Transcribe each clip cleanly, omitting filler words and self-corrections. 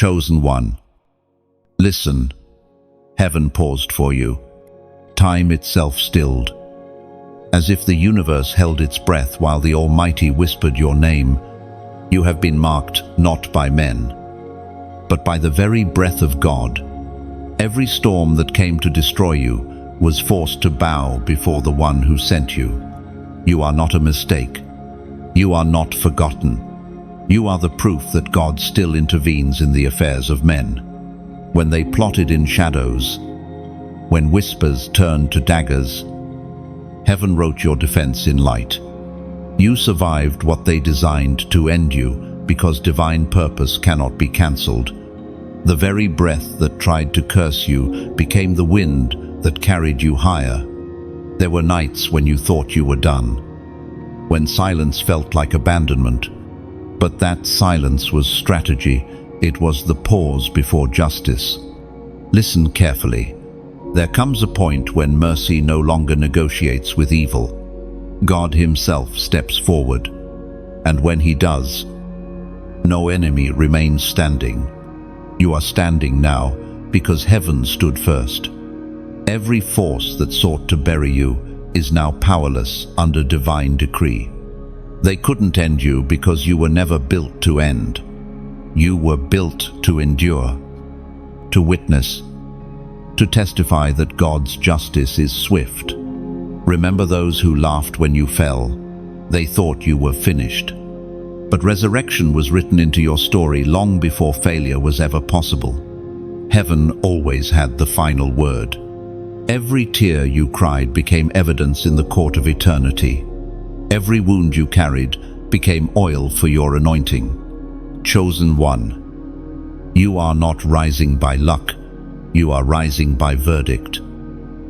chosen one. Listen. Heaven paused for you. Time itself stilled. As if the universe held its breath while the Almighty whispered your name. You have been marked not by men, but by the very breath of God. Every storm that came to destroy you was forced to bow before the one who sent you. You are not a mistake. You are not forgotten. You are the proof that God still intervenes in the affairs of men. When they plotted in shadows, when whispers turned to daggers, heaven wrote your defense in light. You survived what they designed to end you because divine purpose cannot be cancelled. The very breath that tried to curse you became the wind that carried you higher. There were nights when you thought you were done, when silence felt like abandonment. But that silence was strategy. It was the pause before justice. Listen carefully. There comes a point when mercy no longer negotiates with evil. God himself steps forward, and when he does, no enemy remains standing. You are standing now because heaven stood first. Every force that sought to bury you is now powerless under divine decree. They couldn't end you because you were never built to end. You were built to endure, to witness, to testify that God's justice is swift. Remember those who laughed when you fell. They thought you were finished. But resurrection was written into your story long before failure was ever possible. Heaven always had the final word. Every tear you cried became evidence in the court of eternity. Every wound you carried became oil for your anointing. Chosen one. You are not rising by luck. You are rising by verdict.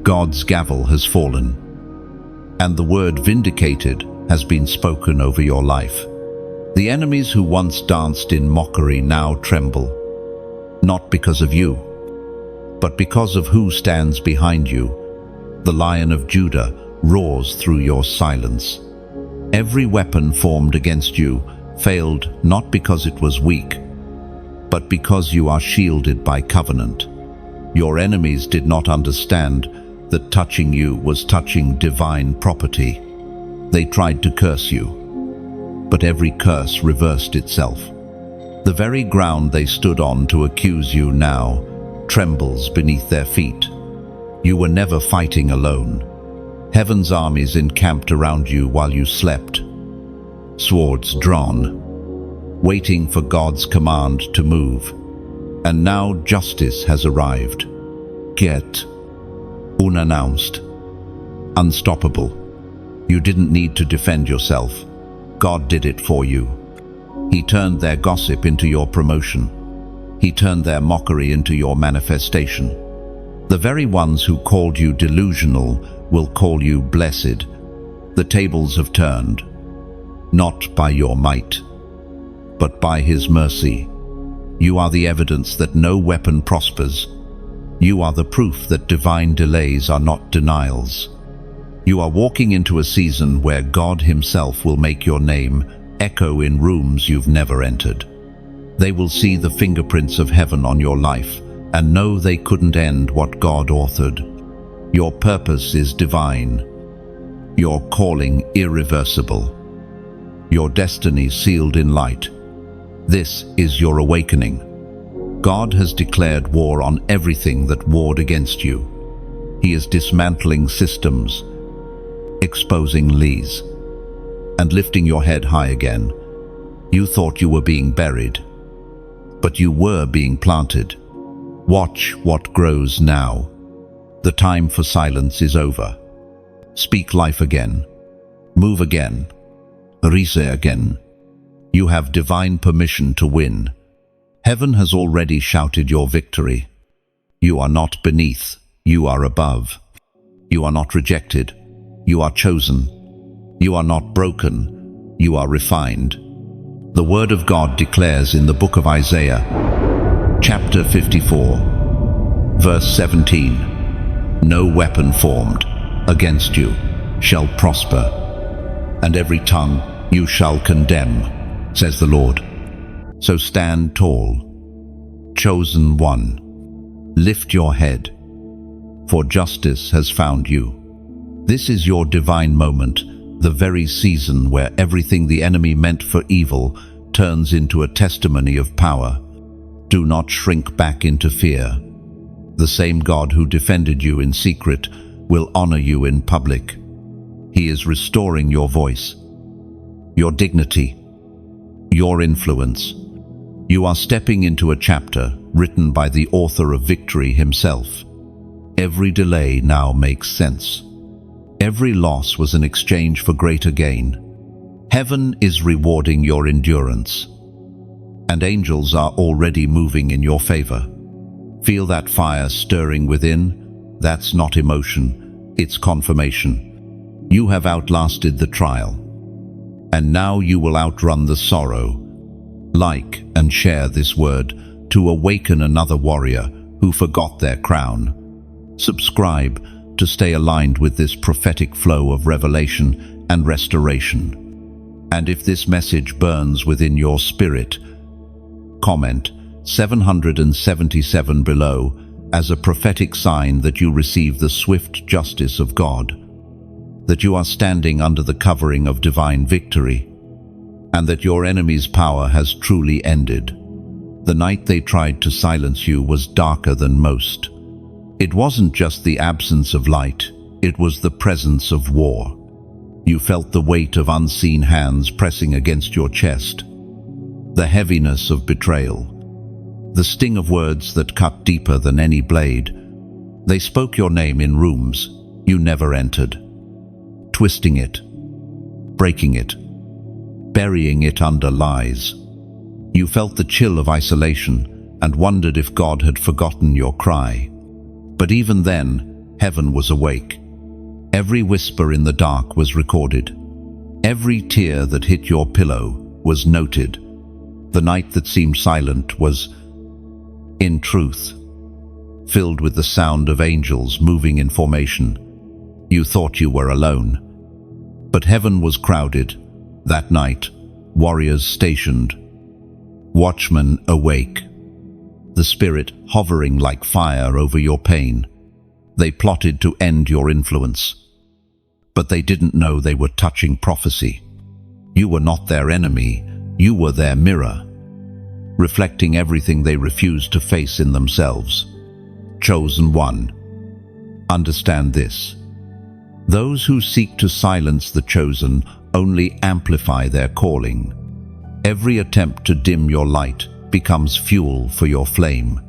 God's gavel has fallen, and the word vindicated has been spoken over your life. The enemies who once danced in mockery now tremble, not because of you, but because of who stands behind you. The Lion of Judah roars through your silence. Every weapon formed against you failed not because it was weak, but because you are shielded by covenant. Your enemies did not understand that touching you was touching divine property. They tried to curse you, but every curse reversed itself. The very ground they stood on to accuse you now trembles beneath their feet. You were never fighting alone. Heaven's armies encamped around you while you slept, swords drawn, waiting for God's command to move. And now justice has arrived. Yet, unannounced, unstoppable. You didn't need to defend yourself. God did it for you. He turned their gossip into your promotion. He turned their mockery into your manifestation. The very ones who called you delusional will call you blessed. The tables have turned, not by your might, but by his mercy. You are the evidence that no weapon prospers. You are the proof that divine delays are not denials. You are walking into a season where God himself will make your name echo in rooms you've never entered. They will see the fingerprints of heaven on your life and know they couldn't end what God authored. Your purpose is divine. Your calling irreversible. Your destiny sealed in light. This is your awakening. God has declared war on everything that warred against you. He is dismantling systems, exposing lies, and lifting your head high again. You thought you were being buried, but you were being planted. Watch what grows now. The time for silence is over. Speak life again. Move again. Rise again. You have divine permission to win. Heaven has already shouted your victory. You are not beneath, you are above. You are not rejected, you are chosen. You are not broken, you are refined. The word of God declares in the book of Isaiah, chapter 54, verse 17, "No weapon formed against you shall prosper, and every tongue you shall condemn, says the Lord." So stand tall. Chosen one, lift your head, for justice has found you. This is your divine moment, the very season where everything the enemy meant for evil turns into a testimony of power. Do not shrink back into fear. The same God who defended you in secret will honor you in public. He is restoring your voice, your dignity, your influence. You are stepping into a chapter written by the author of victory himself. Every delay now makes sense. Every loss was an exchange for greater gain. Heaven is rewarding your endurance, and angels are already moving in your favor. Feel that fire stirring within? That's not emotion, it's confirmation. You have outlasted the trial, and now you will outrun the sorrow. Like and share this word to awaken another warrior who forgot their crown. Subscribe to stay aligned with this prophetic flow of revelation and restoration. And if this message burns within your spirit, comment 777 below as a prophetic sign that you receive the swift justice of God, that you are standing under the covering of divine victory, and that your enemy's power has truly ended. The night they tried to silence you was darker than most. It wasn't just the absence of light, it was the presence of war. You felt the weight of unseen hands pressing against your chest, the heaviness of betrayal, the sting of words that cut deeper than any blade. They spoke your name in rooms you never entered, twisting it, breaking it, burying it under lies. You felt the chill of isolation and wondered if God had forgotten your cry. But even then, heaven was awake. Every whisper in the dark was recorded. Every tear that hit your pillow was noted. The night that seemed silent was, in truth, filled with the sound of angels moving in formation. You thought you were alone. But heaven was crowded. That night, warriors stationed, watchmen awake, the spirit hovering like fire over your pain. They plotted to end your influence, but they didn't know they were touching prophecy. You were not their enemy, you were their mirror, reflecting everything they refused to face in themselves. Chosen one, understand this. Those who seek to silence the chosen only amplify their calling. Every attempt to dim your light becomes fuel for your flame.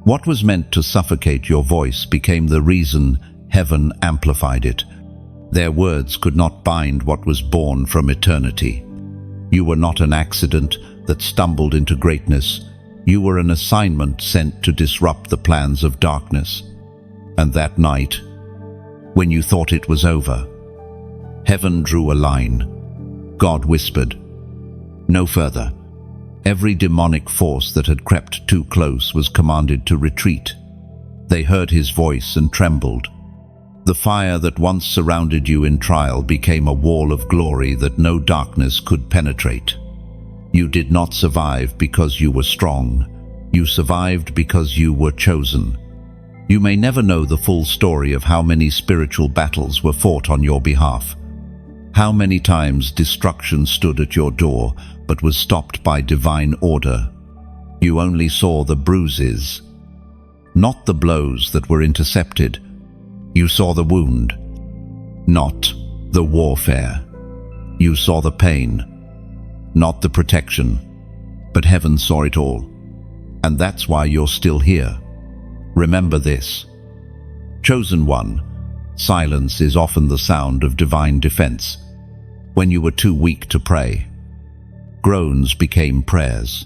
What was meant to suffocate your voice became the reason heaven amplified it. Their words could not bind what was born from eternity. You were not an accident that stumbled into greatness. You were an assignment sent to disrupt the plans of darkness. And that night, when you thought it was over, heaven drew a line. God whispered, "No further." Every demonic force that had crept too close was commanded to retreat. They heard his voice and trembled. The fire that once surrounded you in trial became a wall of glory that no darkness could penetrate. You did not survive because you were strong. You survived because you were chosen. You may never know the full story of how many spiritual battles were fought on your behalf. How many times destruction stood at your door but was stopped by divine order. You only saw the bruises, not the blows that were intercepted. You saw the wound, not the warfare. You saw the pain, not the protection. But heaven saw it all, and that's why you're still here. Remember this. Chosen one, silence is often the sound of divine defense. When you were too weak to pray, groans became prayers.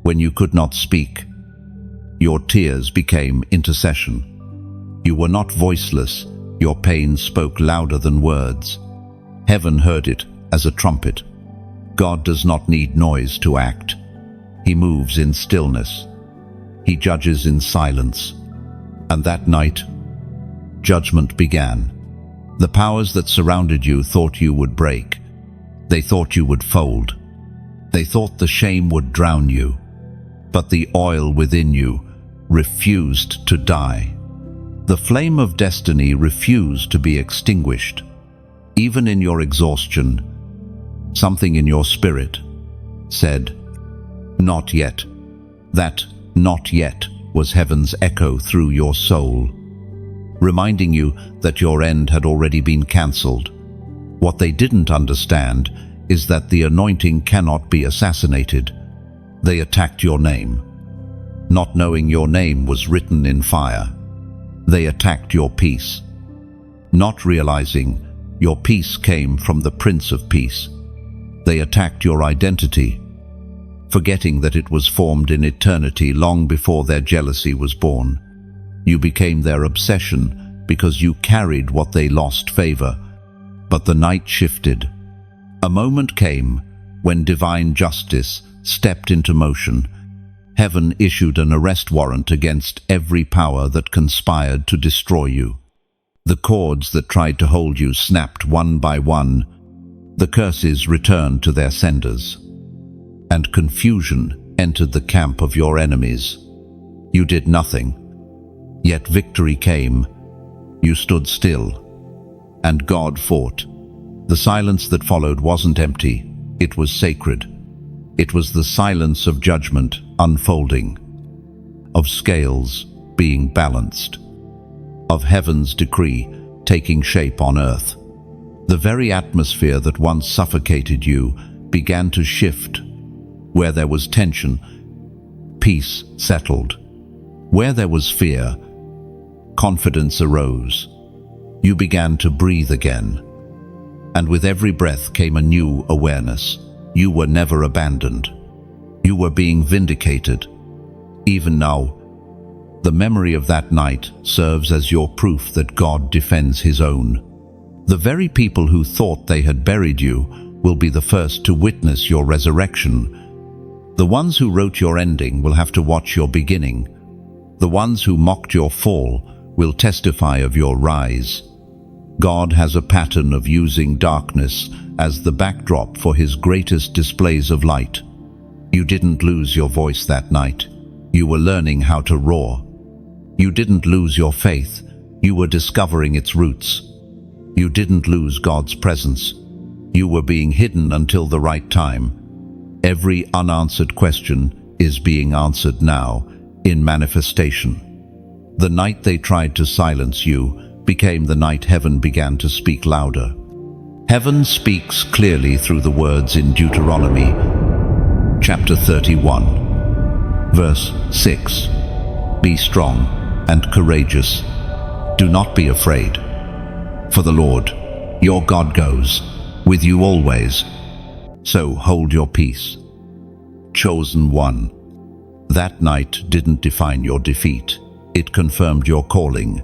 When you could not speak, your tears became intercession. You were not voiceless, your pain spoke louder than words. Heaven heard it as a trumpet. God does not need noise to act. He moves in stillness. He judges in silence. And that night, judgment began. The powers that surrounded you thought you would break. They thought you would fold. They thought the shame would drown you. but the oil within you refused to die. The flame of destiny refused to be extinguished. Even in your exhaustion, something in your spirit said, "Not yet." That "not yet" was heaven's echo through your soul, reminding you that your end had already been cancelled. What they didn't understand is that the anointing cannot be assassinated. They attacked your name, not knowing your name was written in fire. They attacked your peace, not realizing your peace came from the Prince of Peace. They attacked your identity, forgetting that it was formed in eternity long before their jealousy was born. You became their obsession because you carried what they lost favor. But the night shifted. A moment came when divine justice stepped into motion. Heaven issued an arrest warrant against every power that conspired to destroy you. The cords that tried to hold you snapped one by one. The curses returned to their senders, and confusion entered the camp of your enemies. You did nothing, yet victory came. You stood still, and God fought. The silence that followed wasn't empty, it was sacred. It was the silence of judgment unfolding, of scales being balanced, of heaven's decree taking shape on earth. The very atmosphere that once suffocated you began to shift. Where there was tension, peace settled. Where there was fear, confidence arose. You began to breathe again. And with every breath came a new awareness. You were never abandoned. You were being vindicated. Even now, the memory of that night serves as your proof that God defends His own. The very people who thought they had buried you will be the first to witness your resurrection. The ones who wrote your ending will have to watch your beginning. The ones who mocked your fall will testify of your rise. God has a pattern of using darkness as the backdrop for His greatest displays of light. You didn't lose your voice that night. You were learning how to roar. You didn't lose your faith. You were discovering its roots. You didn't lose God's presence. You were being hidden until the right time. Every unanswered question is being answered now in manifestation. The night they tried to silence you became the night heaven began to speak louder. Heaven speaks clearly through the words in Deuteronomy, chapter 31, verse 6. Be strong and courageous. Do not be afraid. For the Lord, your God, goes with you always. So hold your peace. Chosen one. That night didn't define your defeat. It confirmed your calling.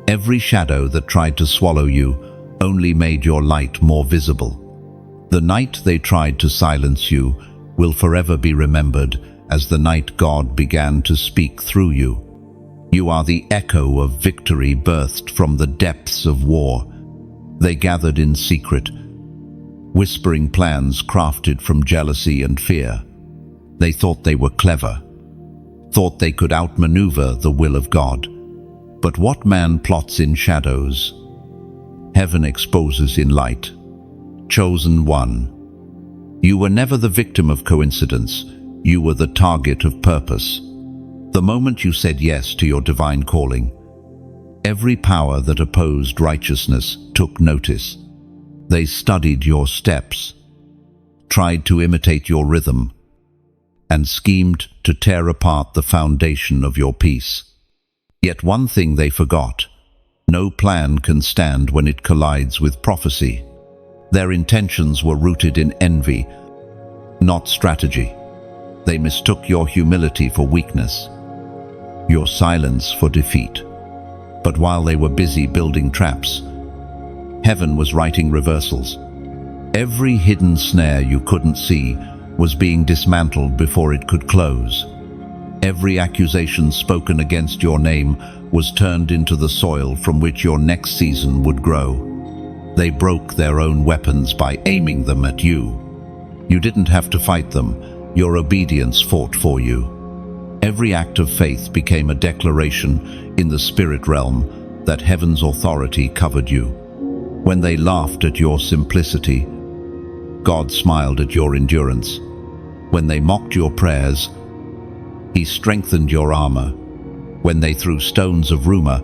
Every shadow that tried to swallow you only made your light more visible. The night they tried to silence you will forever be remembered as the night God began to speak through you. You are the echo of victory birthed from the depths of war. They gathered in secret, whispering plans crafted from jealousy and fear. They thought they were clever, thought they could outmaneuver the will of God. But what man plots in shadows, heaven exposes in light. Chosen one. You were never the victim of coincidence. You were the target of purpose. The moment you said yes to your divine calling, every power that opposed righteousness took notice. They studied your steps, tried to imitate your rhythm, and schemed to tear apart the foundation of your peace. Yet one thing they forgot: no plan can stand when it collides with prophecy. Their intentions were rooted in envy, not strategy. They mistook your humility for weakness, your silence for defeat. But while they were busy building traps, heaven was writing reversals. Every hidden snare you couldn't see was being dismantled before it could close. Every accusation spoken against your name was turned into the soil from which your next season would grow. They broke their own weapons by aiming them at you. You didn't have to fight them. Your obedience fought for you. Every act of faith became a declaration in the spirit realm that heaven's authority covered you. When they laughed at your simplicity, God smiled at your endurance. When they mocked your prayers, He strengthened your armor. When they threw stones of rumor,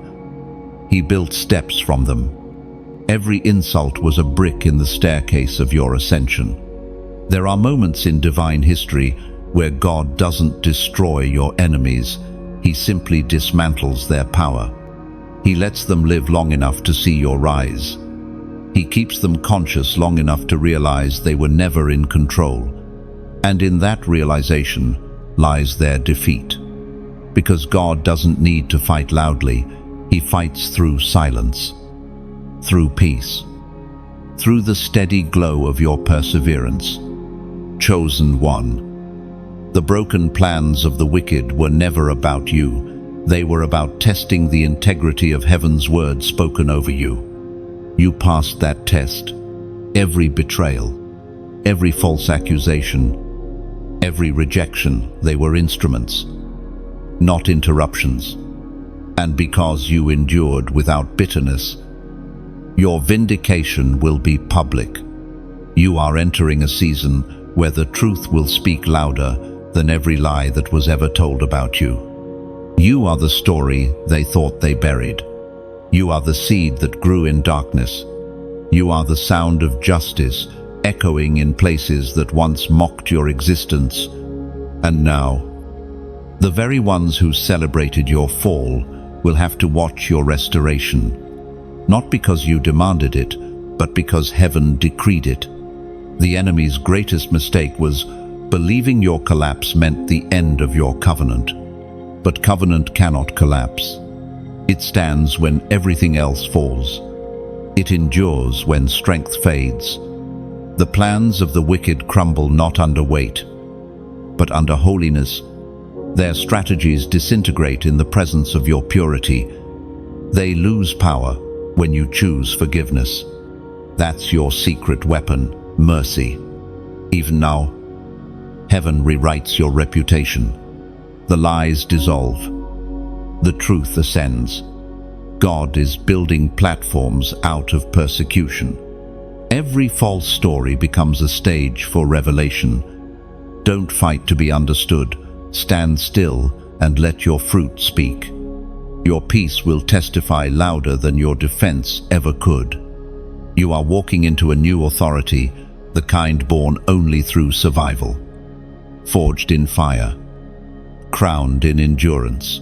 He built steps from them. Every insult was a brick in the staircase of your ascension. There are moments in divine history where God doesn't destroy your enemies, He simply dismantles their power. He lets them live long enough to see your rise. He keeps them conscious long enough to realize they were never in control. And in that realization lies their defeat. Because God doesn't need to fight loudly, He fights through silence, through peace, through the steady glow of your perseverance. Chosen one. The broken plans of the wicked were never about you. They were about testing the integrity of heaven's word spoken over you. You passed that test. Every betrayal, every false accusation, every rejection, they were instruments, not interruptions. And because you endured without bitterness, your vindication will be public. You are entering a season where the truth will speak louder than every lie that was ever told about you. You are the story they thought they buried. You are the seed that grew in darkness. You are the sound of justice echoing in places that once mocked your existence. And now, the very ones who celebrated your fall will have to watch your restoration. Not because you demanded it, but because heaven decreed it. The enemy's greatest mistake was believing your collapse meant the end of your covenant. But covenant cannot collapse. It stands when everything else falls. It endures when strength fades. The plans of the wicked crumble not under weight, but under holiness. Their strategies disintegrate in the presence of your purity. They lose power when you choose forgiveness. That's your secret weapon, mercy. Even now, heaven rewrites your reputation. The lies dissolve. The truth ascends. God is building platforms out of persecution. Every false story becomes a stage for revelation. Don't fight to be understood. Stand still and let your fruit speak. Your peace will testify louder than your defense ever could. You are walking into a new authority, the kind born only through survival. Forged in fire, crowned in endurance.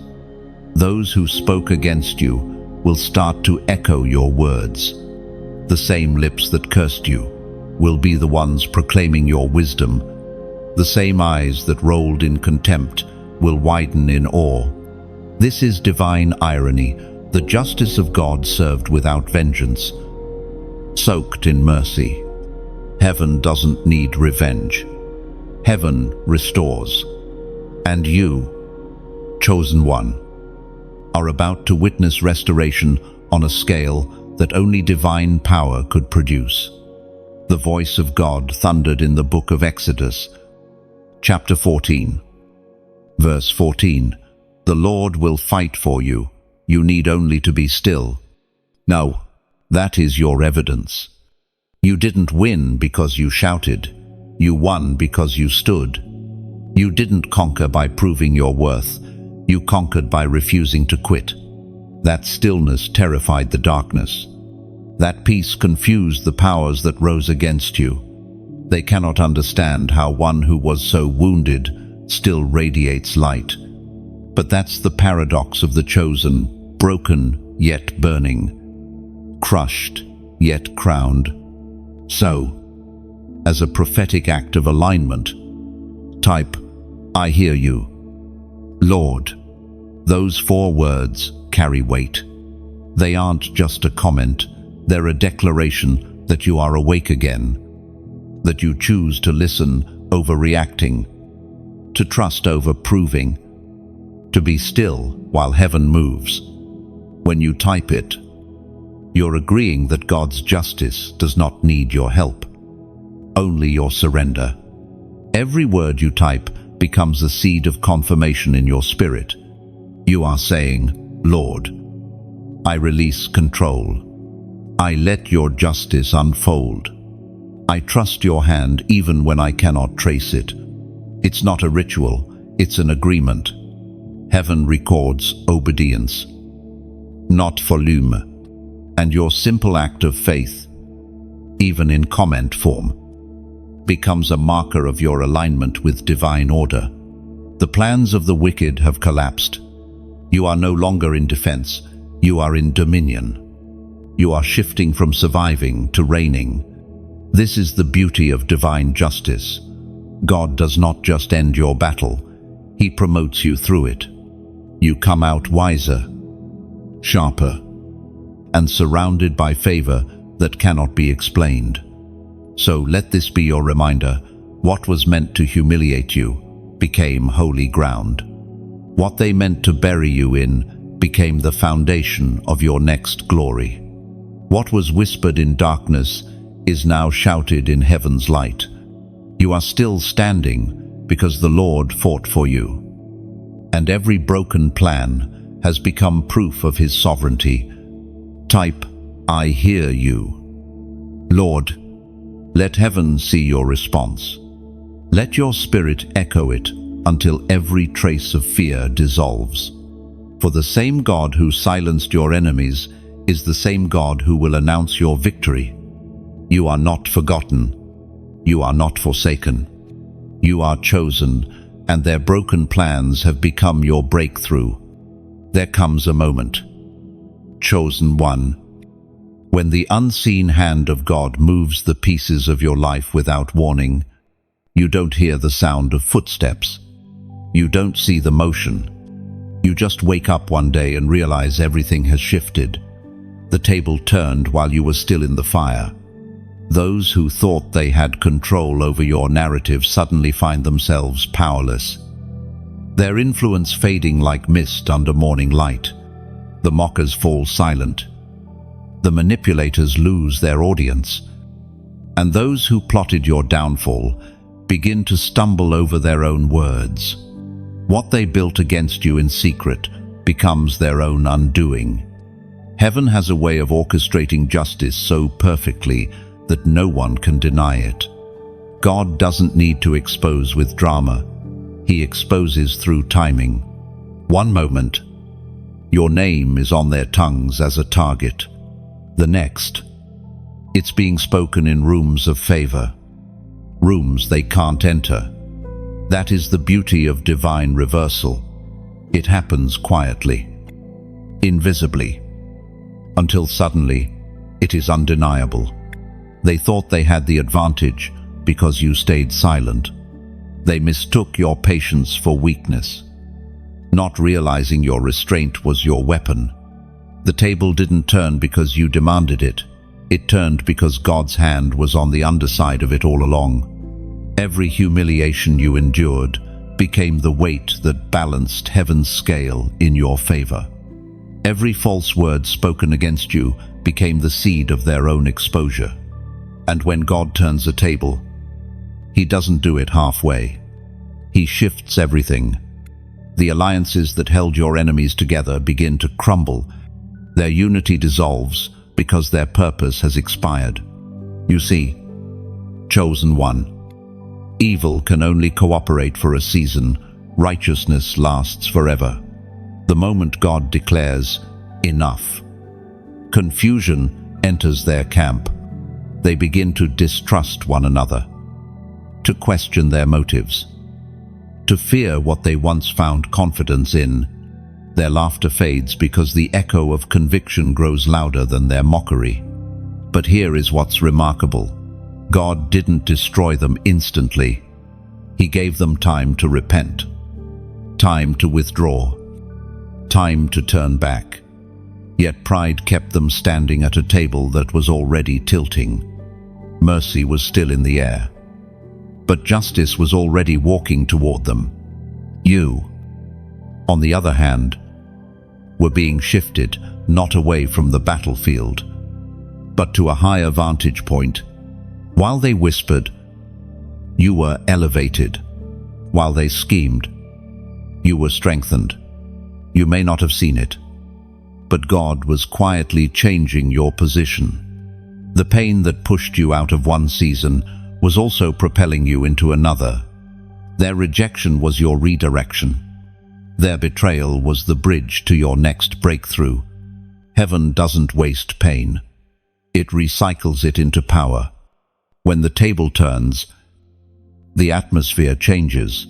Those who spoke against you will start to echo your words. The same lips that cursed you will be the ones proclaiming your wisdom. The same eyes that rolled in contempt will widen in awe. This is divine irony, the justice of God served without vengeance, soaked in mercy. Heaven doesn't need revenge. Heaven restores. And you, chosen one, are about to witness restoration on a scale that only divine power could produce. The voice of God thundered in the book of Exodus, chapter 14, verse 14. The Lord will fight for you. You need only to be still. Now, that is your evidence. You didn't win because you shouted. You won because you stood. You didn't conquer by proving your worth. You conquered by refusing to quit. That stillness terrified the darkness. That peace confused the powers that rose against you. They cannot understand how one who was so wounded still radiates light. But that's the paradox of the chosen, broken yet burning, crushed yet crowned. So, as a prophetic act of alignment, type, I hear you, Lord. Those 4 words carry weight. They aren't just a comment, they're a declaration that you are awake again, that you choose to listen over reacting, to trust over proving, to be still while heaven moves. When you type it, you're agreeing that God's justice does not need your help, only your surrender. Every word you type becomes a seed of confirmation in your spirit. You are saying, Lord, I release control. I let your justice unfold. I trust your hand even when I cannot trace it. It's not a ritual, it's an agreement. Heaven records obedience, not volume, and your simple act of faith, even in comment form, becomes a marker of your alignment with divine order. The plans of the wicked have collapsed. You are no longer in defense, you are in dominion. You are shifting from surviving to reigning. This is the beauty of divine justice. God does not just end your battle, He promotes you through it. You come out wiser, sharper, and surrounded by favor that cannot be explained. So let this be your reminder: what was meant to humiliate you became holy ground. What they meant to bury you in became the foundation of your next glory. What was whispered in darkness is now shouted in heaven's light. You are still standing because the Lord fought for you. And every broken plan has become proof of His sovereignty. Type, I hear you. Lord, let heaven see your response. Let your spirit echo it until every trace of fear dissolves. For the same God who silenced your enemies is the same God who will announce your victory. You are not forgotten. You are not forsaken. You are chosen, and their broken plans have become your breakthrough. There comes a moment. Chosen one. When the unseen hand of God moves the pieces of your life without warning, you don't hear the sound of footsteps. You don't see the motion. You just wake up one day and realize everything has shifted. The table turned while you were still in the fire. Those who thought they had control over your narrative suddenly find themselves powerless. Their influence fading like mist under morning light. The mockers fall silent. The manipulators lose their audience. And those who plotted your downfall begin to stumble over their own words. What they built against you in secret becomes their own undoing. Heaven has a way of orchestrating justice so perfectly that no one can deny it. God doesn't need to expose with drama. He exposes through timing. One moment, your name is on their tongues as a target. The next, it's being spoken in rooms of favor, rooms they can't enter. That is the beauty of divine reversal. It happens quietly, invisibly, until suddenly it is undeniable. They thought they had the advantage because you stayed silent. They mistook your patience for weakness, not realizing your restraint was your weapon. The table didn't turn because you demanded it. It turned because God's hand was on the underside of it all along. Every humiliation you endured became the weight that balanced heaven's scale in your favor. Every false word spoken against you became the seed of their own exposure. And when God turns a table, He doesn't do it halfway. He shifts everything. The alliances that held your enemies together begin to crumble. Their unity dissolves because their purpose has expired. You see, chosen one. Evil can only cooperate for a season. Righteousness lasts forever. The moment God declares, enough, confusion enters their camp. They begin to distrust one another, to question their motives, to fear what they once found confidence in. Their laughter fades because the echo of conviction grows louder than their mockery. But here is what's remarkable. God didn't destroy them instantly. He gave them time to repent, time to withdraw, time to turn back. Yet pride kept them standing at a table that was already tilting. Mercy was still in the air, but justice was already walking toward them. You, on the other hand, were being shifted not away from the battlefield, but to a higher vantage point. While they whispered, you were elevated. While they schemed, you were strengthened. You may not have seen it, but God was quietly changing your position. The pain that pushed you out of one season was also propelling you into another. Their rejection was your redirection. Their betrayal was the bridge to your next breakthrough. Heaven doesn't waste pain. It recycles it into power. When the table turns, the atmosphere changes.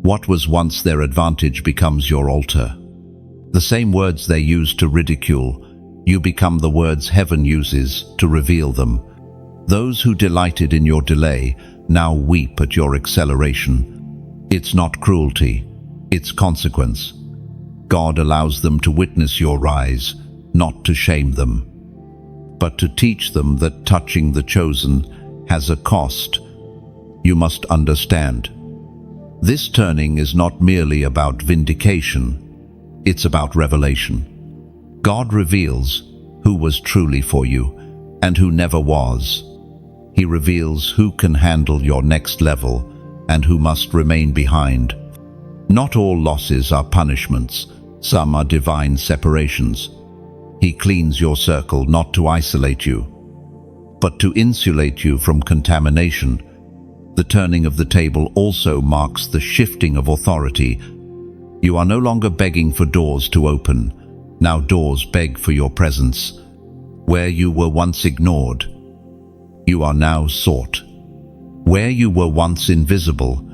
What was once their advantage becomes your altar. The same words they used to ridicule, you become the words heaven uses to reveal them. Those who delighted in your delay now weep at your acceleration. It's not cruelty, it's consequence. God allows them to witness your rise, not to shame them, but to teach them that touching the chosen has a cost. You must understand. This turning is not merely about vindication, it's about revelation. God reveals who was truly for you and who never was. He reveals who can handle your next level and who must remain behind. Not all losses are punishments, some are divine separations. He cleans your circle not to isolate you, but to insulate you from contamination. The turning of the table also marks the shifting of authority. You are no longer begging for doors to open. Now doors beg for your presence. Where you were once ignored, you are now sought. Where you were once invisible,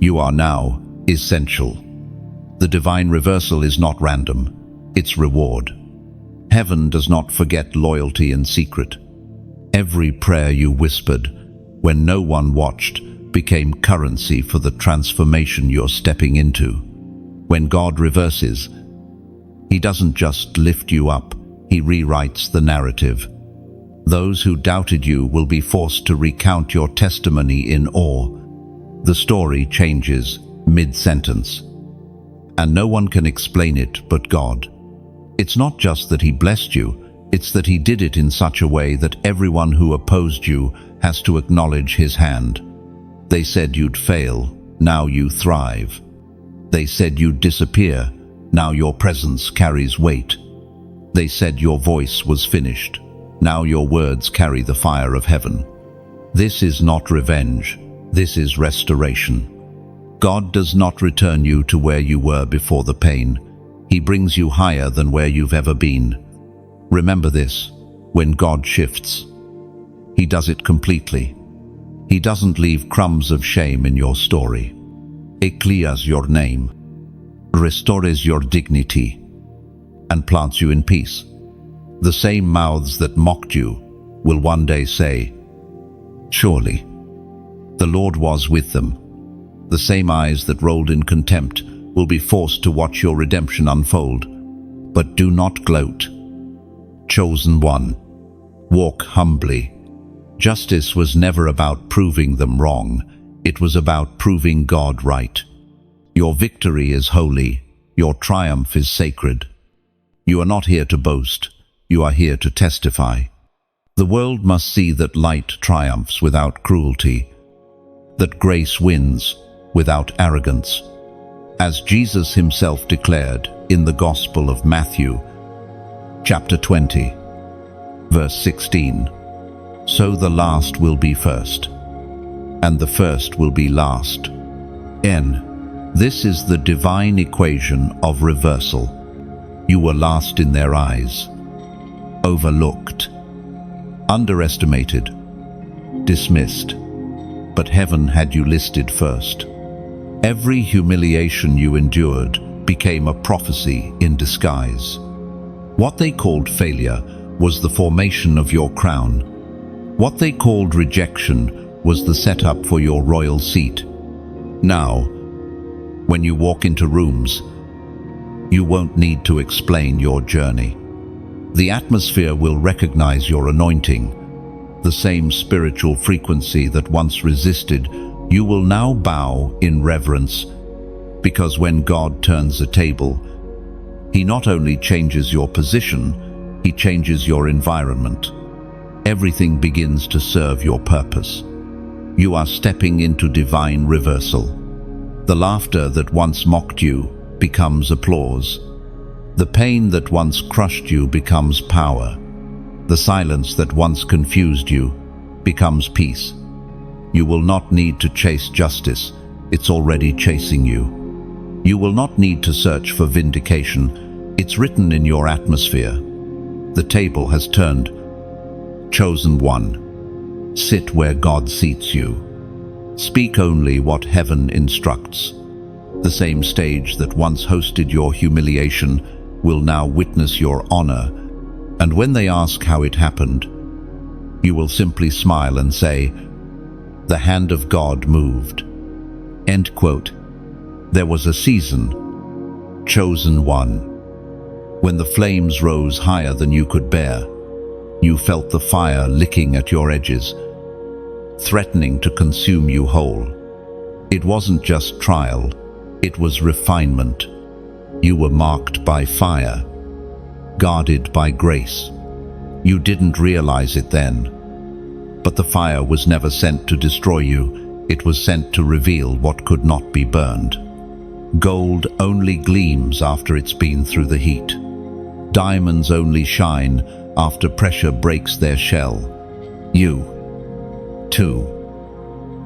you are now essential. The divine reversal is not random, it's reward. Heaven does not forget loyalty in secret. Every prayer you whispered when no one watched became currency for the transformation you're stepping into. When God reverses, He doesn't just lift you up, He rewrites the narrative. Those who doubted you will be forced to recount your testimony in awe. The story changes mid-sentence, and no one can explain it but God. It's not just that He blessed you, it's that He did it in such a way that everyone who opposed you has to acknowledge His hand. They said you'd fail, now you thrive. They said you'd disappear, now your presence carries weight. They said your voice was finished, now your words carry the fire of heaven. This is not revenge, this is restoration. God does not return you to where you were before the pain. He brings you higher than where you've ever been. Remember this, when God shifts, He does it completely. He doesn't leave crumbs of shame in your story. He clears your name, restores your dignity, and plants you in peace. The same mouths that mocked you will one day say, "Surely, the Lord was with them." The same eyes that rolled in contempt will be forced to watch your redemption unfold. But do not gloat. Chosen one, walk humbly. Justice was never about proving them wrong. It was about proving God right. Your victory is holy. Your triumph is sacred. You are not here to boast. You are here to testify. The world must see that light triumphs without cruelty, that grace wins without arrogance. As Jesus Himself declared in the Gospel of Matthew, chapter 20, verse 16, "So the last will be first, and the first will be last." This is the divine equation of reversal. You were last in their eyes, overlooked, underestimated, dismissed, but heaven had you listed first. Every humiliation you endured became a prophecy in disguise. What they called failure was the formation of your crown. What they called rejection was the setup for your royal seat. Now, when you walk into rooms, you won't need to explain your journey. The atmosphere will recognize your anointing. The same spiritual frequency that once resisted, you will now bow in reverence, because when God turns a table, He not only changes your position, He changes your environment. Everything begins to serve your purpose. You are stepping into divine reversal. The laughter that once mocked you becomes applause. The pain that once crushed you becomes power. The silence that once confused you becomes peace. You will not need to chase justice, it's already chasing you. You will not need to search for vindication, it's written in your atmosphere. The table has turned. Chosen one, sit where God seats you. Speak only what heaven instructs. The same stage that once hosted your humiliation will now witness your honor, and when they ask how it happened, you will simply smile and say, "The hand of God moved." End quote. There was a season, chosen one, when the flames rose higher than you could bear. You felt the fire licking at your edges, threatening to consume you whole. It wasn't just trial, it was refinement. You were marked by fire, guarded by grace. You didn't realize it then, but the fire was never sent to destroy you, it was sent to reveal what could not be burned. Gold only gleams after it's been through the heat. Diamonds only shine after pressure breaks their shell. You, too,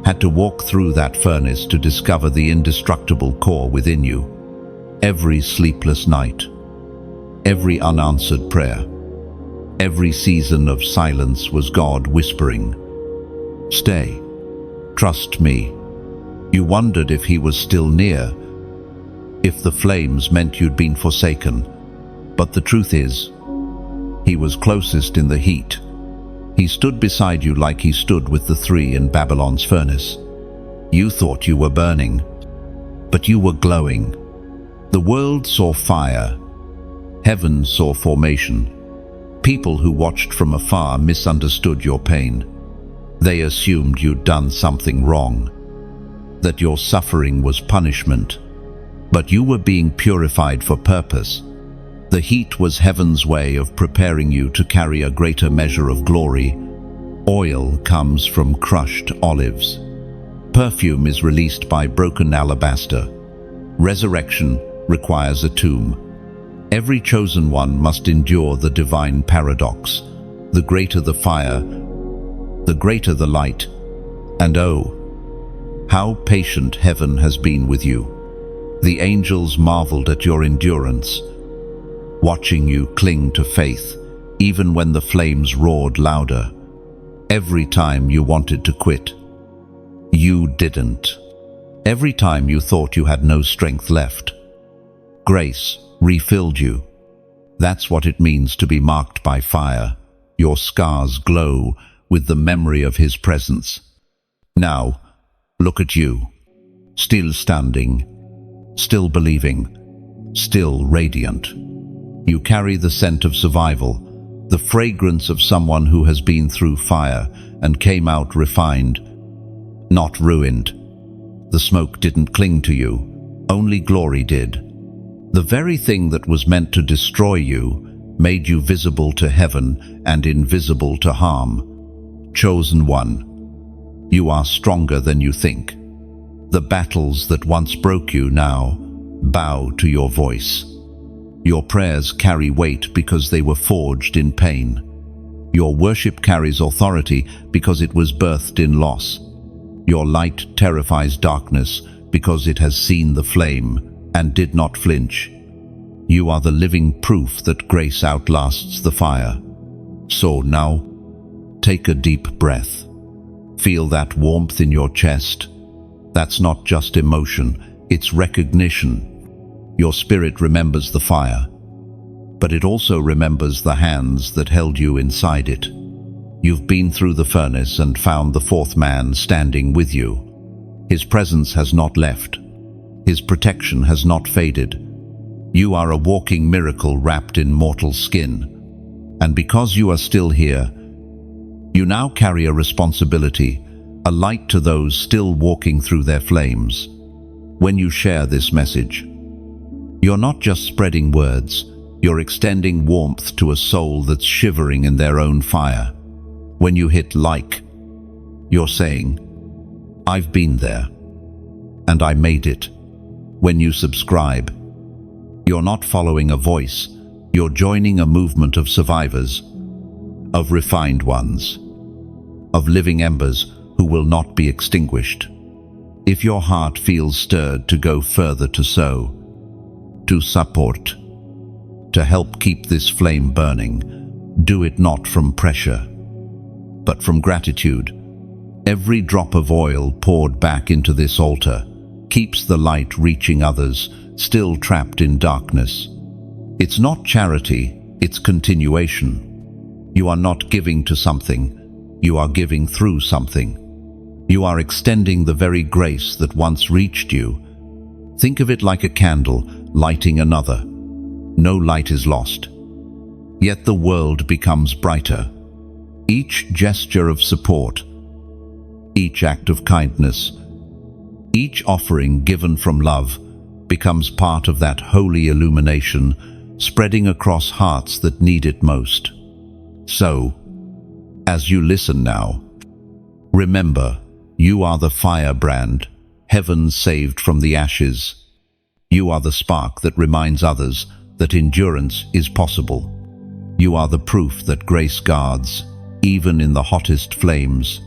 had to walk through that furnace to discover the indestructible core within you. Every sleepless night, every unanswered prayer, every season of silence was God whispering, "Stay, trust me." You wondered if he was still near, if the flames meant you'd been forsaken. But the truth is, he was closest in the heat. He stood beside you like he stood with the three in Babylon's furnace. You thought you were burning, but you were glowing. The world saw fire. Heaven saw formation. People who watched from afar misunderstood your pain. They assumed you'd done something wrong, that your suffering was punishment. But you were being purified for purpose. The heat was heaven's way of preparing you to carry a greater measure of glory. Oil comes from crushed olives. Perfume is released by broken alabaster. Resurrection requires a tomb. Every chosen one must endure the divine paradox. The greater the fire, the greater the light. And oh, how patient heaven has been with you. The angels marveled at your endurance, watching you cling to faith, even when the flames roared louder. Every time you wanted to quit, you didn't. Every time you thought you had no strength left, grace refilled you. That's what it means to be marked by fire. Your scars glow with the memory of his presence. Now, look at you, still standing, still believing, still radiant. You carry the scent of survival, the fragrance of someone who has been through fire and came out refined, not ruined. The smoke didn't cling to you, only glory did. The very thing that was meant to destroy you made you visible to heaven and invisible to harm. Chosen one, you are stronger than you think. The battles that once broke you now bow to your voice. Your prayers carry weight because they were forged in pain. Your worship carries authority because it was birthed in loss. Your light terrifies darkness because it has seen the flame and did not flinch. You are the living proof that grace outlasts the fire. So now, take a deep breath. Feel that warmth in your chest. That's not just emotion, it's recognition. Your spirit remembers the fire, but it also remembers the hands that held you inside it. You've been through the furnace and found the fourth man standing with you. His presence has not left. His protection has not faded. You are a walking miracle wrapped in mortal skin. And because you are still here, you now carry a responsibility, a light to those still walking through their flames. When you share this message, you're not just spreading words, you're extending warmth to a soul that's shivering in their own fire. When you hit like, you're saying, "I've been there. and I made it. When you subscribe, you're not following a voice, you're joining a movement of survivors, of refined ones, of living embers who will not be extinguished. If your heart feels stirred to go further, to sow, to support, to help keep this flame burning, do it not from pressure, but from gratitude. Every drop of oil poured back into this altar keeps the light reaching others still trapped in darkness. It's not charity, it's continuation. You are not giving to something, you are giving through something. You are extending the very grace that once reached you. Think of it like a candle lighting another. No light is lost, yet the world becomes brighter. Each gesture of support, each act of kindness, each offering given from love becomes part of that holy illumination, spreading across hearts that need it most. So, as you listen now, remember, you are the firebrand, heaven saved from the ashes. You are the spark that reminds others that endurance is possible. You are the proof that grace guards, even in the hottest flames.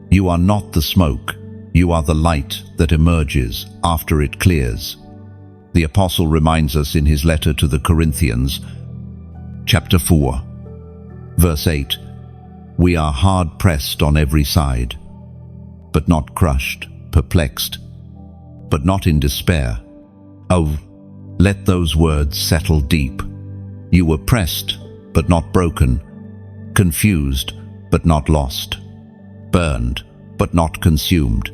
You are not the smoke, you are the light that emerges after it clears. The Apostle reminds us in his letter to the Corinthians, chapter 4, verse 8, "We are hard-pressed on every side, but not crushed, perplexed, but not in despair." Oh, let those words settle deep. You were pressed, but not broken, confused, but not lost, burned, but not consumed.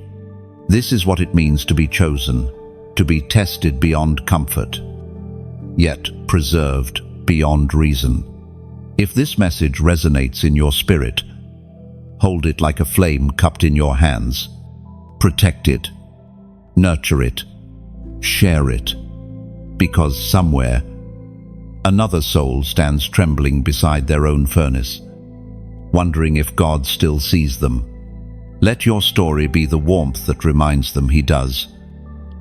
This is what it means to be chosen, to be tested beyond comfort, yet preserved beyond reason. If this message resonates in your spirit, hold it like a flame cupped in your hands. Protect it, nurture it, share it, because somewhere, another soul stands trembling beside their own furnace, wondering if God still sees them. Let your story be the warmth that reminds them He does.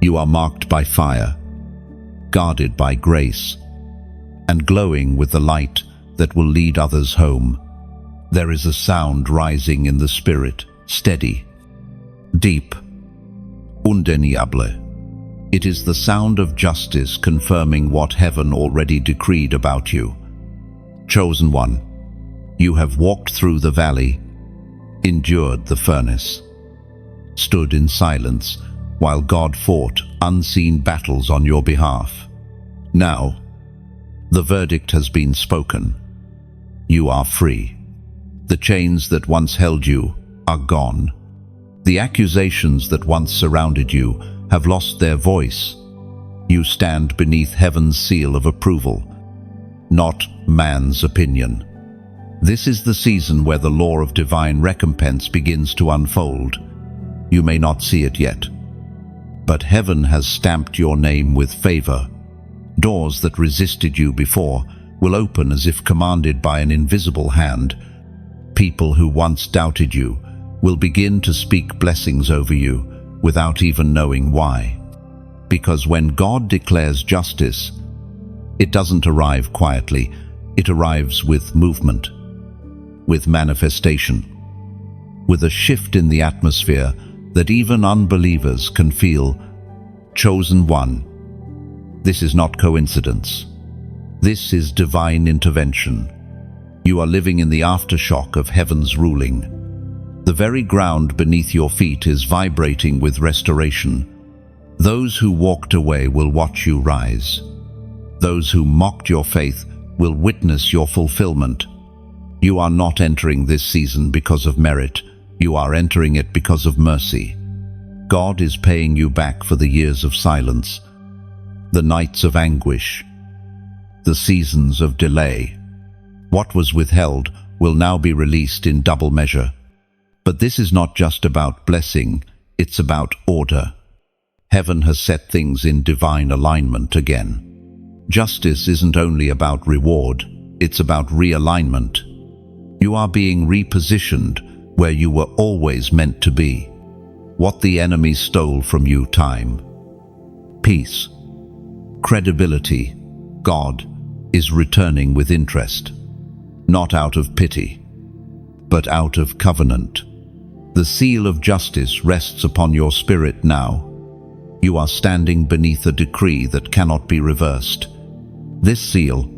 You are marked by fire, guarded by grace, and glowing with the light that will lead others home. There is a sound rising in the spirit, steady, deep, undeniable. It is the sound of justice confirming what heaven already decreed about you. Chosen one, you have walked through the valley, endured the furnace, stood in silence while God fought unseen battles on your behalf. Now, the verdict has been spoken. You are free. The chains that once held you are gone. The accusations that once surrounded you have lost their voice. You stand beneath heaven's seal of approval, not man's opinion. This is the season where the law of divine recompense begins to unfold. You may not see it yet, but heaven has stamped your name with favor. Doors that resisted you before will open as if commanded by an invisible hand. People who once doubted you will begin to speak blessings over you without even knowing why. Because when God declares justice, it doesn't arrive quietly, it arrives with movement, with manifestation, with a shift in the atmosphere that even unbelievers can feel. Chosen one, this is not coincidence. This is divine intervention. You are living in the aftershock of heaven's ruling. The very ground beneath your feet is vibrating with restoration. Those who walked away will watch you rise. Those who mocked your faith will witness your fulfillment. You are not entering this season because of merit. You are entering it because of mercy. God is paying you back for the years of silence, the nights of anguish, the seasons of delay. What was withheld will now be released in double measure. But this is not just about blessing, it's about order. Heaven has set things in divine alignment again. Justice isn't only about reward, it's about realignment. You are being repositioned where you were always meant to be. what the enemy stole from you: time, peace, credibility. God is returning with interest, not out of pity, but out of covenant. The seal of justice rests upon your spirit now. You are standing beneath a decree that cannot be reversed. This seal,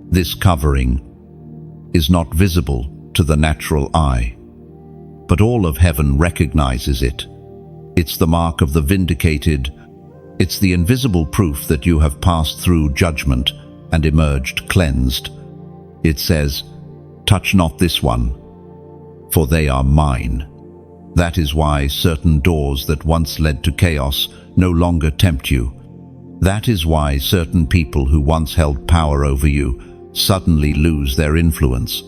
this covering, is not visible to the natural eye, but all of heaven recognizes it. It's the mark of the vindicated. It's the invisible proof that you have passed through judgment and emerged cleansed. It says, "Touch not this one, for they are mine." That is why certain doors that once led to chaos no longer tempt you. That is why certain people who once held power over you suddenly lose their influence.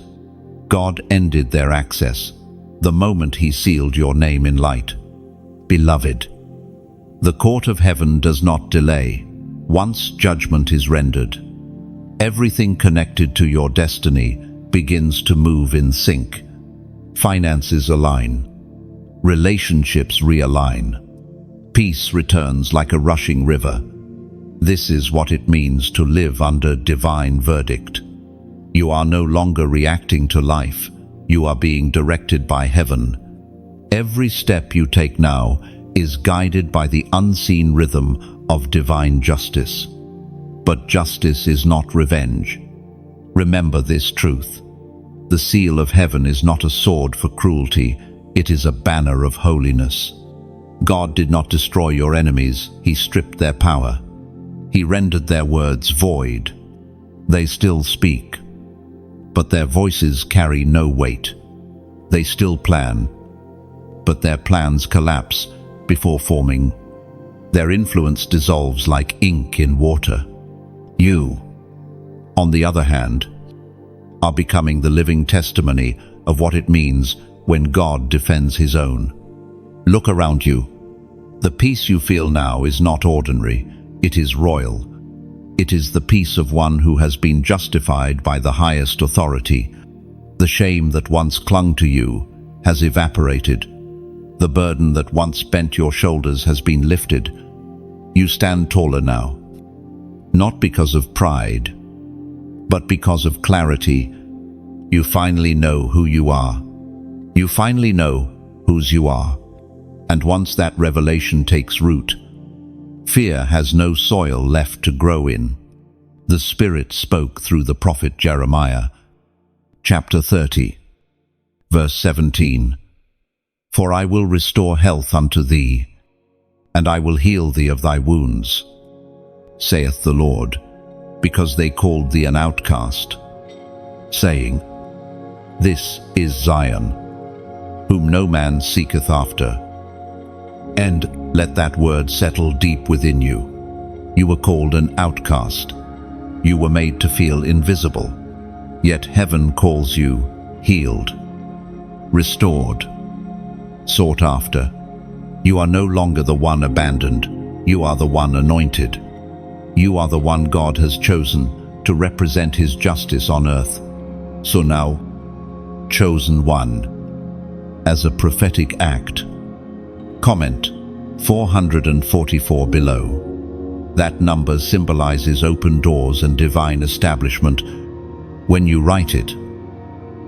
God ended their access the moment He sealed your name in light. Beloved, the court of heaven does not delay. Once judgment is rendered, everything connected to your destiny begins to move in sync. Finances align, relationships realign, peace returns like a rushing river. This is what it means to live under divine verdict. You are no longer reacting to life, you are being directed by heaven. Every step you take now is guided by the unseen rhythm of divine justice. But justice is not revenge. Remember this truth. The seal of heaven is not a sword for cruelty, it is a banner of holiness. God did not destroy your enemies, He stripped their power. He rendered their words void. They still speak, but their voices carry no weight. They still plan, but their plans collapse before forming. Their influence dissolves like ink in water. You, on the other hand, are becoming the living testimony of what it means when God defends His own. Look around you. The peace you feel now is not ordinary, it is royal. It is the peace of one who has been justified by the highest authority. The shame that once clung to you has evaporated. The burden that once bent your shoulders has been lifted. You stand taller now, not because of pride, but because of clarity. You finally know who you are. You finally know whose you are. And once that revelation takes root, fear has no soil left to grow in. The Spirit spoke through the prophet Jeremiah, chapter 30, verse 17. For I will restore health unto thee, and I will heal thee of thy wounds, saith the Lord, because they called thee an outcast, saying, This is Zion, whom no man seeketh after. And let that word settle deep within you. You were called an outcast. You were made to feel invisible. Yet heaven calls you healed, restored, sought after. You are no longer the one abandoned. You are the one anointed. You are the one God has chosen to represent His justice on earth. So now, chosen one, as a prophetic act, comment 444 below. That number symbolizes open doors and divine establishment. When you write it,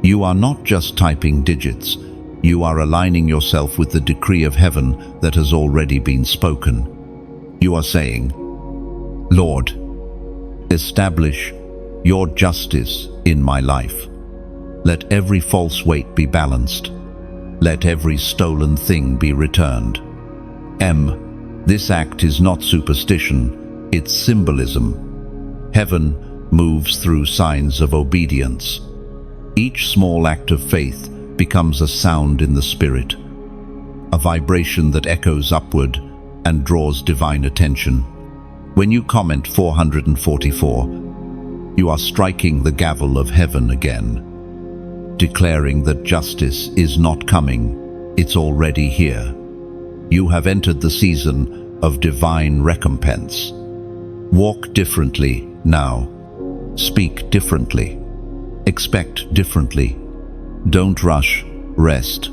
you are not just typing digits, you are aligning yourself with the decree of heaven that has already been spoken. You are saying, Lord, establish your justice in my life. Let every false weight be balanced. Let every stolen thing be returned. This act is not superstition, it's symbolism. Heaven moves through signs of obedience. Each small act of faith becomes a sound in the spirit, a vibration that echoes upward and draws divine attention. When you comment 444, you are striking the gavel of heaven again, declaring that justice is not coming, it's already here. You have entered the season of divine recompense. Walk differently now. Speak differently. Expect differently. Don't rush, rest.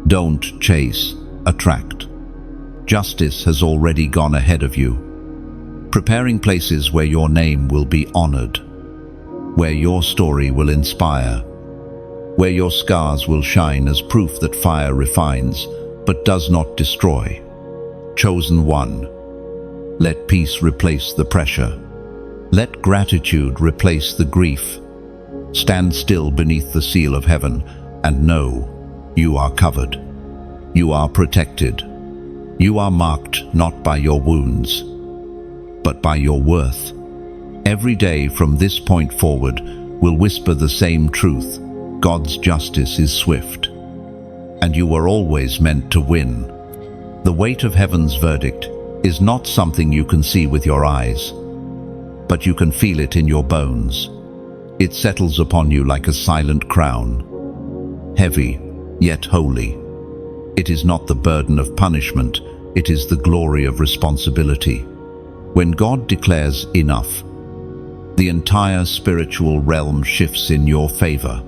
Don't chase, attract. Justice has already gone ahead of you, preparing places where your name will be honored, where your story will inspire, where your scars will shine as proof that fire refines but does not destroy. Chosen one, let peace replace the pressure. Let gratitude replace the grief. Stand still beneath the seal of heaven and know you are covered. You are protected. You are marked not by your wounds, but by your worth. Every day from this point forward will whisper the same truth. God's justice is swift, and you were always meant to win. The weight of heaven's verdict is not something you can see with your eyes, but you can feel it in your bones. It settles upon you like a silent crown, heavy yet holy. It is not the burden of punishment, it is the glory of responsibility. When God declares enough, the entire spiritual realm shifts in your favor.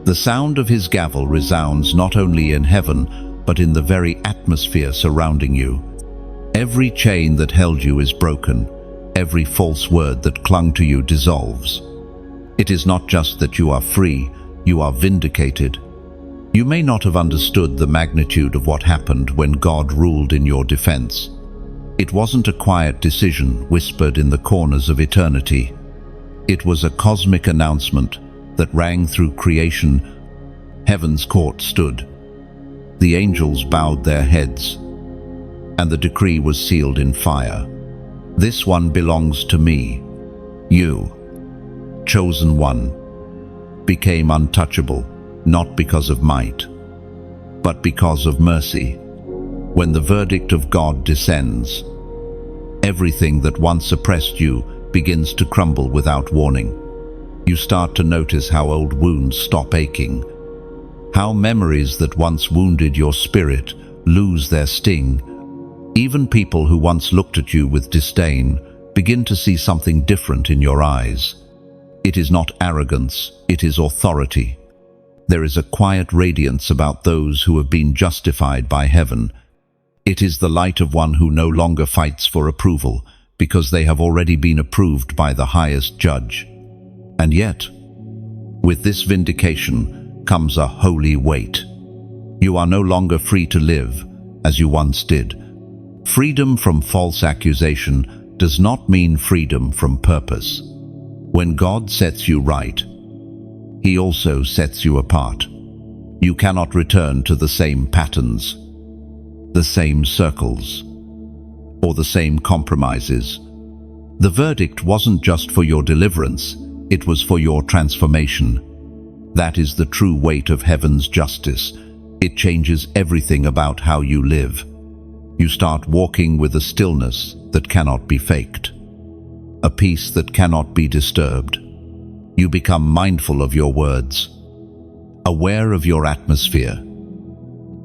The sound of his gavel resounds not only in heaven, but in the very atmosphere surrounding you. Every chain that held you is broken. Every false word that clung to you dissolves. It is not just that you are free, you are vindicated. You may not have understood the magnitude of what happened when God ruled in your defense. It wasn't a quiet decision whispered in the corners of eternity. It was a cosmic announcement that rang through creation. Heaven's court stood. The angels bowed their heads, and the decree was sealed in fire. This one belongs to me. You, chosen one, became untouchable, not because of might, but because of mercy. When the verdict of God descends, everything that once oppressed you begins to crumble without warning. You start to notice how old wounds stop aching, how memories that once wounded your spirit lose their sting. Even people who once looked at you with disdain begin to see something different in your eyes. It is not arrogance, it is authority. There is a quiet radiance about those who have been justified by heaven. It is the light of one who no longer fights for approval, because they have already been approved by the highest judge. And yet, with this vindication comes a holy weight. You are no longer free to live as you once did. Freedom from false accusation does not mean freedom from purpose. When God sets you right, he also sets you apart. You cannot return to the same patterns, the same circles, or the same compromises. The verdict wasn't just for your deliverance, it was for your transformation. That is the true weight of heaven's justice. It changes everything about how you live. You start walking with a stillness that cannot be faked, a peace that cannot be disturbed. You become mindful of your words, aware of your atmosphere,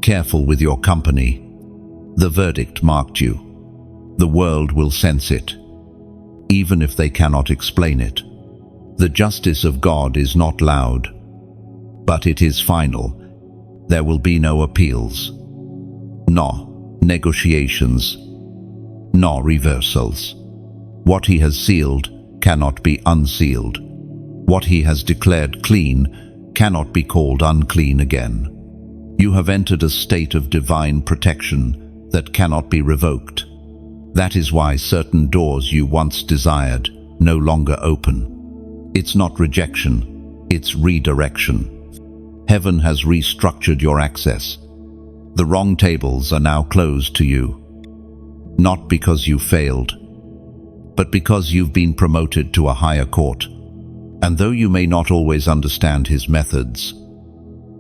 careful with your company. The verdict marked you. The world will sense it, even if they cannot explain it. The justice of God is not loud, but it is final. There will be no appeals, no negotiations, no reversals. What he has sealed cannot be unsealed. What he has declared clean cannot be called unclean again. You have entered a state of divine protection that cannot be revoked. That is why certain doors you once desired no longer open. It's not rejection, it's redirection. Heaven has restructured your access. The wrong tables are now closed to you. Not because you failed, but because you've been promoted to a higher court. And though you may not always understand his methods,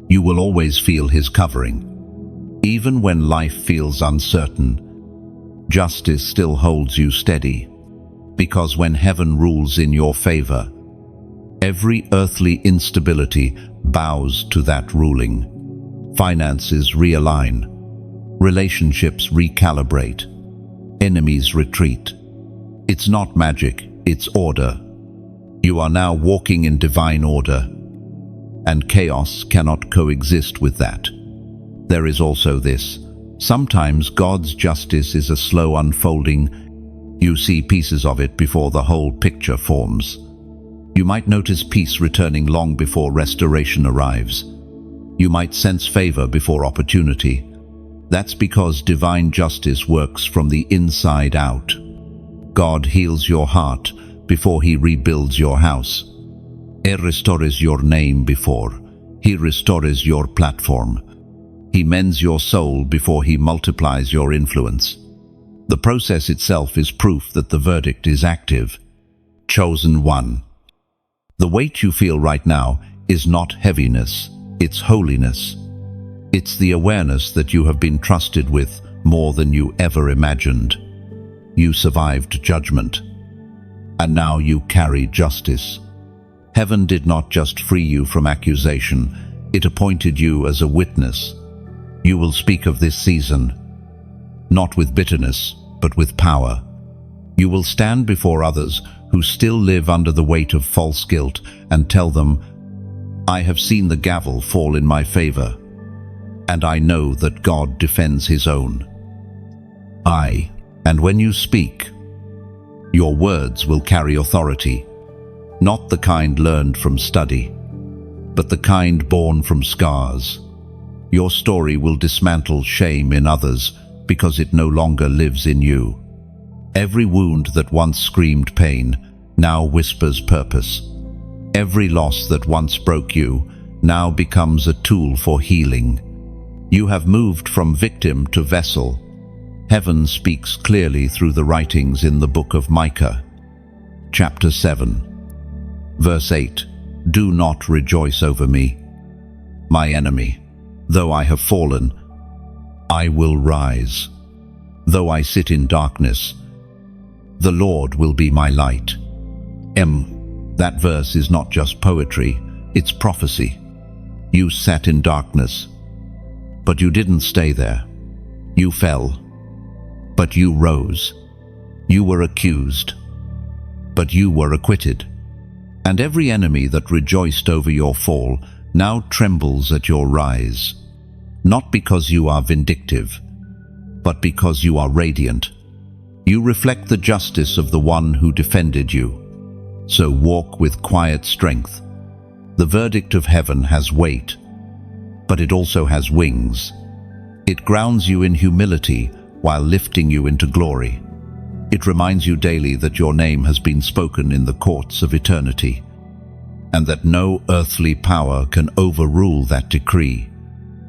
you will always feel his covering. Even when life feels uncertain, justice still holds you steady. Because when heaven rules in your favor, every earthly instability bows to that ruling. Finances realign, relationships recalibrate, enemies retreat. It's not magic, it's order. You are now walking in divine order, and chaos cannot coexist with that. There is also this Sometimes God's justice is a slow unfolding. You see pieces of it before the whole picture forms. You might notice peace returning long before restoration arrives. You might sense favor before opportunity. That's because divine justice works from the inside out. God heals your heart before He rebuilds your house. He restores your name before He restores your platform. He mends your soul before He multiplies your influence. The process itself is proof that the verdict is active. Chosen one. The weight you feel right now is not heaviness, it's holiness. It's the awareness that you have been trusted with more than you ever imagined. You survived judgment, and now you carry justice. Heaven did not just free you from accusation, it appointed you as a witness. You will speak of this season, not with bitterness, but with power. You will stand before others who still live under the weight of false guilt and tell them, I have seen the gavel fall in my favor, and I know that God defends His own. And when you speak, your words will carry authority, not the kind learned from study, but the kind born from scars. Your story will dismantle shame in others because it no longer lives in you. Every wound that once screamed pain now whispers purpose. Every loss that once broke you now becomes a tool for healing. You have moved from victim to vessel. Heaven speaks clearly through the writings in the book of Micah. Chapter 7, verse 8. Do not rejoice over me, my enemy. Though I have fallen, I will rise. Though I sit in darkness, the Lord will be my light. That verse is not just poetry, it's prophecy. You sat in darkness, but you didn't stay there. You fell, but you rose. You were accused, but you were acquitted. And every enemy that rejoiced over your fall now trembles at your rise, not because you are vindictive, but because you are radiant. You reflect the justice of the one who defended you. So walk with quiet strength. The verdict of heaven has weight, but it also has wings. It grounds you in humility while lifting you into glory. It reminds you daily that your name has been spoken in the courts of eternity, and that no earthly power can overrule that decree.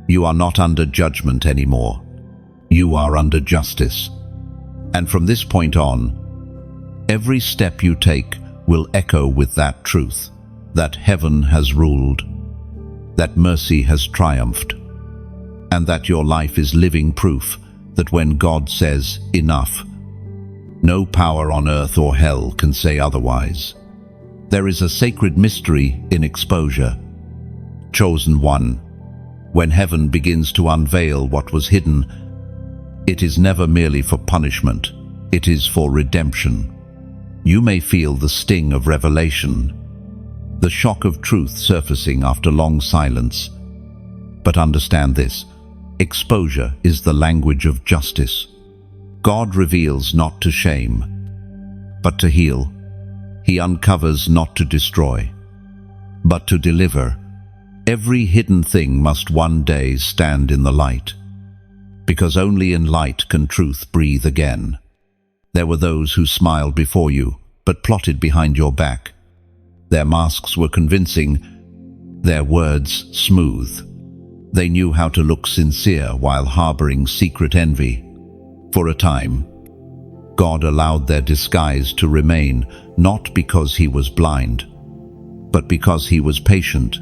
You are not under judgment anymore. You are under justice. And from this point on, every step you take will echo with that truth, that heaven has ruled, that mercy has triumphed, and that your life is living proof that when God says enough, no power on earth or hell can say otherwise. There is a sacred mystery in exposure. Chosen one. When heaven begins to unveil what was hidden, it is never merely for punishment, it is for redemption. You may feel the sting of revelation, the shock of truth surfacing after long silence. But understand this, exposure is the language of justice. God reveals not to shame, but to heal. He uncovers not to destroy, but to deliver. Every hidden thing must one day stand in the light, because only in light can truth breathe again. There were those who smiled before you, but plotted behind your back. Their masks were convincing, their words smooth. They knew how to look sincere while harboring secret envy. For a time, God allowed their disguise to remain, not because He was blind, but because He was patient.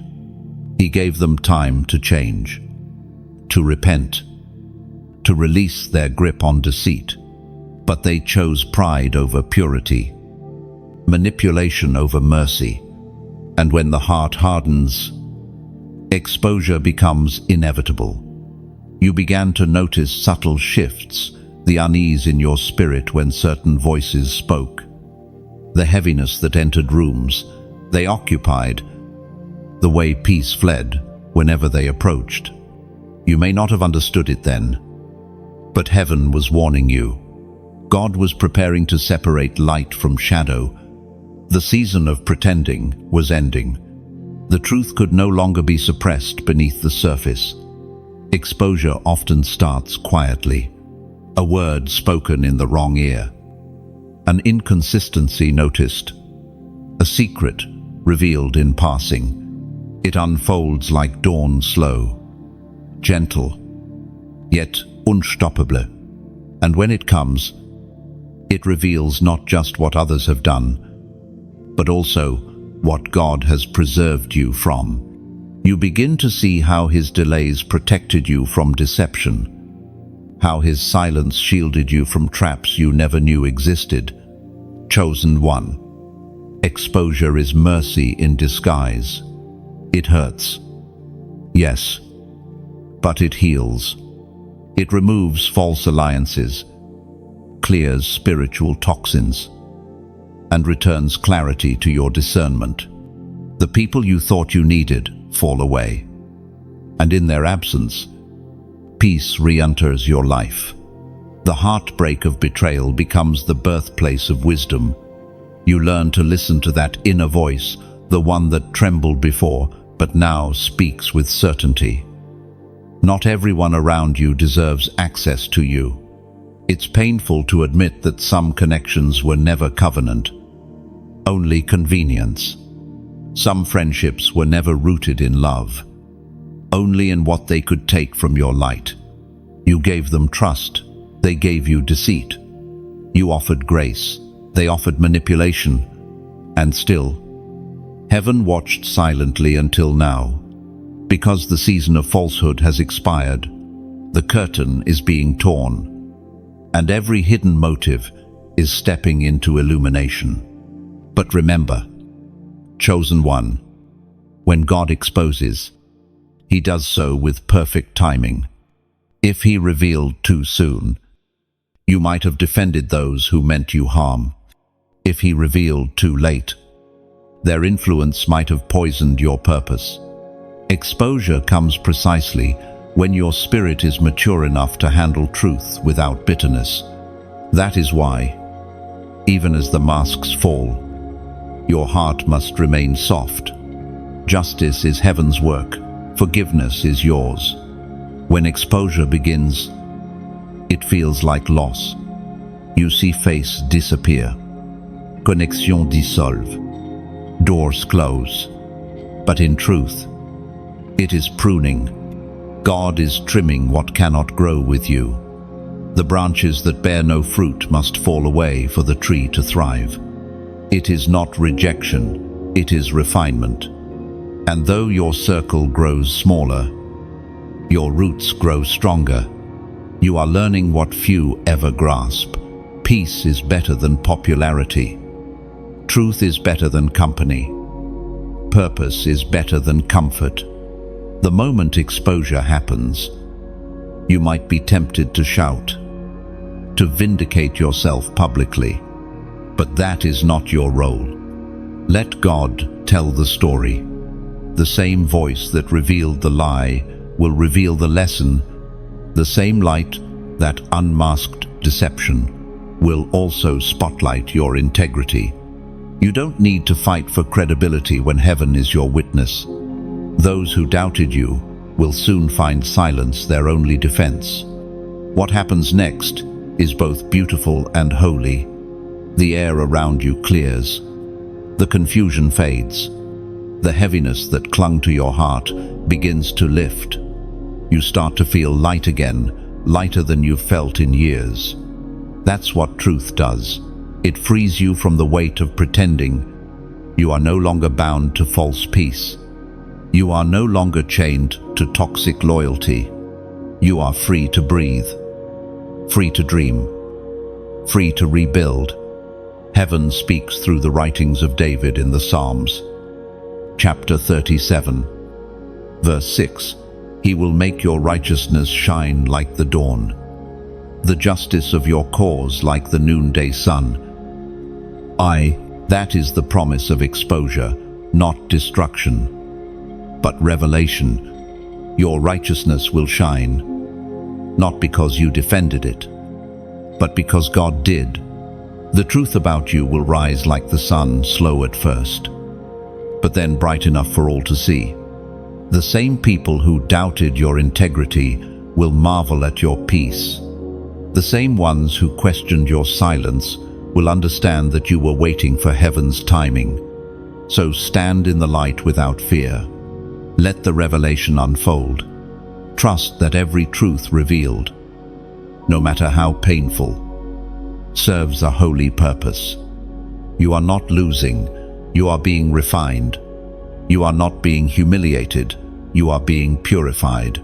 He gave them time to change, to repent, to release their grip on deceit. But they chose pride over purity, manipulation over mercy. And when the heart hardens, exposure becomes inevitable. You began to notice subtle shifts, the unease in your spirit when certain voices spoke, the heaviness that entered rooms they occupied, the way peace fled whenever they approached. You may not have understood it then, But heaven was warning you. God was preparing to separate light from shadow. The season of pretending was ending. The truth could no longer be suppressed beneath the surface. Exposure often starts quietly. A word spoken in the wrong ear. An inconsistency noticed. A secret revealed in passing. It unfolds like dawn slow, gentle, yet unstoppable. And when it comes, it reveals not just what others have done, but also what God has preserved you from. You begin to see how His delays protected you from deception, how His silence shielded you from traps you never knew existed. Chosen one. Exposure is mercy in disguise. It hurts. Yes, but it heals. It removes false alliances, clears spiritual toxins, and returns clarity to your discernment. The people you thought you needed fall away, and in their absence, peace re-enters your life. The heartbreak of betrayal becomes the birthplace of wisdom. You learn to listen to that inner voice, the one that trembled before, but now speaks with certainty. Not everyone around you deserves access to you. It's painful to admit that some connections were never covenant, only convenience. Some friendships were never rooted in love, only in what they could take from your light. You gave them trust, they gave you deceit. You offered grace, they offered manipulation, and still, heaven watched silently until now. Because the season of falsehood has expired, the curtain is being torn, and every hidden motive is stepping into illumination. But remember, chosen one, when God exposes, He does so with perfect timing. If He revealed too soon, you might have defended those who meant you harm. If He revealed too late, their influence might have poisoned your purpose. Exposure comes precisely when your spirit is mature enough to handle truth without bitterness. That is why, even as the masks fall, your heart must remain soft. Justice is heaven's work, forgiveness is yours. When exposure begins, it feels like loss. You see face disappear, connexion dissolve, doors close. But in truth, it is pruning. God is trimming what cannot grow with you. The branches that bear no fruit must fall away for the tree to thrive. It is not rejection, it is refinement. And though your circle grows smaller, your roots grow stronger. You are learning what few ever grasp. Peace is better than popularity. Truth is better than company. Purpose is better than comfort. The moment exposure happens, you might be tempted to shout, to vindicate yourself publicly. But that is not your role. Let God tell the story. The same voice that revealed the lie will reveal the lesson. The same light that unmasked deception will also spotlight your integrity. You don't need to fight for credibility when heaven is your witness. Those who doubted you will soon find silence their only defense. What happens next is both beautiful and holy. The air around you clears. The confusion fades. The heaviness that clung to your heart begins to lift. You start to feel light again, lighter than you've felt in years. That's what truth does. It frees you from the weight of pretending. You are no longer bound to false peace. You are no longer chained to toxic loyalty. You are free to breathe, free to dream, free to rebuild. Heaven speaks through the writings of David in the Psalms. Chapter 37, verse 6. He will make your righteousness shine like the dawn, the justice of your cause like the noonday sun. That is the promise of exposure, not destruction, but revelation. Your righteousness will shine. not because you defended it, but because God did. The truth about you will rise like the sun, slow at first, but then bright enough for all to see. The same people who doubted your integrity will marvel at your peace. The same ones who questioned your silence will understand that you were waiting for heaven's timing. So stand in the light without fear. Let the revelation unfold. Trust that every truth revealed, no matter how painful, serves a holy purpose. You are not losing, you are being refined. You are not being humiliated, you are being purified.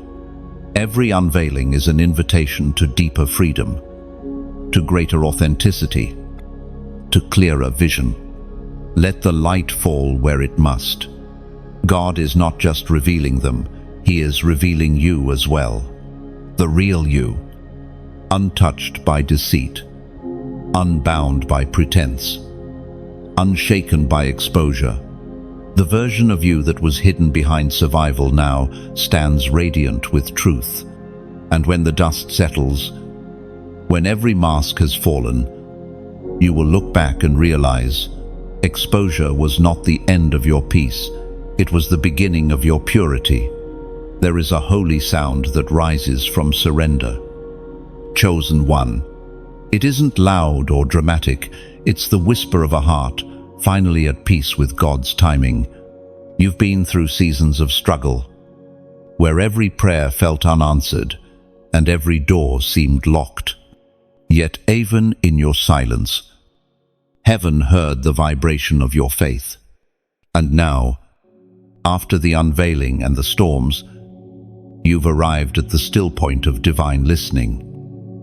Every unveiling is an invitation to deeper freedom, to greater authenticity, to clearer vision. Let the light fall where it must. God is not just revealing them, He is revealing you as well. The real you, untouched by deceit, unbound by pretense, unshaken by exposure. The version of you that was hidden behind survival now stands radiant with truth. And when the dust settles, when every mask has fallen, you will look back and realize exposure was not the end of your peace, it was the beginning of your purity. There is a holy sound that rises from surrender. Chosen one. It isn't loud or dramatic, it's the whisper of a heart finally at peace with God's timing. You've been through seasons of struggle, where every prayer felt unanswered and every door seemed locked. Yet even in your silence, heaven heard the vibration of your faith. And now, after the unveiling and the storms, you've arrived at the still point of divine listening.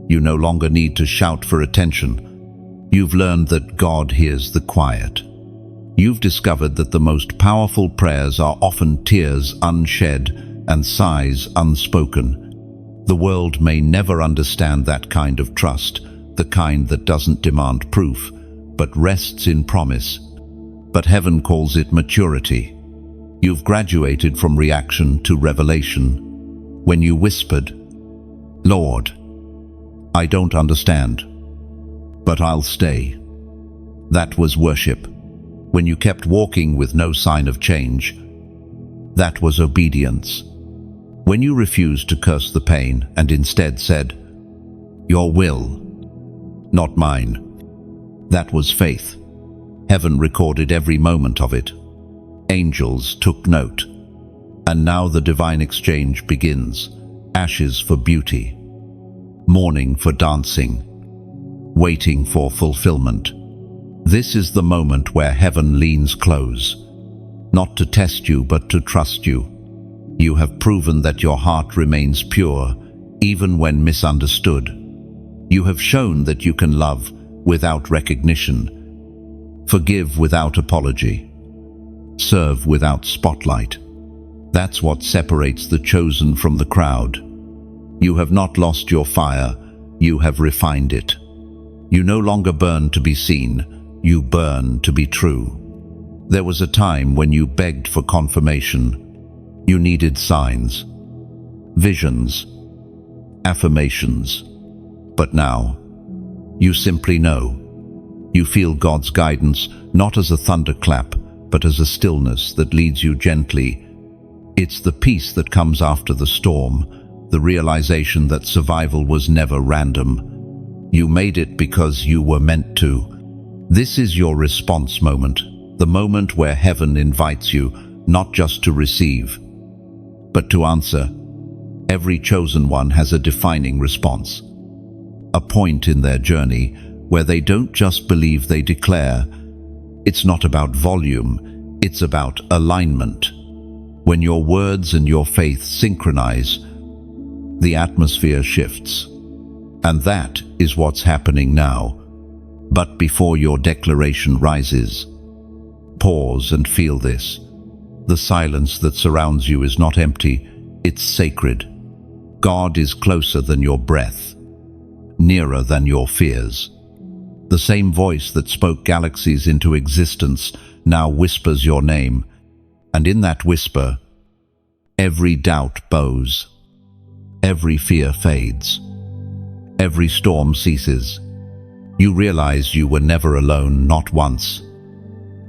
You no longer need to shout for attention. You've learned that God hears the quiet. You've discovered that the most powerful prayers are often tears unshed and sighs unspoken. The world may never understand that kind of trust, the kind that doesn't demand proof, but rests in promise. But heaven calls it maturity. You've graduated from reaction to revelation. When you whispered, "Lord, I don't understand, but I'll stay." That was worship. When you kept walking with no sign of change, that was obedience. When you refused to curse the pain and instead said, "Your will, not mine," that was faith. Heaven recorded every moment of it. Angels took note. And now the divine exchange begins. Ashes for beauty, mourning for dancing, waiting for fulfillment. This is the moment where heaven leans close, not to test you but to trust you. You have proven that your heart remains pure, even when misunderstood. You have shown that you can love without recognition, forgive without apology, serve without spotlight. That's what separates the chosen from the crowd. You have not lost your fire, you have refined it. You no longer burn to be seen, you burn to be true. There was a time when you begged for confirmation. You needed signs, visions, affirmations. But now, you simply know. You feel God's guidance not as a thunderclap, but as a stillness that leads you gently. It's the peace that comes after the storm, the realization that survival was never random. You made it because you were meant to. This is your response moment, the moment where heaven invites you not just to receive, but to answer. Every chosen one has a defining response, a point in their journey where they don't just believe, they declare. It's not about volume, it's about alignment. When your words and your faith synchronize, the atmosphere shifts. And that is what's happening now. But before your declaration rises, pause and feel this. The silence that surrounds you is not empty, it's sacred. God is closer than your breath, nearer than your fears. The same voice that spoke galaxies into existence now whispers your name, and in that whisper, every doubt bows, every fear fades. Every storm ceases. You realize you were never alone, not once,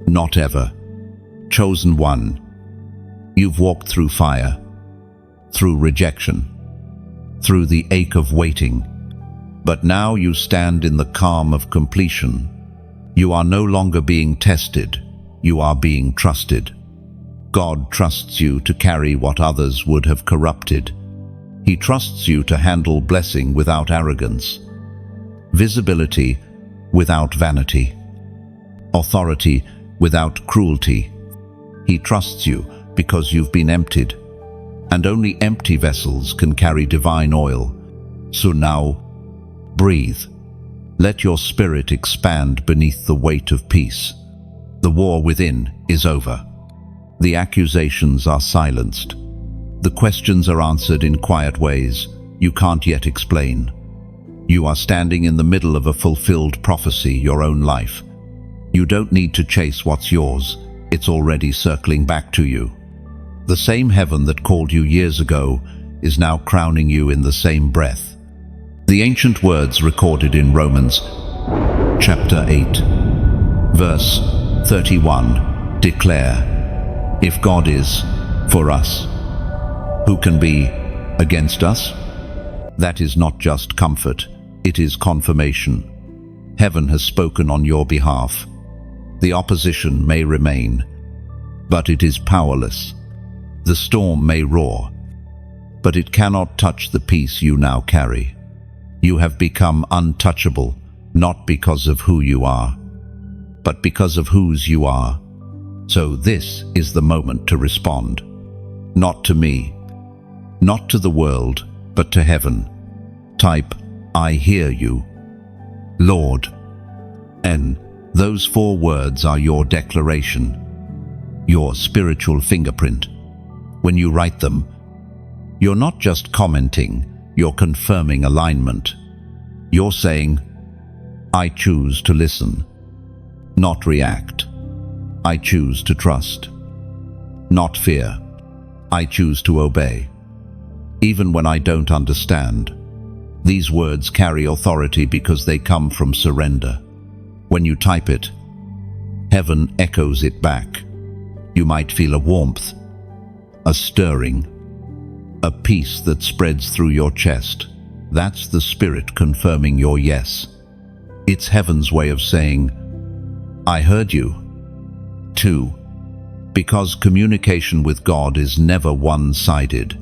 not ever. Chosen one, you've walked through fire, through rejection, through the ache of waiting. But now you stand in the calm of completion. You are no longer being tested, you are being trusted. God trusts you to carry what others would have corrupted. He trusts you to handle blessing without arrogance, visibility without vanity, authority without cruelty. He trusts you because you've been emptied, and only empty vessels can carry divine oil. So now, breathe. Let your spirit expand beneath the weight of peace. The war within is over. The accusations are silenced. The questions are answered in quiet ways you can't yet explain. You are standing in the middle of a fulfilled prophecy, your own life. You don't need to chase what's yours. It's already circling back to you. The same heaven that called you years ago is now crowning you in the same breath. The ancient words recorded in Romans chapter 8, verse 31 declare, "If God is for us, who can be against us?" That is not just comfort, it is confirmation. Heaven has spoken on your behalf. The opposition may remain, but it is powerless. The storm may roar, but it cannot touch the peace you now carry. You have become untouchable, not because of who you are, but because of whose you are. So this is the moment to respond. Not to me, not to the world, but to heaven. Type, "I hear you, Lord." And those 4 words are your declaration, your spiritual fingerprint. When you write them, you're not just commenting, you're confirming alignment. You're saying, "I choose to listen, not react. I choose to trust, not fear. I choose to obey, even when I don't understand." These words carry authority because they come from surrender. When you type it, heaven echoes it back. You might feel a warmth, a stirring, a peace that spreads through your chest. That's the Spirit confirming your yes. It's heaven's way of saying, "I heard you." 2. Because communication with God is never one-sided.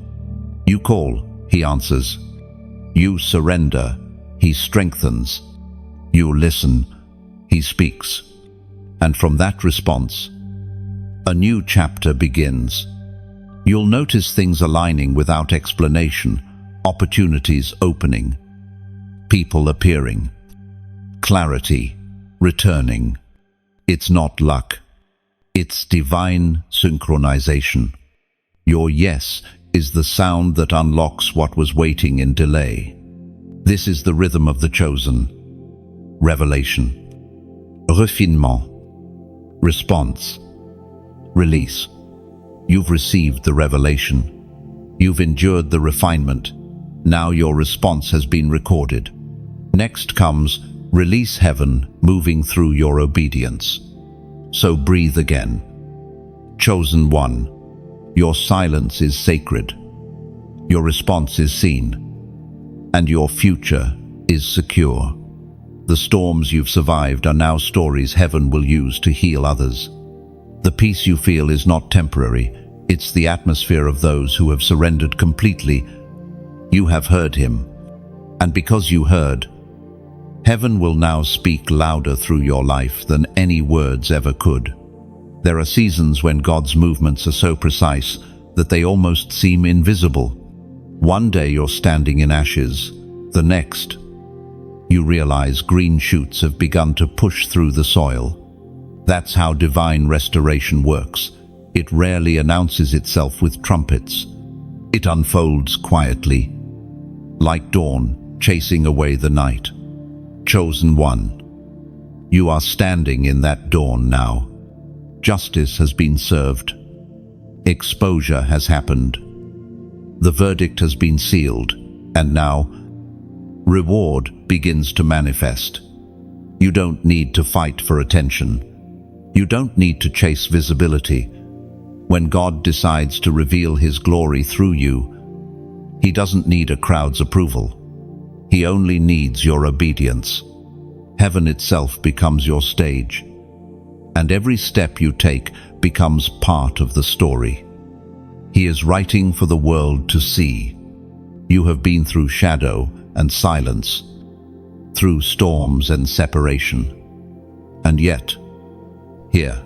You call, He answers. You surrender, He strengthens. You listen, He speaks. And from that response, a new chapter begins. You'll notice things aligning without explanation, opportunities opening, people appearing, clarity returning. It's not luck. It's divine synchronization. Your yes is the sound that unlocks what was waiting in delay. This is the rhythm of the chosen. Revelation, refinement, response, release. You've received the revelation. You've endured the refinement. Now your response has been recorded. Next comes release, heaven moving through your obedience. So breathe again. Chosen one, your silence is sacred. Your response is seen, and your future is secure. The storms you've survived are now stories heaven will use to heal others. The peace you feel is not temporary. It's the atmosphere of those who have surrendered completely. You have heard Him, and because you heard, heaven will now speak louder through your life than any words ever could. There are seasons when God's movements are so precise that they almost seem invisible. One day you're standing in ashes. The next, you realize green shoots have begun to push through the soil. That's how divine restoration works. It rarely announces itself with trumpets. It unfolds quietly, like dawn chasing away the night. Chosen one, you are standing in that dawn now. Justice has been served. Exposure has happened. The verdict has been sealed. And now, reward begins to manifest. You don't need to fight for attention. You don't need to chase visibility. When God decides to reveal His glory through you, He doesn't need a crowd's approval. He only needs your obedience. Heaven itself becomes your stage, and every step you take becomes part of the story. He is writing for the world to see. You have been through shadow and silence, through storms and separation. And yet, here,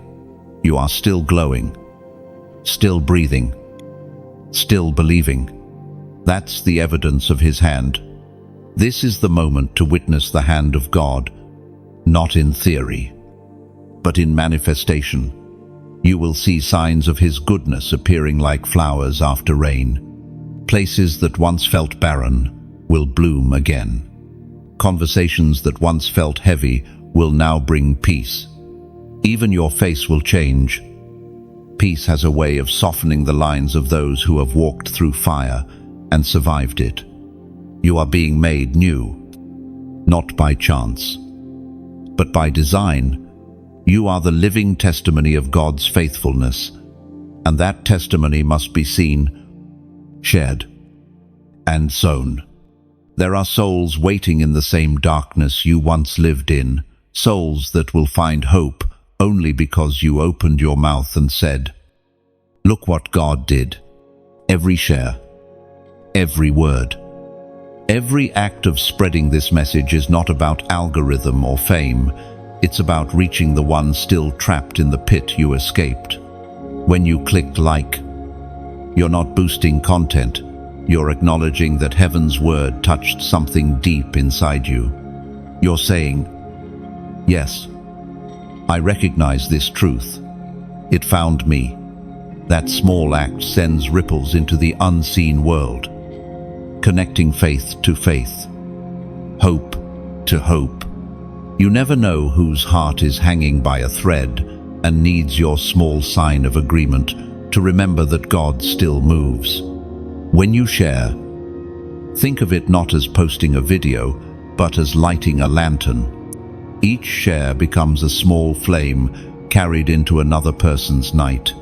you are still glowing, still breathing, still believing. That's the evidence of His hand. This is the moment to witness the hand of God, not in theory, but in manifestation. You will see signs of His goodness appearing like flowers after rain. Places that once felt barren will bloom again. Conversations that once felt heavy will now bring peace. Even your face will change. Peace has a way of softening the lines of those who have walked through fire and survived it. You are being made new, not by chance, but by design. You are the living testimony of God's faithfulness, and that testimony must be seen, shared, and sown. There are souls waiting in the same darkness you once lived in, souls that will find hope only because you opened your mouth and said, "Look what God did." Every share, every word, every act of spreading this message is not about algorithm or fame. It's about reaching the one still trapped in the pit you escaped. When you click like, you're not boosting content. You're acknowledging that heaven's word touched something deep inside you. You're saying, "Yes, I recognize this truth. It found me." That small act sends ripples into the unseen world, connecting faith to faith, hope to hope. You never know whose heart is hanging by a thread and needs your small sign of agreement to remember that God still moves. When you share, think of it not as posting a video, but as lighting a lantern. Each share becomes a small flame carried into another person's night.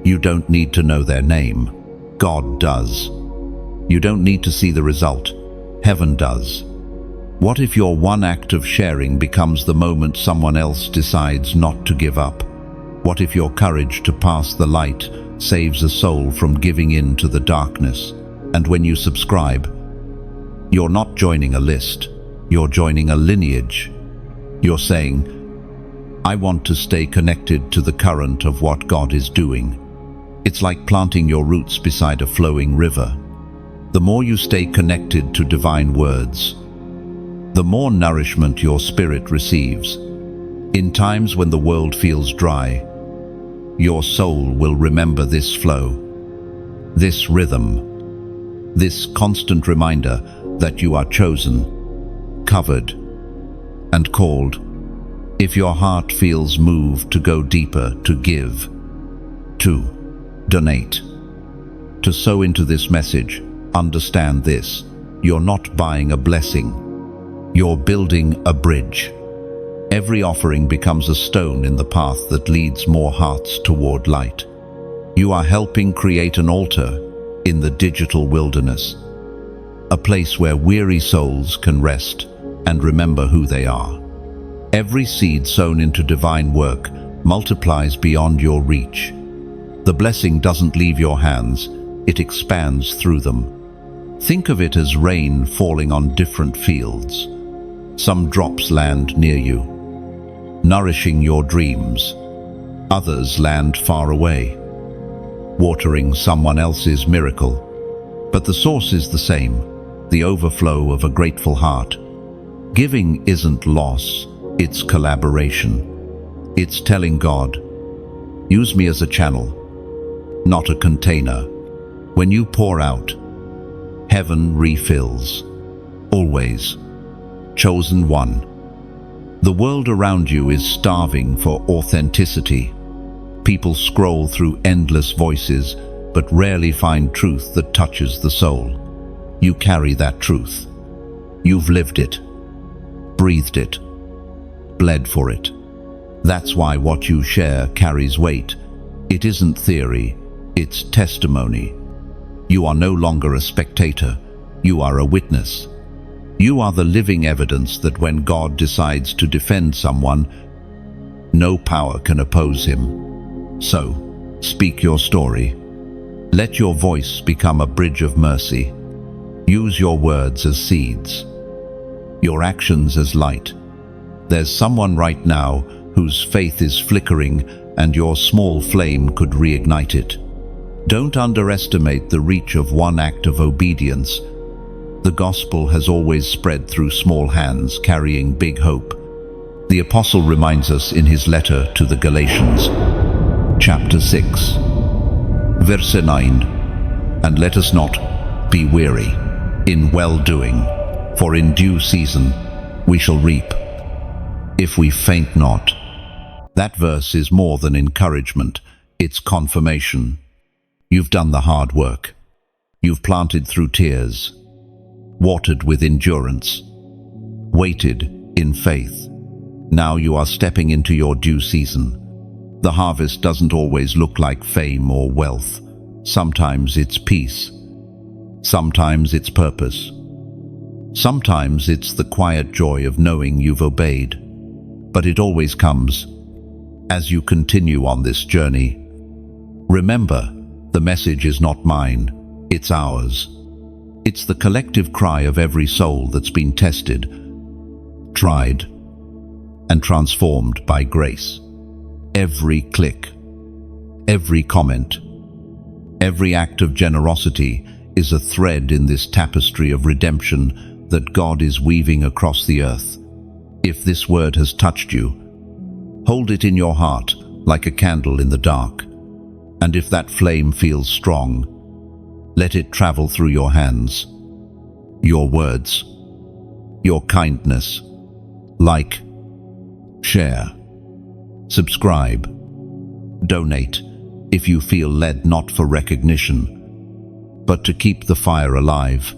You don't need to know their name. God does. You don't need to see the result. Heaven does. What if your one act of sharing becomes the moment someone else decides not to give up? What if your courage to pass the light saves a soul from giving in to the darkness? And when you subscribe, you're not joining a list, you're joining a lineage. You're saying, "I want to stay connected to the current of what God is doing." It's like planting your roots beside a flowing river. The more you stay connected to divine words, the more nourishment your spirit receives. In times when the world feels dry, your soul will remember this flow, this rhythm, this constant reminder that you are chosen, covered, and called. If your heart feels moved to go deeper, to give, to donate, to sow into this message, understand this: you're not buying a blessing, you're building a bridge. Every offering becomes a stone in the path that leads more hearts toward light. You are helping create an altar in the digital wilderness, a place where weary souls can rest and remember who they are. Every seed sown into divine work multiplies beyond your reach. The blessing doesn't leave your hands, it expands through them. Think of it as rain falling on different fields. Some drops land near you, nourishing your dreams. Others land far away, watering someone else's miracle. But the source is the same, the overflow of a grateful heart. Giving isn't loss, it's collaboration. It's telling God, "Use me as a channel, not a container." When you pour out, heaven refills. Always. Chosen one. The world around you is starving for authenticity. People scroll through endless voices, but rarely find truth that touches the soul. you carry that truth. You've lived it, breathed it, bled for it. That's why what you share carries weight. It isn't theory, it's testimony. You are no longer a spectator, you are a witness. You are the living evidence that when God decides to defend someone, no power can oppose him. So, speak your story. Let your voice become a bridge of mercy. Use your words as seeds, your actions as light. There's someone right now whose faith is flickering, and your small flame could reignite it. Don't underestimate the reach of one act of obedience. The gospel has always spread through small hands carrying big hope. The apostle reminds us in his letter to the Galatians, chapter 6, verse 9, "And let us not be weary in well-doing, for in due season we shall reap, if we faint not." That verse is more than encouragement, it's confirmation. You've done the hard work. You've planted through tears, watered with endurance, waited in faith. Now you are stepping into your due season. The harvest doesn't always look like fame or wealth. Sometimes it's peace. Sometimes it's purpose. Sometimes it's the quiet joy of knowing you've obeyed. But it always comes as you continue on this journey. Remember, the message is not mine, it's ours. It's the collective cry of every soul that's been tested, tried, and transformed by grace. Every click, every comment, every act of generosity is a thread in this tapestry of redemption that God is weaving across the earth. If this word has touched you, hold it in your heart like a candle in the dark. And if that flame feels strong, let it travel through your hands, your words, your kindness. Like, share, subscribe, donate if you feel led, not for recognition, but to keep the fire alive.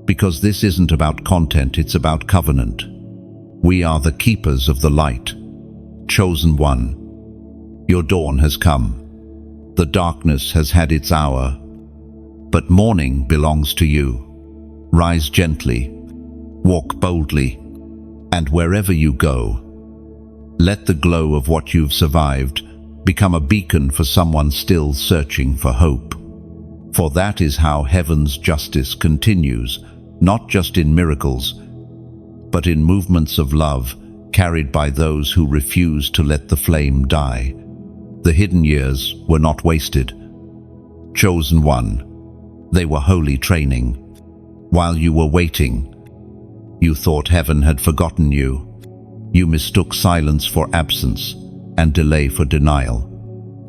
Because this isn't about content, it's about covenant. We are the keepers of the light, chosen one. Your dawn has come. The darkness has had its hour, but morning belongs to you. Rise gently, walk boldly, and wherever you go, let the glow of what you've survived become a beacon for someone still searching for hope. For that is how heaven's justice continues, not just in miracles, but in movements of love carried by those who refuse to let the flame die. The hidden years were not wasted. Chosen one, they were holy training. While you were waiting, you thought heaven had forgotten you. You mistook silence for absence and delay for denial.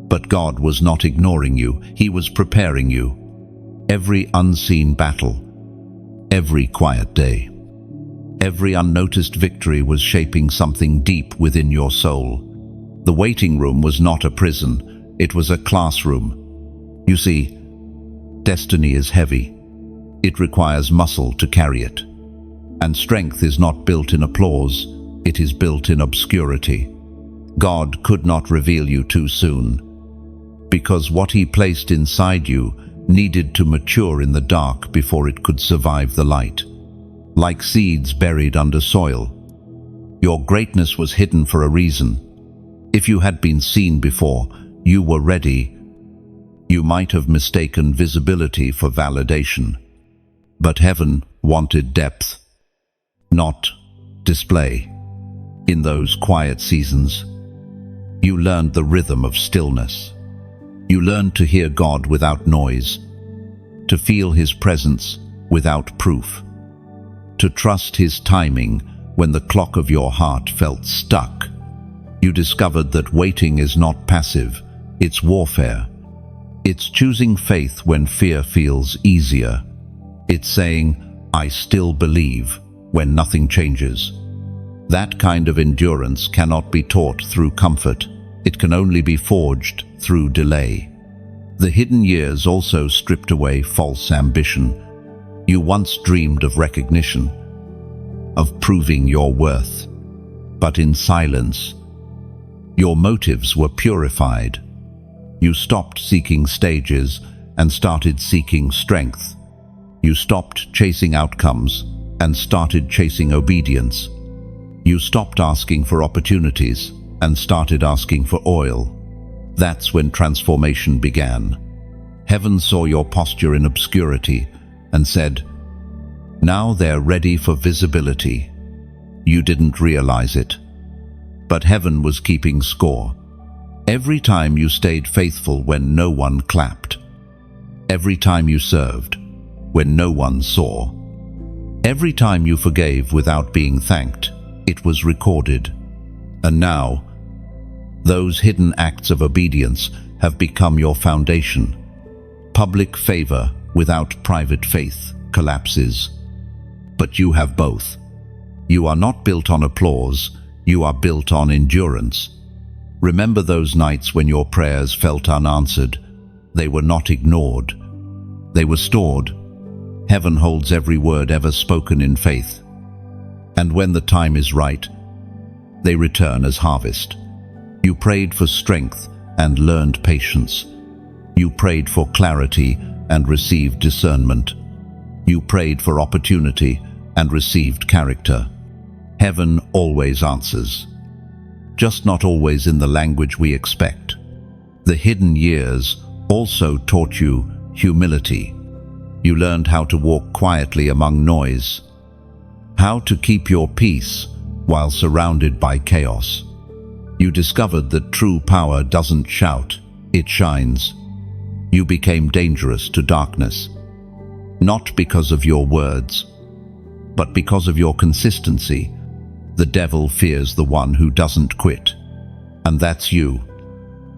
But God was not ignoring you, He was preparing you. Every unseen battle, every quiet day, every unnoticed victory was shaping something deep within your soul. The waiting room was not a prison, it was a classroom. You see, destiny is heavy. It requires muscle to carry it. And strength is not built in applause, it is built in obscurity. God could not reveal you too soon, because what He placed inside you needed to mature in the dark before it could survive the light. Like seeds buried under soil, your greatness was hidden for a reason. If you had been seen before, you were ready. You might have mistaken visibility for validation. But heaven wanted depth, not display. In those quiet seasons, you learned the rhythm of stillness. You learned to hear God without noise, to feel His presence without proof, to trust His timing when the clock of your heart felt stuck. You discovered that waiting is not passive, it's warfare. It's choosing faith when fear feels easier. It's saying, "I still believe," when nothing changes. That kind of endurance cannot be taught through comfort. It can only be forged through delay. The hidden years also stripped away false ambition. You once dreamed of recognition, of proving your worth, but in silence. Your motives were purified. You stopped seeking stages and started seeking strength. You stopped chasing outcomes and started chasing obedience. You stopped asking for opportunities and started asking for oil. That's when transformation began. Heaven saw your posture in obscurity and said, "Now they're ready for visibility." You didn't realize it, but heaven was keeping score. Every time you stayed faithful when no one clapped. Every time you served when no one saw. Every time you forgave without being thanked, it was recorded. And now, those hidden acts of obedience have become your foundation. Public favor without private faith collapses. But you have both. You are not built on applause, you are built on endurance. Remember those nights when your prayers felt unanswered. They were not ignored. They were stored. Heaven holds every word ever spoken in faith. And when the time is right, they return as harvest. You prayed for strength and learned patience. You prayed for clarity and received discernment. You prayed for opportunity and received character. Heaven always answers, just not always in the language we expect. The hidden years also taught you humility. You learned how to walk quietly among noise, how to keep your peace while surrounded by chaos. You discovered that true power doesn't shout, it shines. You became dangerous to darkness, not because of your words, but because of your consistency. The devil fears the one who doesn't quit. And that's you.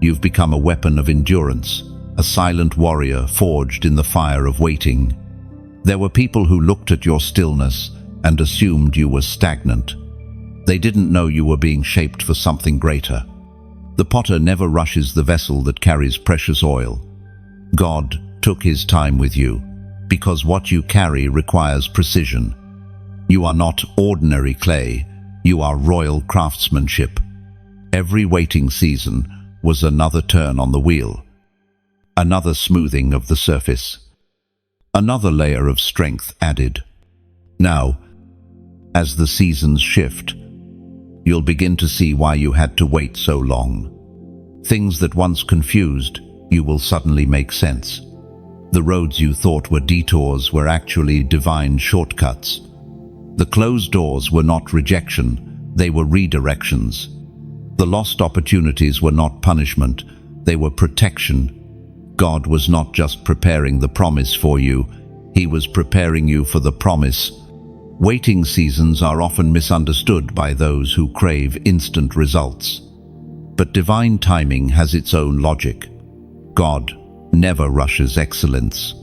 You've become a weapon of endurance, a silent warrior forged in the fire of waiting. There were people who looked at your stillness and assumed you were stagnant. They didn't know you were being shaped for something greater. The potter never rushes the vessel that carries precious oil. God took his time with you, because what you carry requires precision. You are not ordinary clay, you are royal craftsmanship. Every waiting season was another turn on the wheel, another smoothing of the surface, another layer of strength added. Now, as the seasons shift, you'll begin to see why you had to wait so long. Things that once confused you will suddenly make sense. The roads you thought were detours were actually divine shortcuts. The closed doors were not rejection, they were redirections. The lost opportunities were not punishment, they were protection. God was not just preparing the promise for you, He was preparing you for the promise. Waiting seasons are often misunderstood by those who crave instant results. But divine timing has its own logic. God never rushes excellence.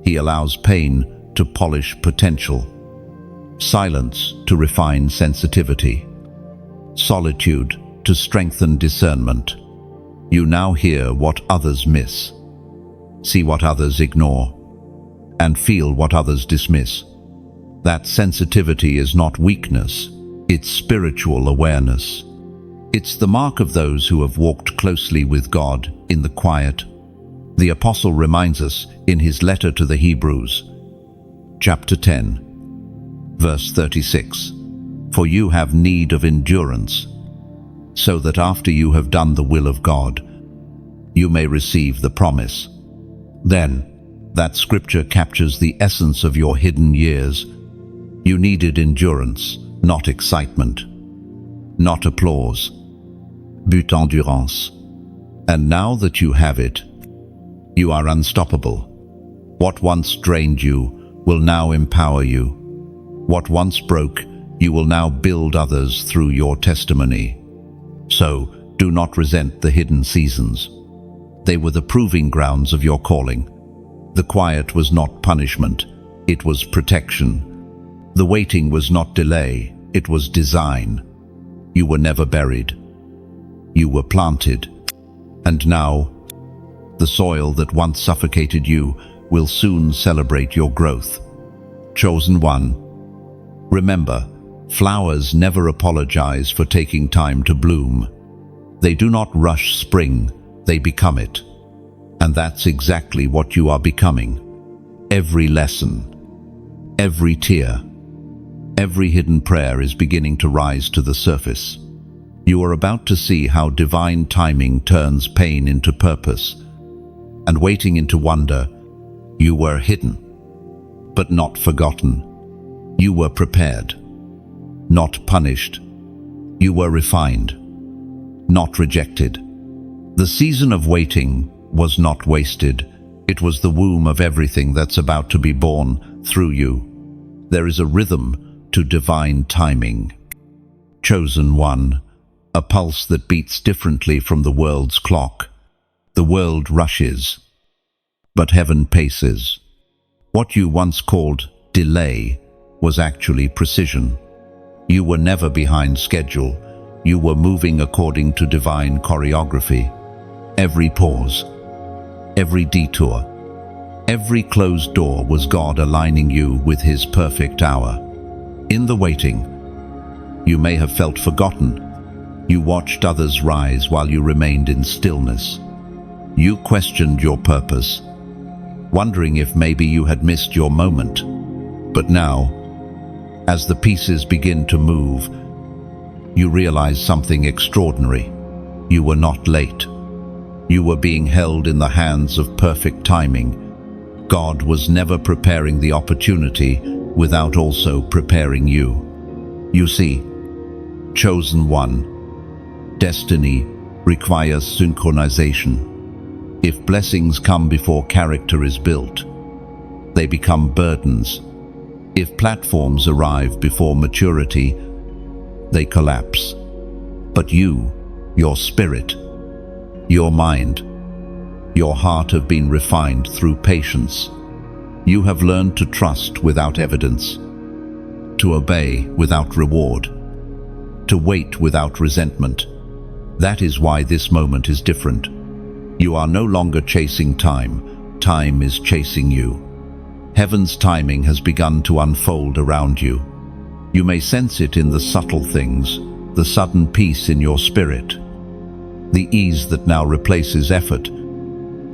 He allows pain to polish potential, silence to refine sensitivity, solitude to strengthen discernment. You now hear what others miss, see what others ignore, and feel what others dismiss. That sensitivity is not weakness, it's spiritual awareness. It's the mark of those who have walked closely with God in the quiet. The Apostle reminds us in his letter to the Hebrews, chapter 10, verse 36, "For you have need of endurance, so that after you have done the will of God, you may receive the promise." Then, that scripture captures the essence of your hidden years. You needed endurance, not excitement, not applause, but endurance. And now that you have it, you are unstoppable. What once drained you will now empower you. What once broke, you will now build others through your testimony. So, do not resent the hidden seasons. They were the proving grounds of your calling. The quiet was not punishment, it was protection. The waiting was not delay, it was design. You were never buried. You were planted. And now, the soil that once suffocated you will soon celebrate your growth. Chosen one. Remember, flowers never apologize for taking time to bloom. They do not rush spring, they become it. And that's exactly what you are becoming. Every lesson, every tear, every hidden prayer is beginning to rise to the surface. You are about to see how divine timing turns pain into purpose, and waiting into wonder. You were hidden, but not forgotten. You were prepared, not punished. You were refined, not rejected. The season of waiting was not wasted. It was the womb of everything that's about to be born through you. There is a rhythm to divine timing. Chosen one, a pulse that beats differently from the world's clock. The world rushes, but heaven paces. What you once called delay was actually precision. You were never behind schedule. You were moving according to divine choreography. Every pause, every detour, every closed door was God aligning you with His perfect hour. In the waiting, you may have felt forgotten. You watched others rise while you remained in stillness. You questioned your purpose, wondering if maybe you had missed your moment. But now, as the pieces begin to move, you realize something extraordinary. You were not late. You were being held in the hands of perfect timing. God was never preparing the opportunity without also preparing you. You see, chosen one, destiny requires synchronization. If blessings come before character is built, they become burdens. If platforms arrive before maturity, they collapse. But you, your spirit, your mind, your heart have been refined through patience. You have learned to trust without evidence, to obey without reward, to wait without resentment. That is why this moment is different. You are no longer chasing time. Time is chasing you. Heaven's timing has begun to unfold around you. You may sense it in the subtle things, the sudden peace in your spirit, the ease that now replaces effort,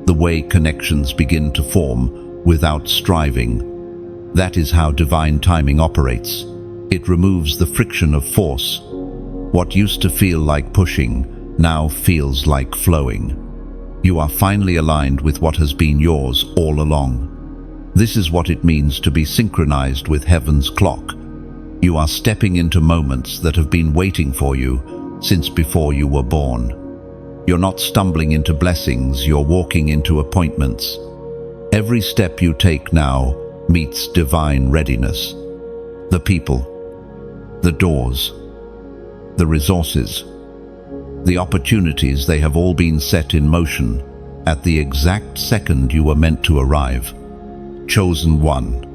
the way connections begin to form without striving. That is how divine timing operates. It removes the friction of force. What used to feel like pushing now feels like flowing. You are finally aligned with what has been yours all along. This is what it means to be synchronized with heaven's clock. You are stepping into moments that have been waiting for you since before you were born. You're not stumbling into blessings, you're walking into appointments. Every step you take now meets divine readiness. The people, the doors, the resources, the opportunities, they have all been set in motion at the exact second you were meant to arrive. Chosen one.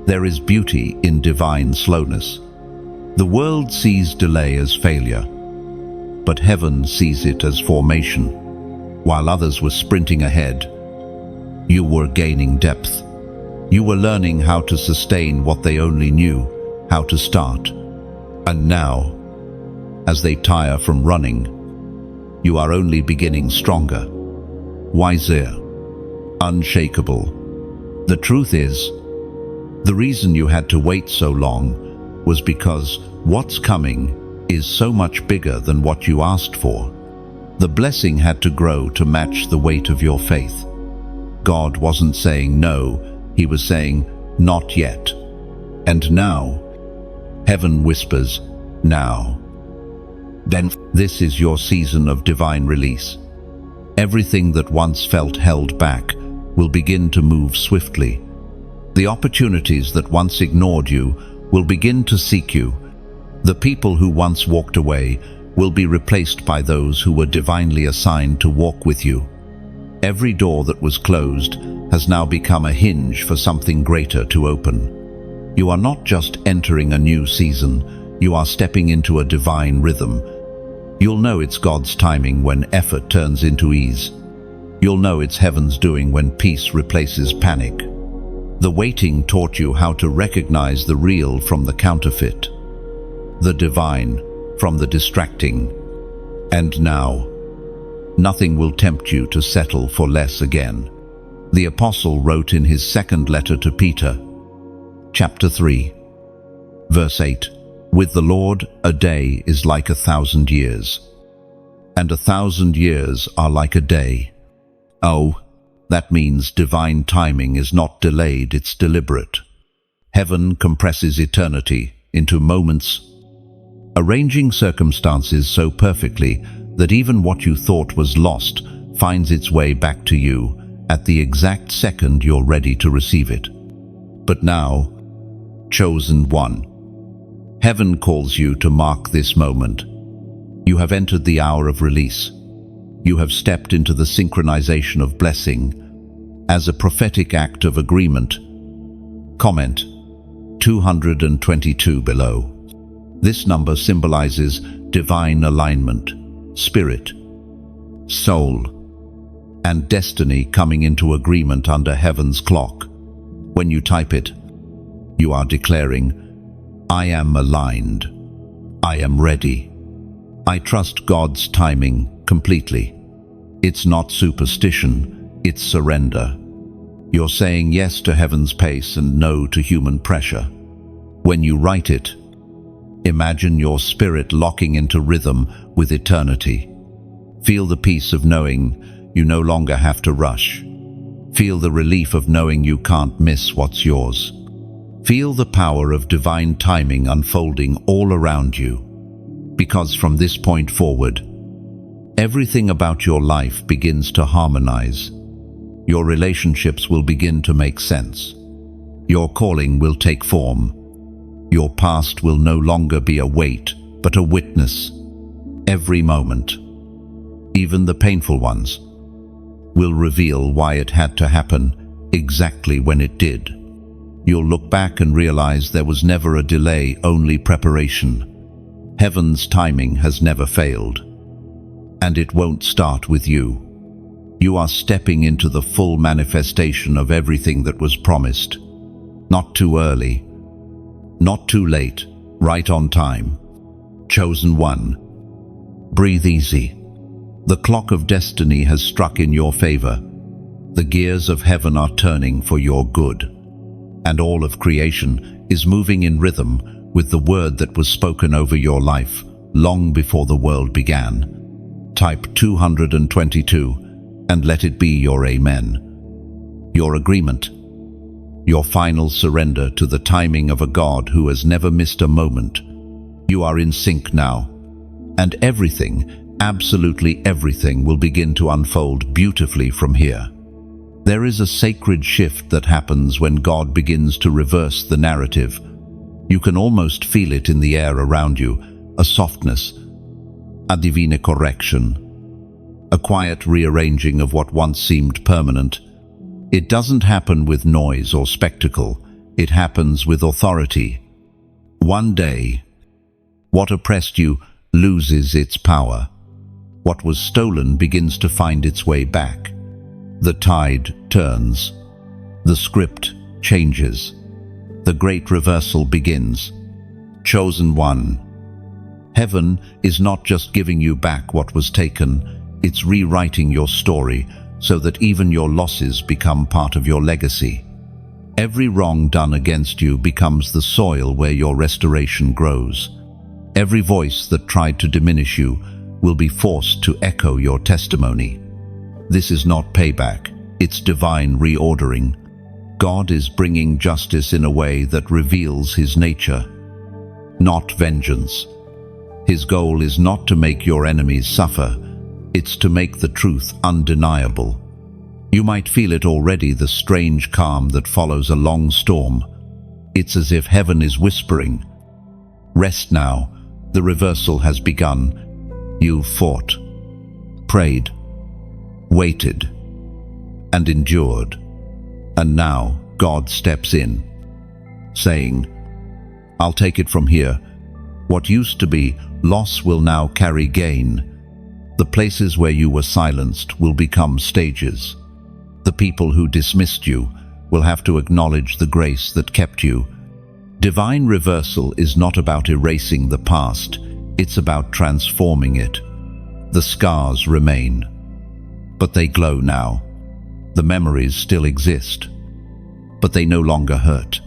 There is beauty in divine slowness. The world sees delay as failure, but heaven sees it as formation. While others were sprinting ahead, you were gaining depth. You were learning how to sustain what they only knew how to start. And now, as they tire from running, you are only beginning stronger, wiser, unshakable. The truth is, the reason you had to wait so long was because what's coming is so much bigger than what you asked for. The blessing had to grow to match the weight of your faith. God wasn't saying no, He was saying, not yet. And now, heaven whispers, now. Then this is your season of divine release. Everything that once felt held back will begin to move swiftly. The opportunities that once ignored you will begin to seek you. The people who once walked away will be replaced by those who were divinely assigned to walk with you. Every door that was closed has now become a hinge for something greater to open. You are not just entering a new season, you are stepping into a divine rhythm. You'll know it's God's timing when effort turns into ease. You'll know it's heaven's doing when peace replaces panic. The waiting taught you how to recognize the real from the counterfeit, the divine from the distracting. And now, nothing will tempt you to settle for less again. The apostle wrote in his second letter to Peter, chapter 3, verse 8, "With the Lord, a day is like 1,000 years, and 1,000 years are like a day." Oh, that means divine timing is not delayed, it's deliberate. Heaven compresses eternity into moments, arranging circumstances so perfectly that even what you thought was lost finds its way back to you at the exact second you're ready to receive it. But now, chosen one, heaven calls you to mark this moment. You have entered the hour of release. You have stepped into the synchronization of blessing as a prophetic act of agreement. Comment 222 below. This number symbolizes divine alignment, spirit, soul, and destiny coming into agreement under heaven's clock. When you type it, you are declaring, "I am aligned. I am ready. I trust God's timing completely." It's not superstition, it's surrender. You're saying yes to heaven's pace and no to human pressure. When you write it, imagine your spirit locking into rhythm with eternity. Feel the peace of knowing you no longer have to rush. Feel the relief of knowing you can't miss what's yours. Feel the power of divine timing unfolding all around you. Because from this point forward, everything about your life begins to harmonize. Your relationships will begin to make sense. Your calling will take form. Your past will no longer be a weight, but a witness. Every moment, even the painful ones, will reveal why it had to happen exactly when it did. You'll look back and realize there was never a delay, only preparation. Heaven's timing has never failed. And it won't start with you. You are stepping into the full manifestation of everything that was promised. Not too early, not too late, right on time. Chosen one. Breathe easy. The clock of destiny has struck in your favor. The gears of heaven are turning for your good. And all of creation is moving in rhythm with the word that was spoken over your life long before the world began. Type 222 and let it be your amen. Your agreement. Your final surrender to the timing of a God who has never missed a moment. You are in sync now. And everything, absolutely everything, will begin to unfold beautifully from here. There is a sacred shift that happens when God begins to reverse the narrative. You can almost feel it in the air around you, a softness, a divine correction, a quiet rearranging of what once seemed permanent. It doesn't happen with noise or spectacle, it happens with authority. One day, what oppressed you loses its power. What was stolen begins to find its way back. The tide turns. The script changes. The great reversal begins. Chosen one. Heaven is not just giving you back what was taken, it's rewriting your story so that even your losses become part of your legacy. Every wrong done against you becomes the soil where your restoration grows. Every voice that tried to diminish you will be forced to echo your testimony. This is not payback, it's divine reordering. God is bringing justice in a way that reveals His nature, not vengeance. His goal is not to make your enemies suffer, it's to make the truth undeniable. You might feel it already, the strange calm that follows a long storm. It's as if heaven is whispering, "Rest now, the reversal has begun." You've fought, prayed, waited, and endured. And now God steps in, saying, "I'll take it from here. What used to be loss will now carry gain. The places where you were silenced will become stages. The people who dismissed you will have to acknowledge the grace that kept you. Divine reversal is not about erasing the past, it's about transforming it. The scars remain, but they glow now. The memories still exist, but they no longer hurt.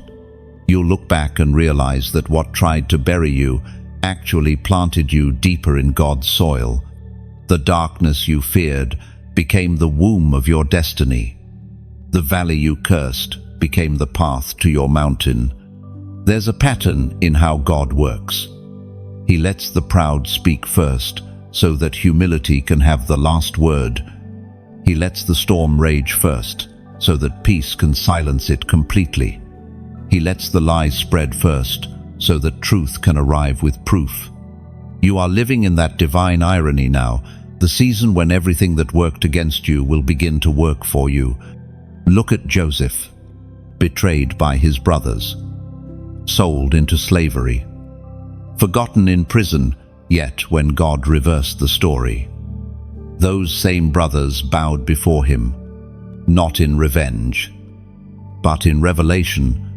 You'll look back and realize that what tried to bury you actually planted you deeper in God's soil. The darkness you feared became the womb of your destiny. The valley you cursed became the path to your mountain. There's a pattern in how God works. He lets the proud speak first, so that humility can have the last word. He lets the storm rage first, so that peace can silence it completely. He lets the lies spread first, so that truth can arrive with proof. You are living in that divine irony now, the season when everything that worked against you will begin to work for you. Look at Joseph, betrayed by his brothers, sold into slavery, forgotten in prison, yet when God reversed the story, those same brothers bowed before him, not in revenge, but in revelation.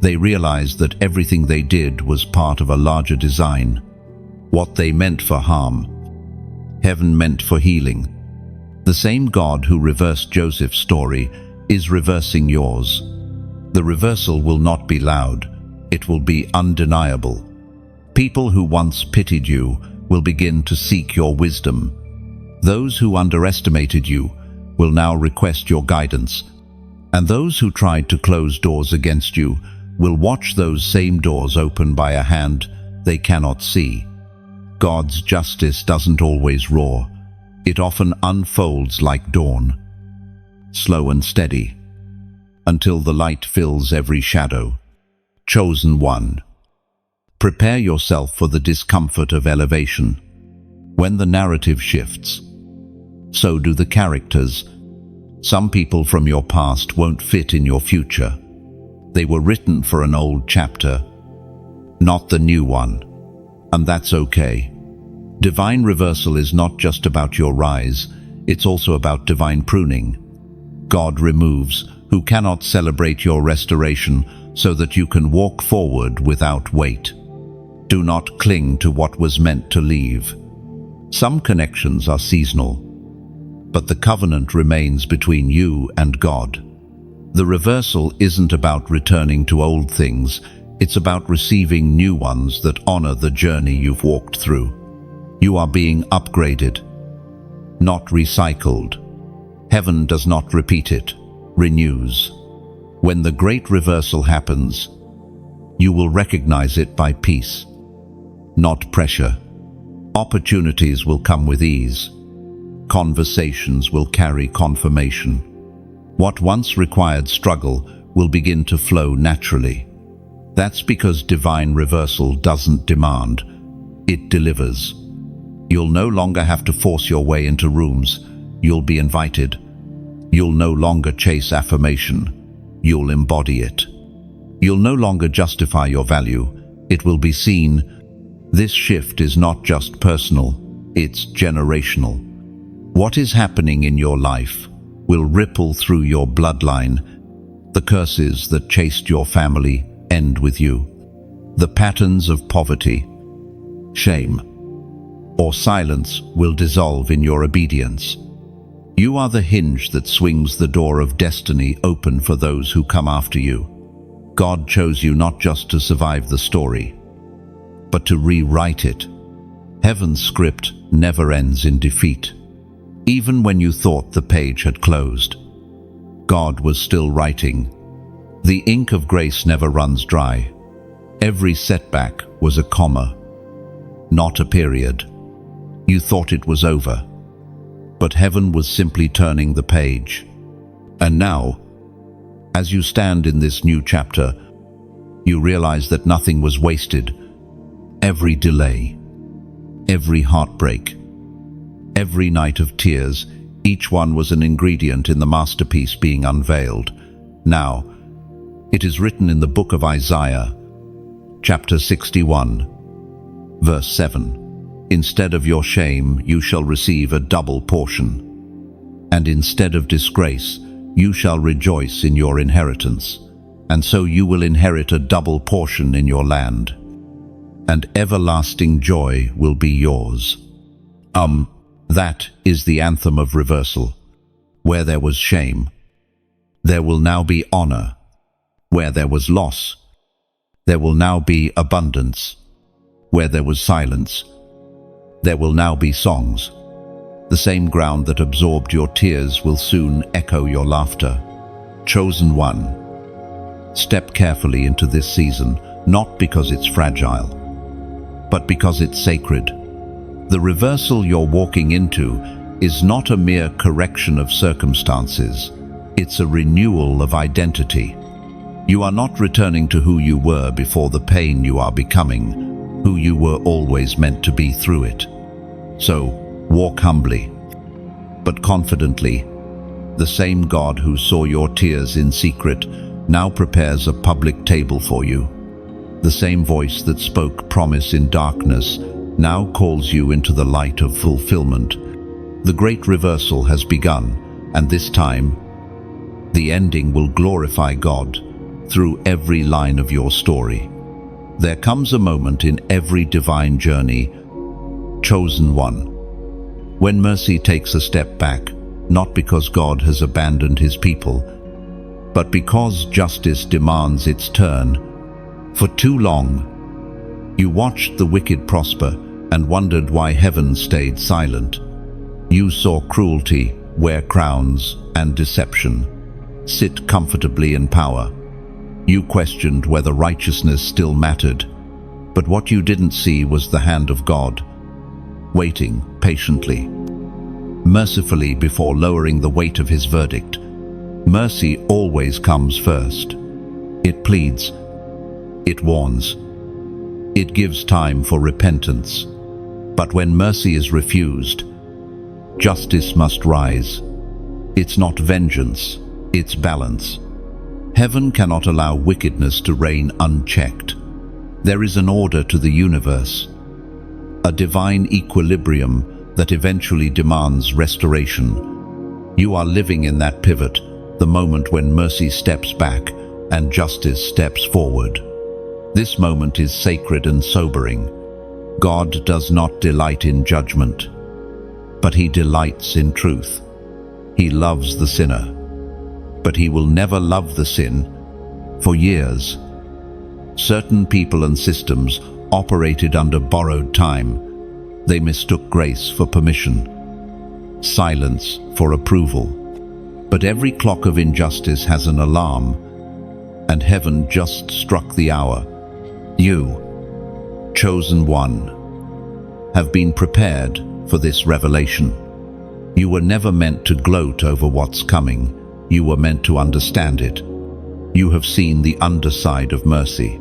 They realized that everything they did was part of a larger design. What they meant for harm, heaven meant for healing. The same God who reversed Joseph's story is reversing yours. The reversal will not be loud, it will be undeniable. People who once pitied you will begin to seek your wisdom. Those who underestimated you will now request your guidance. And those who tried to close doors against you will watch those same doors open by a hand they cannot see. God's justice doesn't always roar. It often unfolds like dawn, slow and steady, until the light fills every shadow. Chosen one, prepare yourself for the discomfort of elevation. When the narrative shifts, so do the characters. Some people from your past won't fit in your future. They were written for an old chapter, not the new one, and that's okay. Divine reversal is not just about your rise, it's also about divine pruning. God removes who cannot celebrate your restoration so that you can walk forward without weight. Do not cling to what was meant to leave. Some connections are seasonal, but the covenant remains between you and God. The reversal isn't about returning to old things, it's about receiving new ones that honor the journey you've walked through. You are being upgraded, not recycled. Heaven does not repeat it, renews. When the great reversal happens, you will recognize it by peace, not pressure. Opportunities will come with ease. Conversations will carry confirmation. What once required struggle will begin to flow naturally. That's because divine reversal doesn't demand, it delivers. You'll no longer have to force your way into rooms. You'll be invited. You'll no longer chase affirmation. You'll embody it. You'll no longer justify your value. It will be seen. This shift is not just personal, it's generational. What is happening in your life will ripple through your bloodline. The curses that chased your family end with you. The patterns of poverty, shame, or silence will dissolve in your obedience. You are the hinge that swings the door of destiny open for those who come after you. God chose you not just to survive the story, but to rewrite it. Heaven's script never ends in defeat. Even when you thought the page had closed, God was still writing. The ink of grace never runs dry. Every setback was a comma, not a period. You thought it was over, but heaven was simply turning the page. And now, as you stand in this new chapter, you realize that nothing was wasted. Every delay, every heartbreak, every night of tears, each one was an ingredient in the masterpiece being unveiled. Now, it is written in the book of Isaiah, chapter 61, verse 7. Instead of your shame, you shall receive a double portion. And instead of disgrace, you shall rejoice in your inheritance, and so you will inherit a double portion in your land, and everlasting joy will be yours. That is the anthem of reversal. Where there was shame, there will now be honor. Where there was loss, there will now be abundance. Where there was silence, there will now be songs. The same ground that absorbed your tears will soon echo your laughter. Chosen one, step carefully into this season, not because it's fragile, but because it's sacred. The reversal you're walking into is not a mere correction of circumstances. It's a renewal of identity. You are not returning to who you were before the pain. You are becoming who you were always meant to be through it. So, walk humbly, but confidently. The same God who saw your tears in secret now prepares a public table for you. The same voice that spoke promise in darkness now calls you into the light of fulfillment. The great reversal has begun, and this time, the ending will glorify God through every line of your story. There comes a moment in every divine journey, chosen one, when mercy takes a step back, not because God has abandoned his people, but because justice demands its turn. For too long, you watched the wicked prosper and wondered why heaven stayed silent. You saw cruelty, wear crowns, and deception sit comfortably in power. You questioned whether righteousness still mattered, but what you didn't see was the hand of God, waiting patiently, mercifully before lowering the weight of his verdict. Mercy always comes first. It pleads, it warns, it gives time for repentance. But when mercy is refused, justice must rise. It's not vengeance, it's balance. Heaven cannot allow wickedness to reign unchecked. There is an order to the universe, a divine equilibrium that eventually demands restoration. You are living in that pivot, the moment when mercy steps back and justice steps forward. This moment is sacred and sobering. God does not delight in judgment, but he delights in truth. He loves the sinner, but he will never love the sin. For years, certain people and systems operated under borrowed time. They mistook grace for permission, silence for approval. But every clock of injustice has an alarm, and heaven just struck the hour. You, chosen one, have been prepared for this revelation. You were never meant to gloat over what's coming. You were meant to understand it. You have seen the underside of mercy,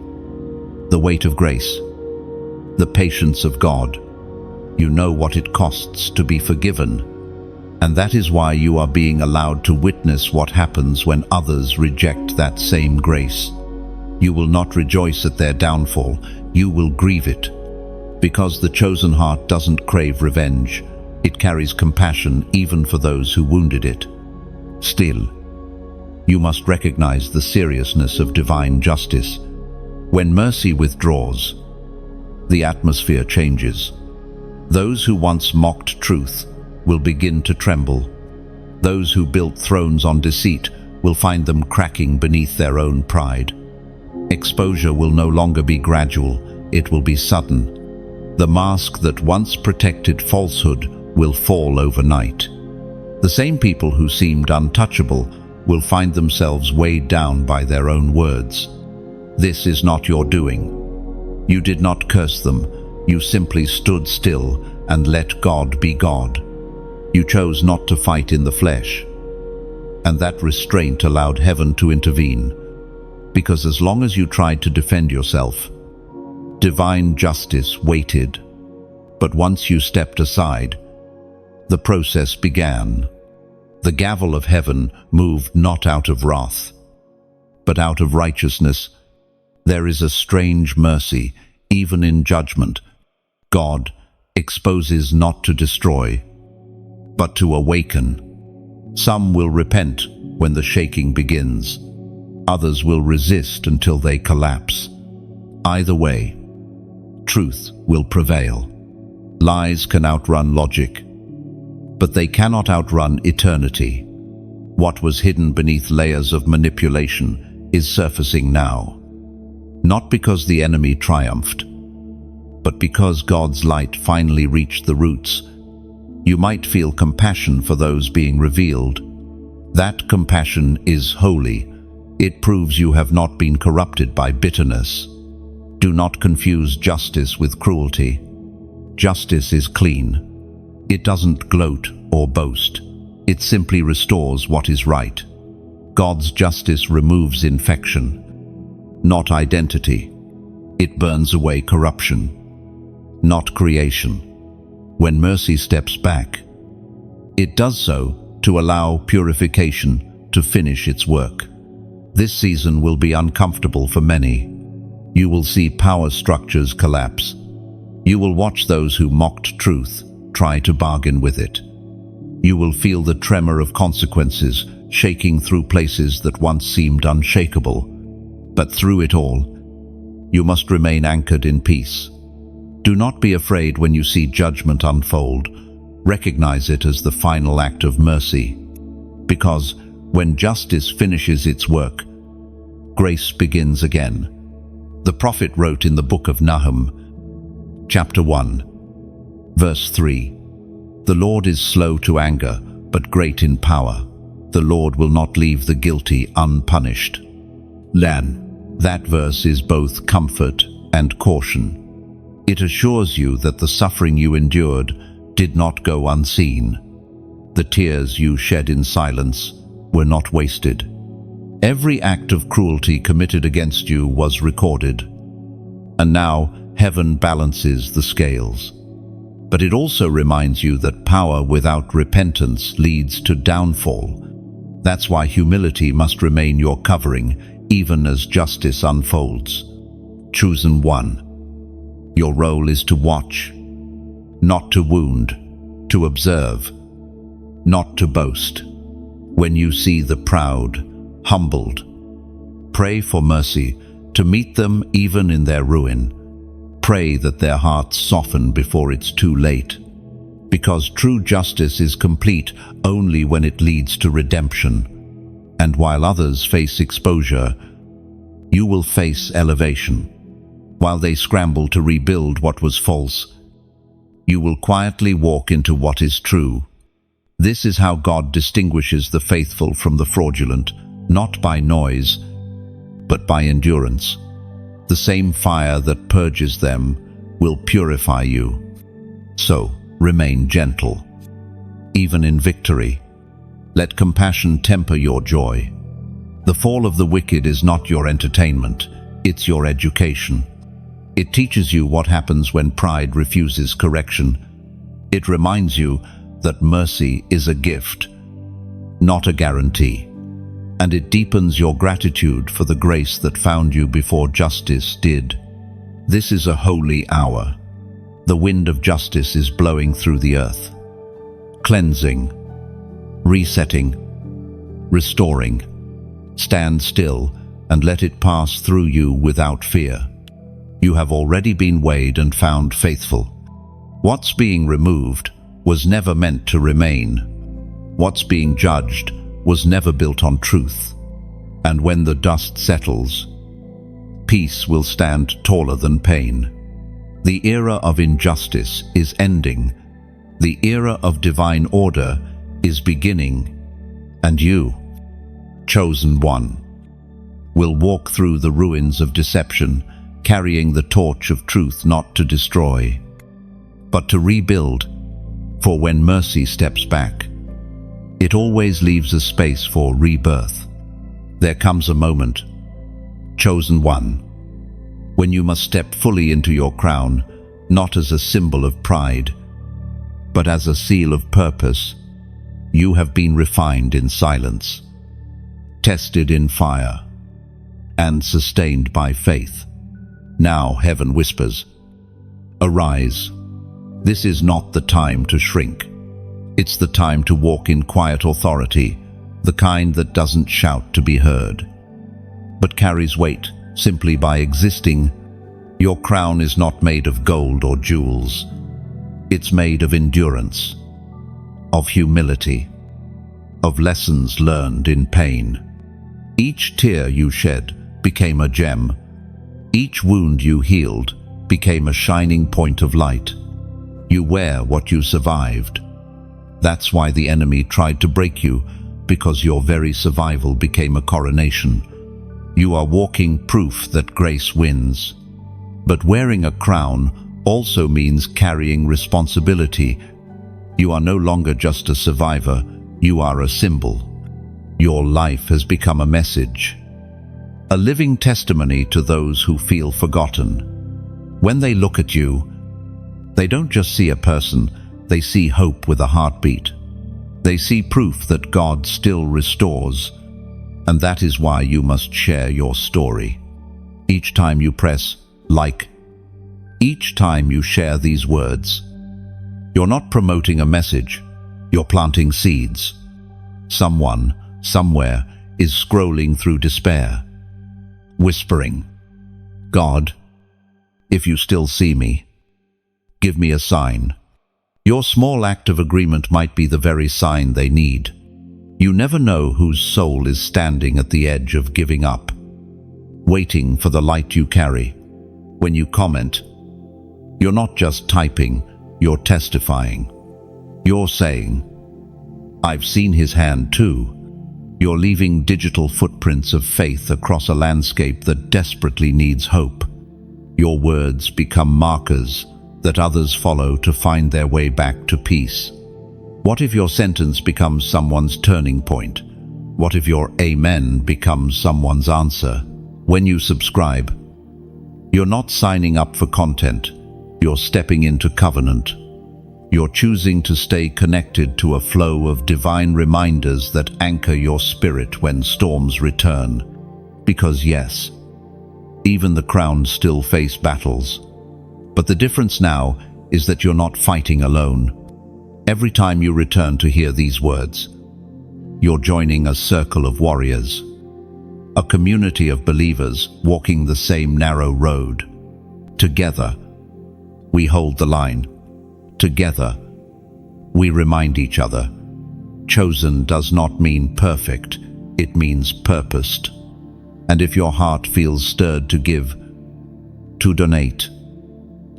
the weight of grace, the patience of God. You know what it costs to be forgiven, and that is why you are being allowed to witness what happens when others reject that same grace. You will not rejoice at their downfall, you will grieve it, because the chosen heart doesn't crave revenge. It carries compassion even for those who wounded it. Still, you must recognize the seriousness of divine justice. When mercy withdraws, the atmosphere changes. Those who once mocked truth will begin to tremble. Those who built thrones on deceit will find them cracking beneath their own pride. Exposure will no longer be gradual, it will be sudden. The mask that once protected falsehood will fall overnight. The same people who seemed untouchable will find themselves weighed down by their own words. This is not your doing. You did not curse them, you simply stood still and let God be God. You chose not to fight in the flesh, and that restraint allowed heaven to intervene. Because as long as you tried to defend yourself, divine justice waited. But once you stepped aside, the process began. The gavel of heaven moved not out of wrath, but out of righteousness. There is a strange mercy, even in judgment. God exposes not to destroy, but to awaken. Some will repent, when the shaking begins. Others will resist until they collapse. Either way, truth will prevail. Lies can outrun logic, but they cannot outrun eternity. What was hidden beneath layers of manipulation is surfacing now. Not because the enemy triumphed, but because God's light finally reached the roots. You might feel compassion for those being revealed. That compassion is holy. It proves you have not been corrupted by bitterness. Do not confuse justice with cruelty. Justice is clean. It doesn't gloat or boast. It simply restores what is right. God's justice removes infection, not identity. It burns away corruption, not creation. When mercy steps back, it does so to allow purification to finish its work. This season will be uncomfortable for many. You will see power structures collapse. You will watch those who mocked truth try to bargain with it. You will feel the tremor of consequences shaking through places that once seemed unshakable. But through it all, you must remain anchored in peace. Do not be afraid when you see judgment unfold. Recognize it as the final act of mercy. Because when justice finishes its work, grace begins again. The prophet wrote in the book of Nahum, chapter 1, verse 3, "The Lord is slow to anger, but great in power. The Lord will not leave the guilty unpunished." That verse is both comfort and caution. It assures you that the suffering you endured did not go unseen. The tears you shed in silence were not wasted. Every act of cruelty committed against you was recorded. And now heaven balances the scales. But it also reminds you that power without repentance leads to downfall. That's why humility must remain your covering, even as justice unfolds. Chosen one. Your role is to watch, not to wound, to observe, not to boast. When you see the proud, humbled, pray for mercy to meet them even in their ruin. Pray that their hearts soften before it's too late. Because true justice is complete only when it leads to redemption. And while others face exposure, you will face elevation. While they scramble to rebuild what was false, you will quietly walk into what is true. This is how God distinguishes the faithful from the fraudulent, not by noise, but by endurance. The same fire that purges them will purify you. So, remain gentle. Even in victory, let compassion temper your joy. The fall of the wicked is not your entertainment, it's your education. It teaches you what happens when pride refuses correction. It reminds you that mercy is a gift, not a guarantee. And it deepens your gratitude for the grace that found you before justice did. This is a holy hour. The wind of justice is blowing through the earth, cleansing, resetting, restoring. Stand still and let it pass through you without fear. You have already been weighed and found faithful. What's being removed was never meant to remain. What's being judged was never built on truth. And when the dust settles, peace will stand taller than pain. The era of injustice is ending. The era of divine order is beginning. And you, chosen one, will walk through the ruins of deception, carrying the torch of truth not to destroy, but to rebuild. For when mercy steps back, it always leaves a space for rebirth. There comes a moment, chosen one, when you must step fully into your crown, not as a symbol of pride, but as a seal of purpose. You have been refined in silence, tested in fire, and sustained by faith. Now heaven whispers, "Arise." This is not the time to shrink. It's the time to walk in quiet authority, the kind that doesn't shout to be heard, but carries weight simply by existing. Your crown is not made of gold or jewels. It's made of endurance, of humility, of lessons learned in pain. Each tear you shed became a gem. Each wound you healed became a shining point of light. You wear what you survived. That's why the enemy tried to break you, because your very survival became a coronation. You are walking proof that grace wins. But wearing a crown also means carrying responsibility. You are no longer just a survivor, you are a symbol. Your life has become a message, a living testimony to those who feel forgotten. When they look at you, they don't just see a person, they see hope with a heartbeat. They see proof that God still restores, and that is why you must share your story. Each time you press like, each time you share these words, you're not promoting a message, you're planting seeds. Someone, somewhere, is scrolling through despair, whispering, God, if you still see me, give me a sign. Your small act of agreement might be the very sign they need. You never know whose soul is standing at the edge of giving up, waiting for the light you carry. When you comment, you're not just typing, you're testifying. You're saying, I've seen his hand too. You're leaving digital footprints of faith across a landscape that desperately needs hope. Your words become markers that others follow to find their way back to peace. What if your sentence becomes someone's turning point? What if your amen becomes someone's answer? When you subscribe, you're not signing up for content, you're stepping into covenant. You're choosing to stay connected to a flow of divine reminders that anchor your spirit when storms return. Because yes, even the crowns still face battles. But the difference now is that you're not fighting alone. Every time you return to hear these words, you're joining a circle of warriors, a community of believers walking the same narrow road. Together, we hold the line. Together, we remind each other. Chosen does not mean perfect, it means purposed. And if your heart feels stirred to give, to donate,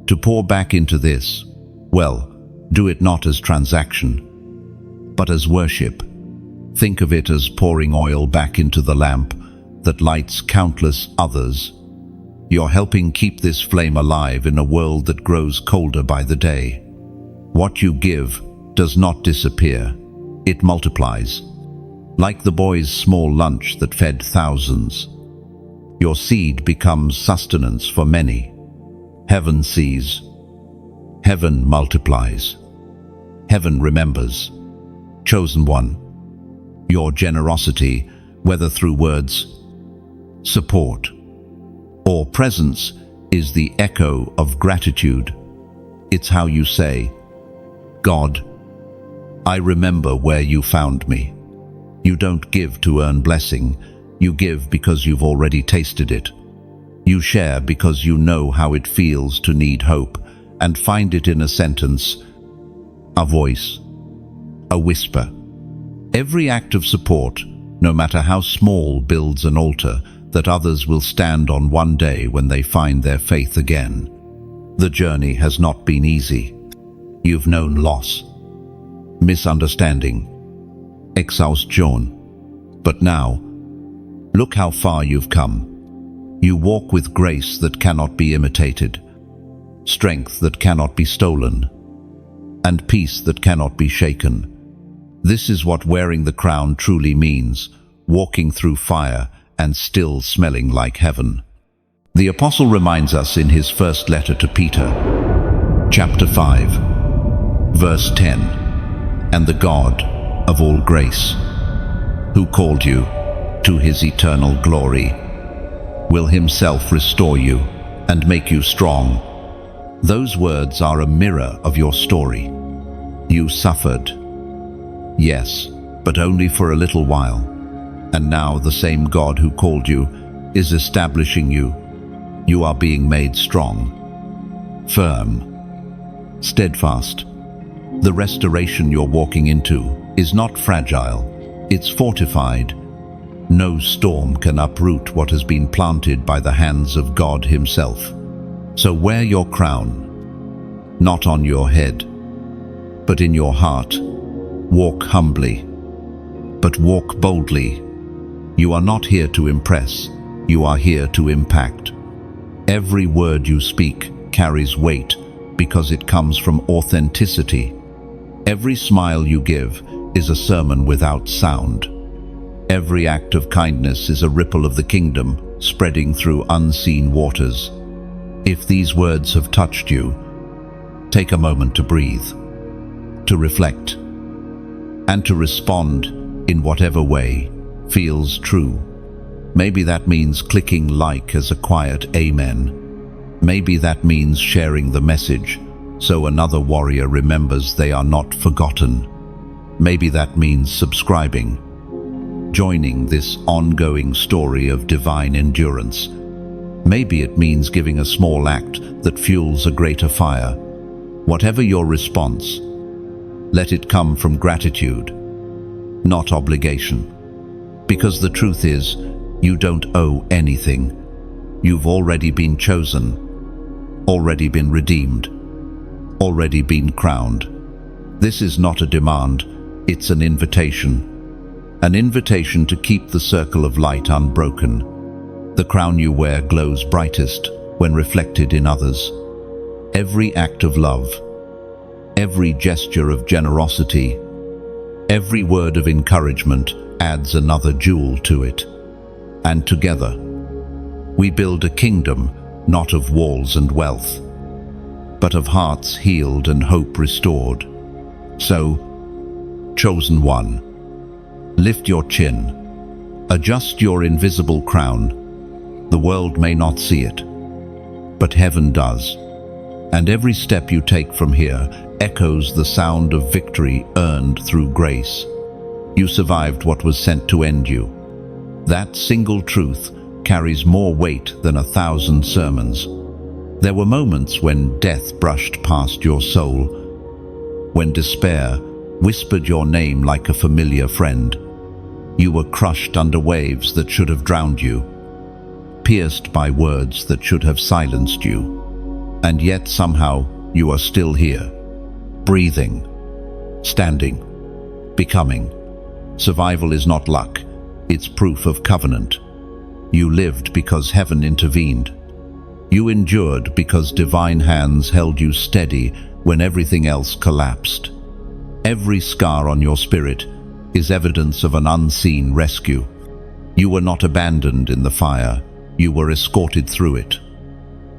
to pour back into this, well, do it not as transaction, but as worship. Think of it as pouring oil back into the lamp that lights countless others. You're helping keep this flame alive in a world that grows colder by the day. What you give does not disappear, it multiplies. Like the boy's small lunch that fed thousands, your seed becomes sustenance for many. Heaven sees, heaven multiplies, heaven remembers. Chosen one, your generosity, whether through words, support, or presence, is the echo of gratitude. It's how you say, God, I remember where you found me. You don't give to earn blessing, you give because you've already tasted it. You share because you know how it feels to need hope and find it in a sentence, a voice, a whisper. Every act of support, no matter how small, builds an altar that others will stand on one day when they find their faith again. The journey has not been easy. You've known loss, misunderstanding, exhaustion. But now, look how far you've come. You walk with grace that cannot be imitated, strength that cannot be stolen, and peace that cannot be shaken. This is what wearing the crown truly means, walking through fire and still smelling like heaven. The apostle reminds us in his first letter to Peter, chapter 5, verse 10, and the God of all grace, who called you to his eternal glory, will himself restore you and make you strong. Those words are a mirror of your story. You suffered, yes, but only for a little while. And now the same God who called you is establishing you. You are being made strong, firm, steadfast. The restoration you're walking into is not fragile, it's fortified. No storm can uproot what has been planted by the hands of God Himself. So wear your crown, not on your head, but in your heart. Walk humbly, but walk boldly. You are not here to impress, you are here to impact. Every word you speak carries weight because it comes from authenticity. Every smile you give is a sermon without sound. Every act of kindness is a ripple of the kingdom spreading through unseen waters. If these words have touched you, take a moment to breathe, to reflect, and to respond in whatever way feels true. Maybe that means clicking like as a quiet amen. Maybe that means sharing the message so another warrior remembers they are not forgotten. Maybe that means subscribing, joining this ongoing story of divine endurance. Maybe it means giving a small act that fuels a greater fire. Whatever your response, let it come from gratitude, not obligation. Because the truth is, you don't owe anything. You've already been chosen, already been redeemed, already been crowned. This is not a demand, it's an invitation. An invitation to keep the circle of light unbroken. The crown you wear glows brightest when reflected in others. Every act of love, every gesture of generosity, every word of encouragement adds another jewel to it. And together, we build a kingdom not of walls and wealth, but of hearts healed and hope restored. So, chosen one, lift your chin, adjust your invisible crown. The world may not see it, but heaven does. And every step you take from here echoes the sound of victory earned through grace. You survived what was sent to end you. That single truth carries more weight than 1,000 sermons. There were moments when death brushed past your soul, when despair whispered your name like a familiar friend. You were crushed under waves that should have drowned you, pierced by words that should have silenced you. And yet somehow you are still here, breathing, standing, becoming. Survival is not luck, it's proof of covenant. You lived because heaven intervened. You endured because divine hands held you steady when everything else collapsed. Every scar on your spirit is evidence of an unseen rescue. You were not abandoned in the fire, you were escorted through it.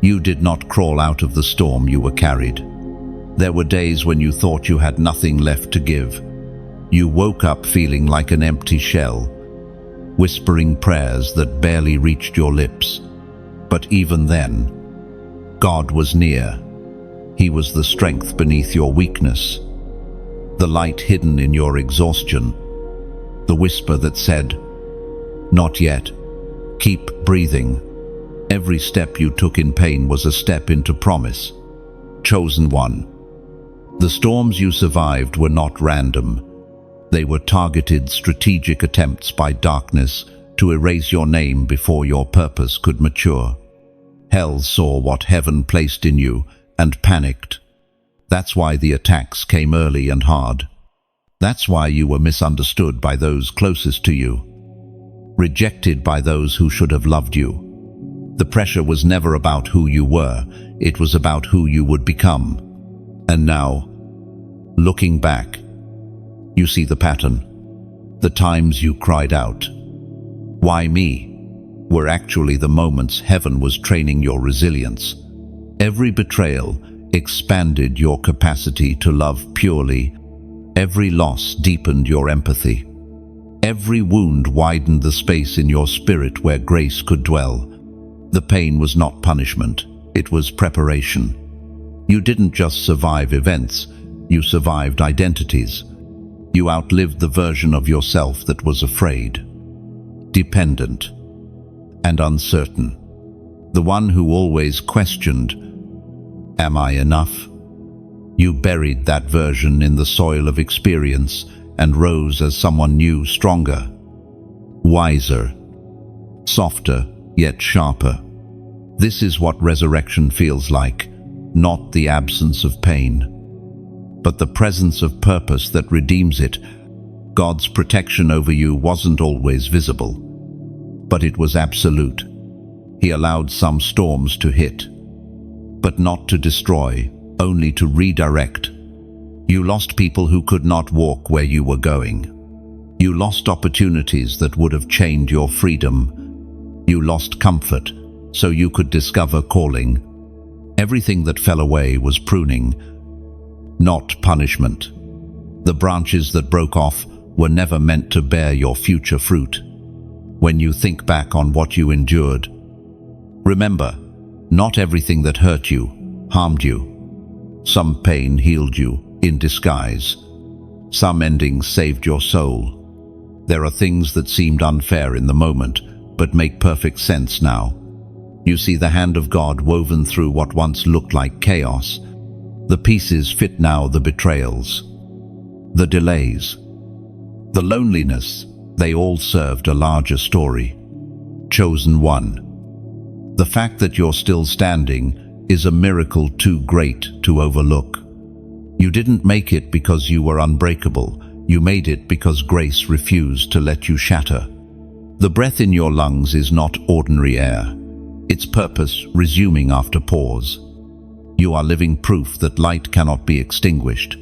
You did not crawl out of the storm, you were carried. There were days when you thought you had nothing left to give. You woke up feeling like an empty shell, whispering prayers that barely reached your lips. But even then, God was near. He was the strength beneath your weakness, the light hidden in your exhaustion, the whisper that said, "Not yet, keep breathing." Every step you took in pain was a step into promise. Chosen one. The storms you survived were not random. They were targeted, strategic attempts by darkness to erase your name before your purpose could mature. Hell saw what heaven placed in you and panicked. That's why the attacks came early and hard. That's why you were misunderstood by those closest to you, rejected by those who should have loved you. The pressure was never about who you were, it was about who you would become. And now, looking back, you see the pattern. The times you cried out, "Why me?" were actually the moments heaven was training your resilience. Every betrayal expanded your capacity to love purely. Every loss deepened your empathy. Every wound widened the space in your spirit where grace could dwell. The pain was not punishment, it was preparation. You didn't just survive events, you survived identities. You outlived the version of yourself that was afraid, dependent, and uncertain. The one who always questioned, "Am I enough?" You buried that version in the soil of experience and rose as someone new, stronger, wiser, softer, yet sharper. This is what resurrection feels like, not the absence of pain, but the presence of purpose that redeems it. God's protection over you wasn't always visible, but it was absolute. He allowed some storms to hit, but not to destroy, only to redirect. You lost people who could not walk where you were going. You lost opportunities that would have chained your freedom. You lost comfort so you could discover calling. Everything that fell away was pruning, not punishment. The branches that broke off were never meant to bear your future fruit. When you think back on what you endured, remember, not everything that hurt you harmed you. Some pain healed you in disguise. Some endings saved your soul. There are things that seemed unfair in the moment, but make perfect sense now. You see the hand of God woven through what once looked like chaos. The pieces fit now, the betrayals, the delays, the loneliness. They all served a larger story. Chosen one. The fact that you're still standing is a miracle too great to overlook. You didn't make it because you were unbreakable. You made it because grace refused to let you shatter. The breath in your lungs is not ordinary air. Its purpose resuming after pause. You are living proof that light cannot be extinguished,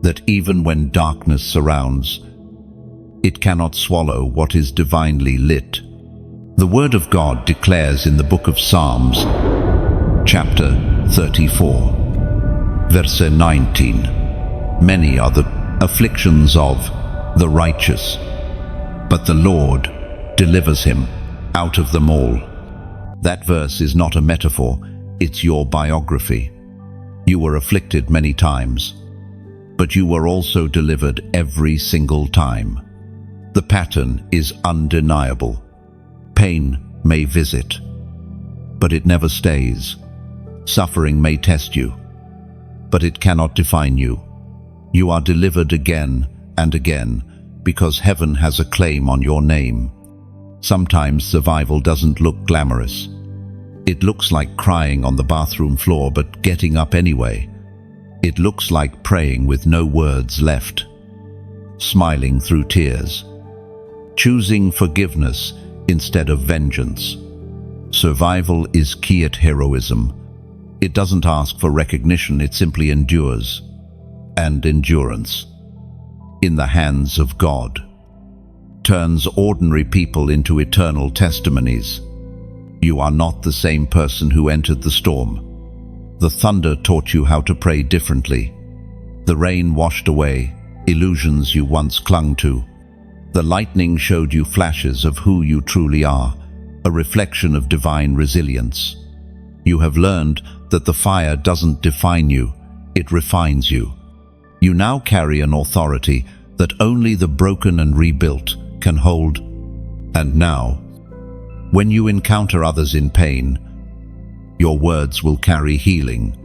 that even when darkness surrounds, it cannot swallow what is divinely lit. The Word of God declares in the book of Psalms, chapter 34, verse 19, "Many are the afflictions of the righteous, but the Lord delivers him out of them all." That verse is not a metaphor, it's your biography. You were afflicted many times, but you were also delivered every single time. The pattern is undeniable. Pain may visit, but it never stays. Suffering may test you, but it cannot define you. You are delivered again and again because heaven has a claim on your name. Sometimes survival doesn't look glamorous. It looks like crying on the bathroom floor but getting up anyway. It looks like praying with no words left, smiling through tears, choosing forgiveness instead of vengeance. Survival is key at heroism. It doesn't ask for recognition, it simply endures. And endurance, in the hands of God, turns ordinary people into eternal testimonies. You are not the same person who entered the storm. The thunder taught you how to pray differently. The rain washed away illusions you once clung to. The lightning showed you flashes of who you truly are, a reflection of divine resilience. You have learned that the fire doesn't define you, it refines you. You now carry an authority that only the broken and rebuilt can hold. And now, when you encounter others in pain, your words will carry healing.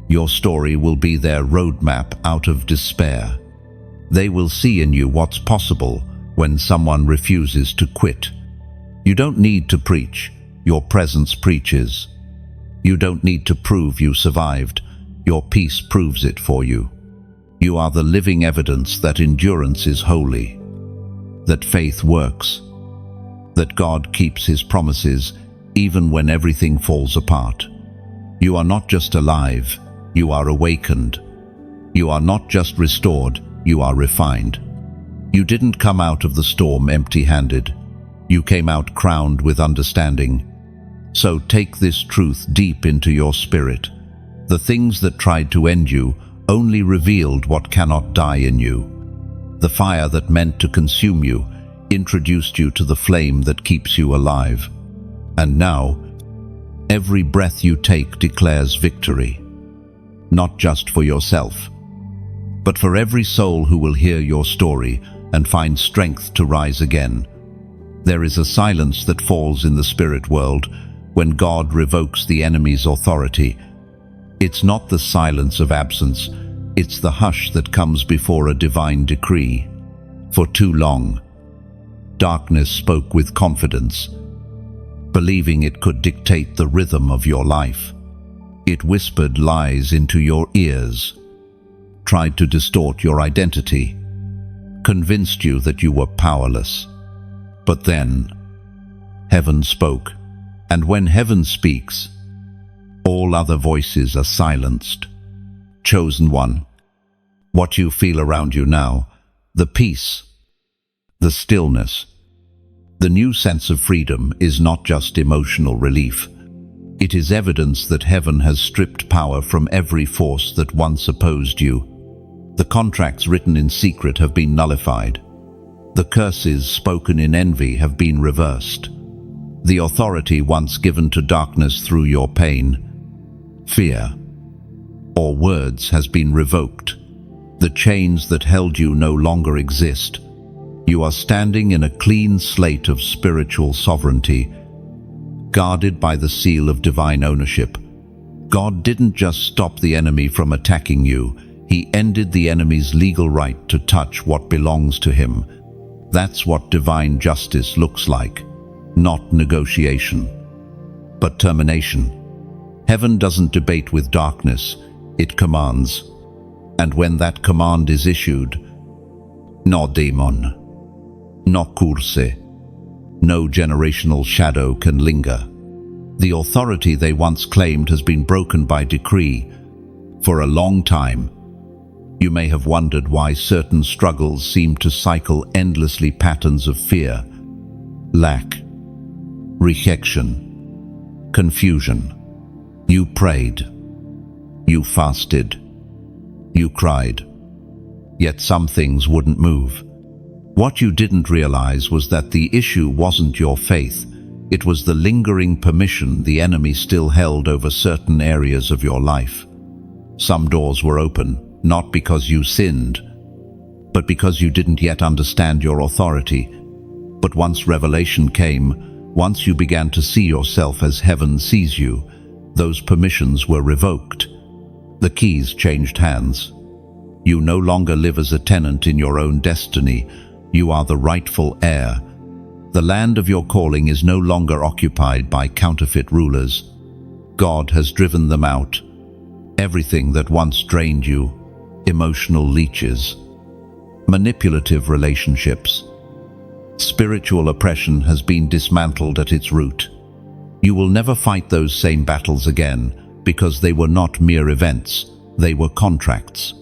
Your story will be their roadmap out of despair. They will see in you what's possible when someone refuses to quit. You don't need to preach, your presence preaches. You don't need to prove you survived, your peace proves it for you. You are the living evidence that endurance is holy, that faith works, that God keeps His promises even when everything falls apart. You are not just alive, you are awakened. You are not just restored, you are refined. You didn't come out of the storm empty-handed. You came out crowned with understanding. So take this truth deep into your spirit. The things that tried to end you only revealed what cannot die in you. The fire that meant to consume you introduced you to the flame that keeps you alive. And now, every breath you take declares victory, not just for yourself, but for every soul who will hear your story and find strength to rise again. There is a silence that falls in the spirit world when God revokes the enemy's authority. It's not the silence of absence, it's the hush that comes before a divine decree. For too long, darkness spoke with confidence, believing it could dictate the rhythm of your life. It whispered lies into your ears, tried to distort your identity, convinced you that you were powerless. But then, heaven spoke, and when heaven speaks, all other voices are silenced. Chosen one, what you feel around you now, the peace, the stillness, the new sense of freedom is not just emotional relief. It is evidence that heaven has stripped power from every force that once opposed you. The contracts written in secret have been nullified. The curses spoken in envy have been reversed. The authority once given to darkness through your pain, fear, or words has been revoked. The chains that held you no longer exist. You are standing in a clean slate of spiritual sovereignty, guarded by the seal of divine ownership. God didn't just stop the enemy from attacking you, He ended the enemy's legal right to touch what belongs to him. That's what divine justice looks like. Not negotiation, but termination. Heaven doesn't debate with darkness, it commands. And when that command is issued, no demon, no curse, no generational shadow can linger. The authority they once claimed has been broken by decree. For a long time, you may have wondered why certain struggles seem to cycle endlessly, patterns of fear, lack, rejection, confusion. You prayed, you fasted, you cried, yet some things wouldn't move. What you didn't realize was that the issue wasn't your faith, it was the lingering permission the enemy still held over certain areas of your life. Some doors were open, not because you sinned, but because you didn't yet understand your authority. But once revelation came, once you began to see yourself as heaven sees you, those permissions were revoked. The keys changed hands. You no longer live as a tenant in your own destiny. You are the rightful heir. The land of your calling is no longer occupied by counterfeit rulers. God has driven them out. Everything that once drained you, emotional leeches, manipulative relationships, spiritual oppression has been dismantled at its root. You will never fight those same battles again because they were not mere events, they were contracts.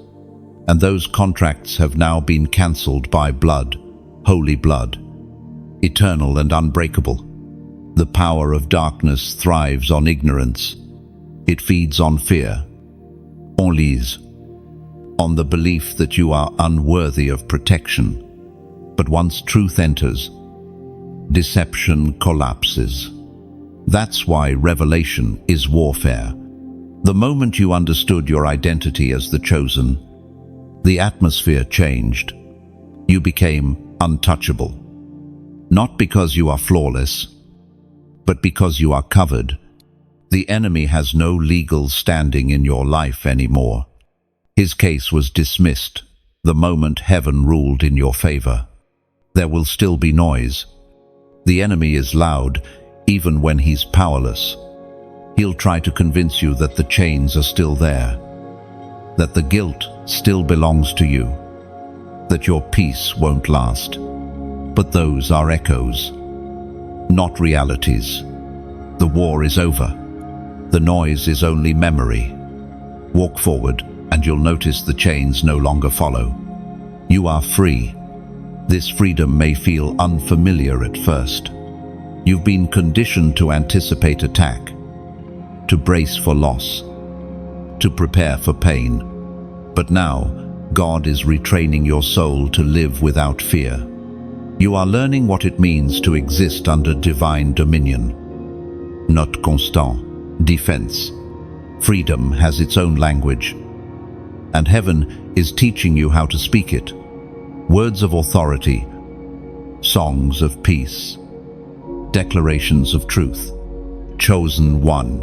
And those contracts have now been cancelled by blood, holy blood, eternal and unbreakable. The power of darkness thrives on ignorance. It feeds on fear, on lies, on the belief that you are unworthy of protection. But once truth enters, deception collapses. That's why revelation is warfare. The moment you understood your identity as the chosen, the atmosphere changed. You became untouchable. Not because you are flawless, but because you are covered. The enemy has no legal standing in your life anymore. His case was dismissed the moment heaven ruled in your favor. There will still be noise. The enemy is loud, even when he's powerless. He'll try to convince you that the chains are still there, that the guilt still belongs to you, that your peace won't last. But those are echoes, not realities. The war is over. The noise is only memory. Walk forward, and you'll notice the chains no longer follow. You are free. This freedom may feel unfamiliar at first. You've been conditioned to anticipate attack, to brace for loss, to prepare for pain. But now, God is retraining your soul to live without fear. You are learning what it means to exist under divine dominion, not constant defense. Freedom has its own language. and heaven is teaching you how to speak it. Words of authority, songs of peace, declarations of truth. Chosen one.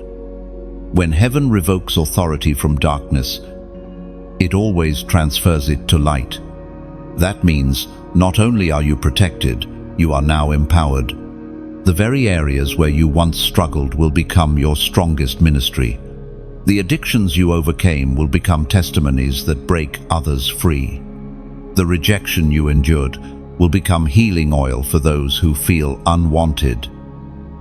When heaven revokes authority from darkness, it always transfers it to light. That means not only are you protected, you are now empowered. The very areas where you once struggled will become your strongest ministry. The addictions you overcame will become testimonies that break others free. The rejection you endured will become healing oil for those who feel unwanted.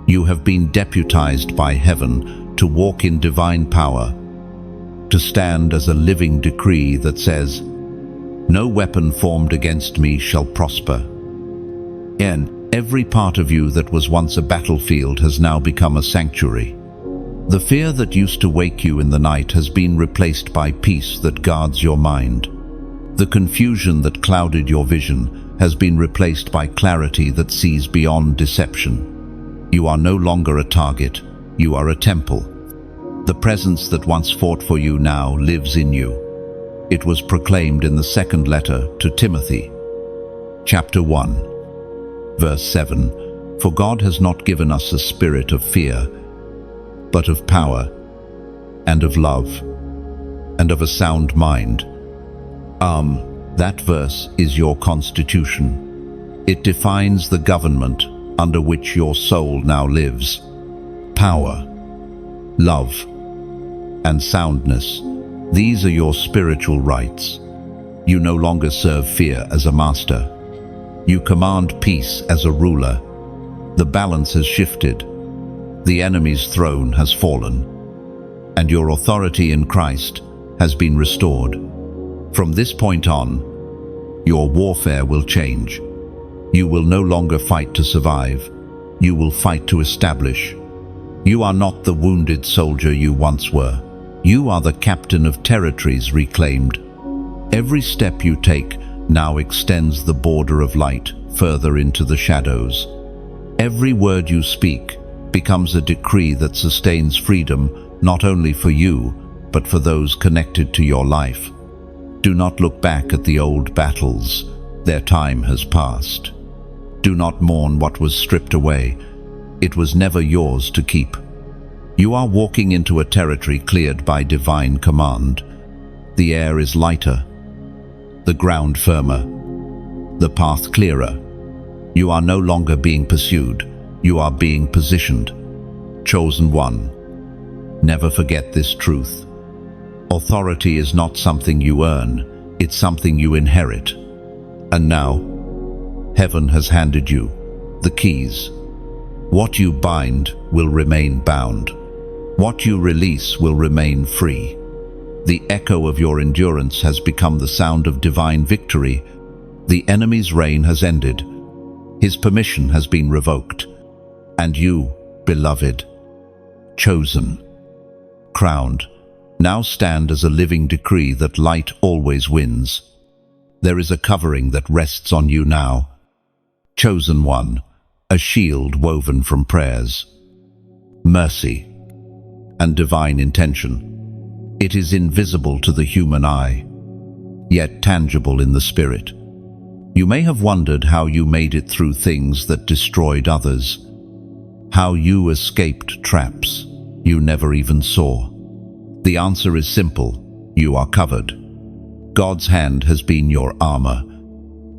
You have been deputized by heaven to walk in divine power, to stand as a living decree that says, "No weapon formed against me shall prosper." And every part of you that was once a battlefield has now become a sanctuary. The fear that used to wake you in the night has been replaced by peace that guards your mind. The confusion that clouded your vision has been replaced by clarity that sees beyond deception. You are no longer a target, you are a temple. The presence that once fought for you now lives in you. It was proclaimed in the second letter to Timothy, chapter 1, verse 7, "For God has not given us a spirit of fear, but of power, and of love, and of a sound mind." That verse is your constitution. It defines the government under which your soul now lives. Power, love, and soundness. These are your spiritual rights. You no longer serve fear as a master. You command peace as a ruler. The balance has shifted. The enemy's throne has fallen, and your authority in Christ has been restored. From this point on, your warfare will change. You will no longer fight to survive. You will fight to establish. You are not the wounded soldier you once were. You are the captain of territories reclaimed. Every step you take now extends the border of light further into the shadows. Every word you speak becomes a decree that sustains freedom not only for you, but for those connected to your life. Do not look back at the old battles. Their time has passed. Do not mourn what was stripped away. It was never yours to keep. You are walking into a territory cleared by divine command. The air is lighter, the ground firmer, the path clearer. You are no longer being pursued. You are being positioned. Chosen one. Never forget this truth. Authority is not something you earn, it's something you inherit. And now, heaven has handed you the keys. What you bind will remain bound. What you release will remain free. The echo of your endurance has become the sound of divine victory. The enemy's reign has ended. His permission has been revoked. And you, beloved, chosen, crowned, now stand as a living decree that light always wins. There is a covering that rests on you now. Chosen one, a shield woven from prayers, mercy, and divine intention. It is invisible to the human eye, yet tangible in the spirit. You may have wondered how you made it through things that destroyed others, how you escaped traps you never even saw. The answer is simple. You are covered. God's hand has been your armor.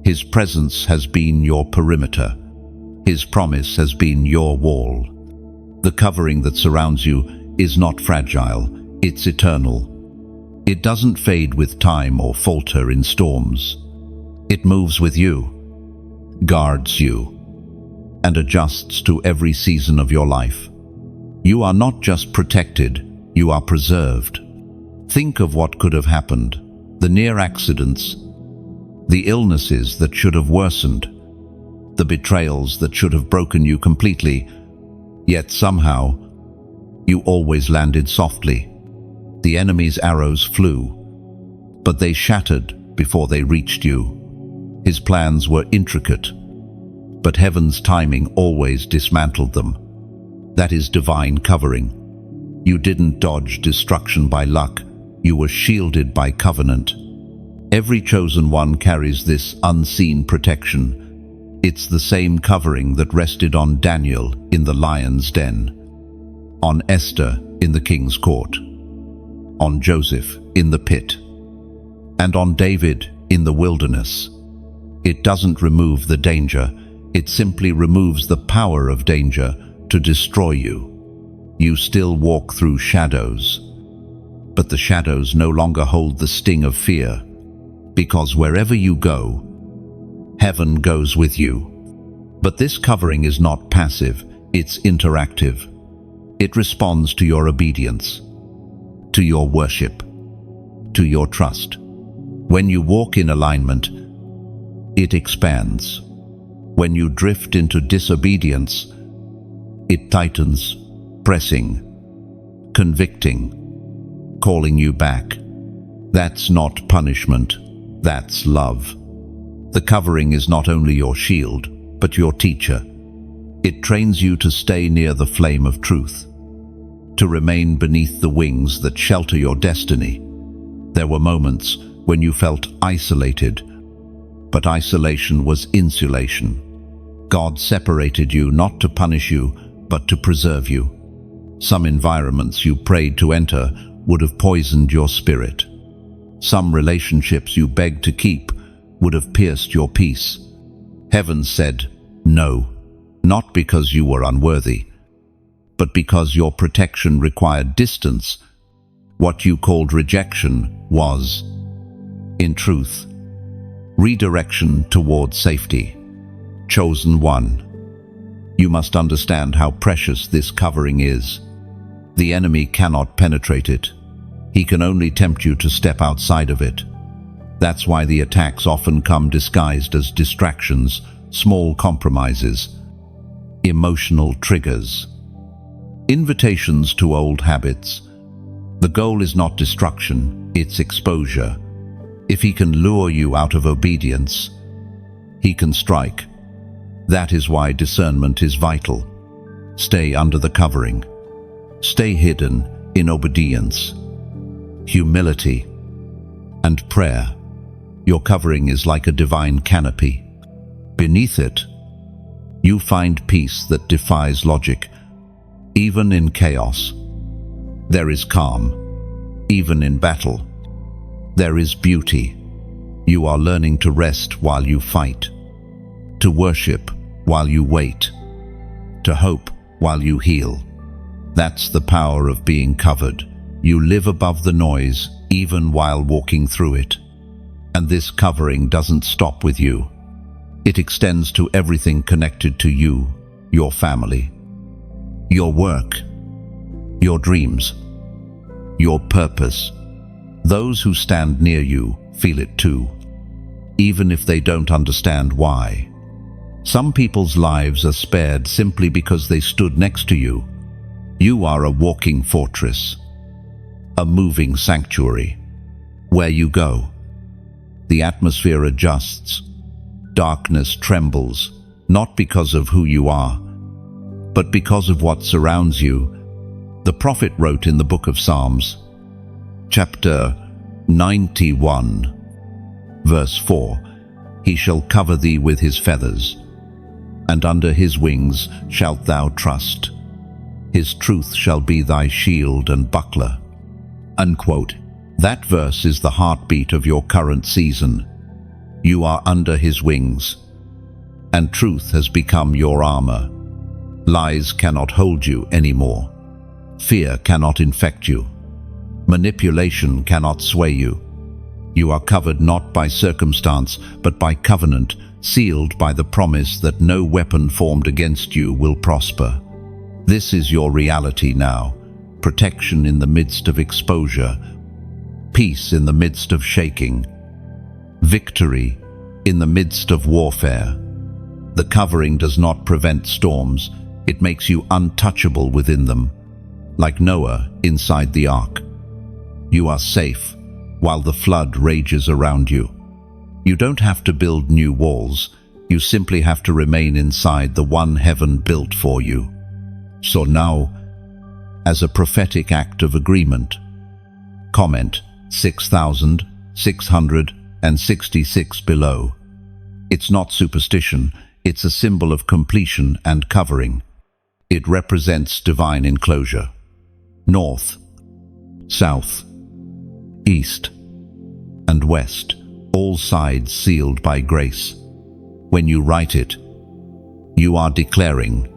His presence has been your perimeter. His promise has been your wall. The covering that surrounds you is not fragile, it's eternal. It doesn't fade with time or falter in storms. It moves with you, guards you, and adjusts to every season of your life. You are not just protected, you are preserved. Think of what could have happened, the near accidents, the illnesses that should have worsened, the betrayals that should have broken you completely, yet somehow you always landed softly. The enemy's arrows flew, but they shattered before they reached you. His plans were intricate, but heaven's timing always dismantled them. That is divine covering. You didn't dodge destruction by luck. You were shielded by covenant. Every chosen one carries this unseen protection. It's the same covering that rested on Daniel in the lion's den, on Esther in the king's court, on Joseph in the pit, and on David in the wilderness. It doesn't remove the danger, it simply removes the power of danger to destroy you. You still walk through shadows, but the shadows no longer hold the sting of fear, because wherever you go, heaven goes with you. But this covering is not passive, it's interactive. It responds to your obedience, to your worship, to your trust. When you walk in alignment, it expands. When you drift into disobedience, it tightens, pressing, convicting, calling you back. That's not punishment, that's love. The covering is not only your shield, but your teacher. It trains you to stay near the flame of truth, to remain beneath the wings that shelter your destiny. There were moments when you felt isolated, but isolation was insulation. God separated you not to punish you, but to preserve you. Some environments you prayed to enter would have poisoned your spirit. Some relationships you begged to keep would have pierced your peace. Heaven said, no, not because you were unworthy, but because your protection required distance. What you called rejection was, in truth, redirection toward safety. Chosen one, you must understand how precious this covering is. The enemy cannot penetrate it. He can only tempt you to step outside of it. That's why the attacks often come disguised as distractions, small compromises, emotional triggers, invitations to old habits. The goal is not destruction, it's exposure. If he can lure you out of obedience, he can strike. That is why discernment is vital. Stay under the covering. Stay hidden in obedience, humility, and prayer. Your covering is like a divine canopy. Beneath it, you find peace that defies logic. Even in chaos, there is calm. Even in battle, there is beauty. You are learning to rest while you fight, to worship while you wait, to hope while you heal. That's the power of being covered. You live above the noise, even while walking through it. And this covering doesn't stop with you. It extends to everything connected to you, your family, your work, your dreams, your purpose. Those who stand near you feel it too, even if they don't understand why. Some people's lives are spared simply because they stood next to you. You are a walking fortress, a moving sanctuary. Where you go, the atmosphere adjusts. Darkness trembles, not because of who you are, but because of what surrounds you. The prophet wrote in the book of Psalms, chapter 91, verse 4, "He shall cover thee with his feathers, and under his wings shalt thou trust. His truth shall be thy shield and buckler." Unquote. That verse is the heartbeat of your current season. You are under his wings, and truth has become your armor. Lies cannot hold you anymore. Fear cannot infect you. Manipulation cannot sway you. You are covered not by circumstance, but by covenant, sealed by the promise that no weapon formed against you will prosper. This is your reality now. Protection in the midst of exposure, peace in the midst of shaking, victory in the midst of warfare. The covering does not prevent storms, it makes you untouchable within them, like Noah inside the ark. You are safe while the flood rages around you. You don't have to build new walls, you simply have to remain inside the one heaven built for you. So now, as a prophetic act of agreement, comment, 6,666 below. It's not superstition, it's a symbol of completion and covering. It represents divine enclosure. North, south, east, and west, all sides sealed by grace. When you write it, you are declaring,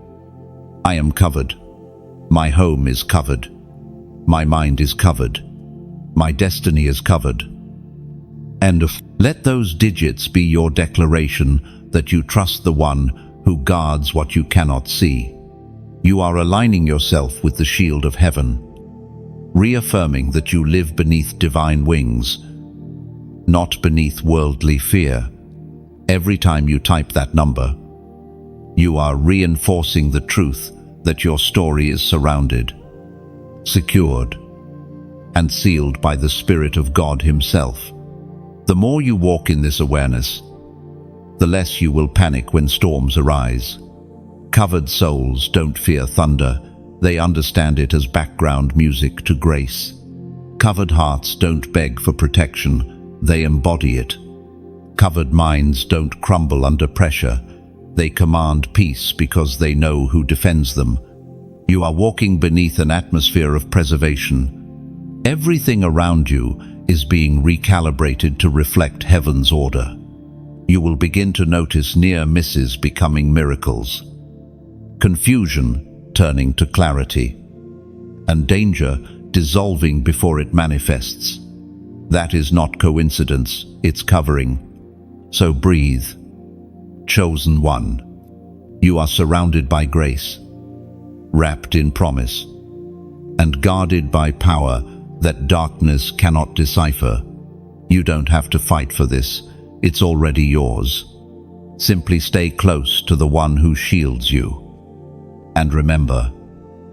I am covered. My home is covered. My mind is covered. My destiny is covered. Let those digits be your declaration that you trust the one who guards what you cannot see. You are aligning yourself with the shield of heaven, reaffirming that you live beneath divine wings, not beneath worldly fear. Every time you type that number, you are reinforcing the truth that your story is surrounded, secured, and sealed by the Spirit of God Himself. The more you walk in this awareness, the less you will panic when storms arise. Covered souls don't fear thunder, they understand it as background music to grace. Covered hearts don't beg for protection, they embody it. Covered minds don't crumble under pressure, they command peace because they know who defends them. You are walking beneath an atmosphere of preservation. Everything around you is being recalibrated to reflect heaven's order. You will begin to notice near misses becoming miracles, confusion turning to clarity, and danger dissolving before it manifests. That is not coincidence, it's covering. So breathe. Chosen one, you are surrounded by grace, wrapped in promise, and guarded by power that darkness cannot decipher. You don't have to fight for this, it's already yours. Simply stay close to the one who shields you. And remember,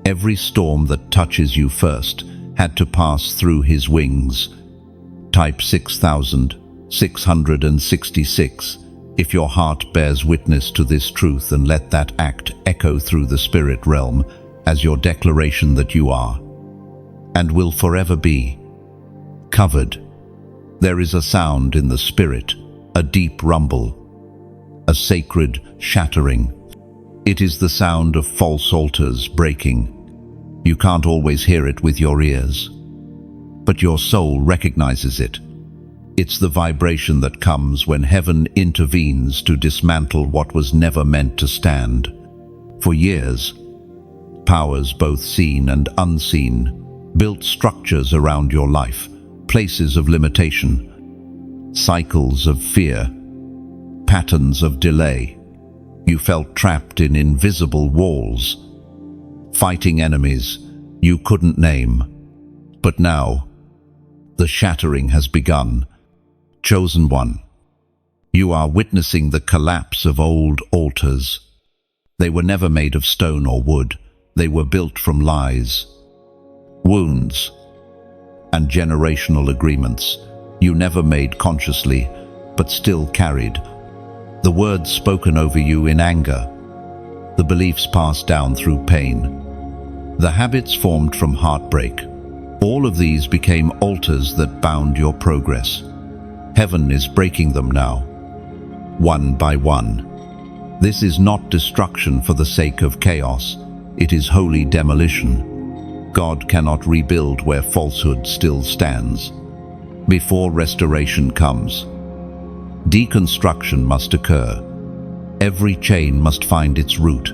every storm that touches you first had to pass through his wings. Type 6,666 if your heart bears witness to this truth, and let that act echo through the spirit realm as your declaration that you are, and will forever be, covered. There is a sound in the spirit, a deep rumble, a sacred shattering. It is the sound of false altars breaking. You can't always hear it with your ears, but your soul recognizes it. It's the vibration that comes when heaven intervenes to dismantle what was never meant to stand. For years, powers both seen and unseen built structures around your life, places of limitation, cycles of fear, patterns of delay. You felt trapped in invisible walls, fighting enemies you couldn't name. But now, the shattering has begun. Chosen one, you are witnessing the collapse of old altars. They were never made of stone or wood. They were built from lies, wounds, and generational agreements you never made consciously, but still carried. The words spoken over you in anger, the beliefs passed down through pain, the habits formed from heartbreak. All of these became altars that bound your progress. Heaven is breaking them now, one by one. This is not destruction for the sake of chaos, it is holy demolition. God cannot rebuild where falsehood still stands. Before restoration comes, deconstruction must occur. Every chain must find its root.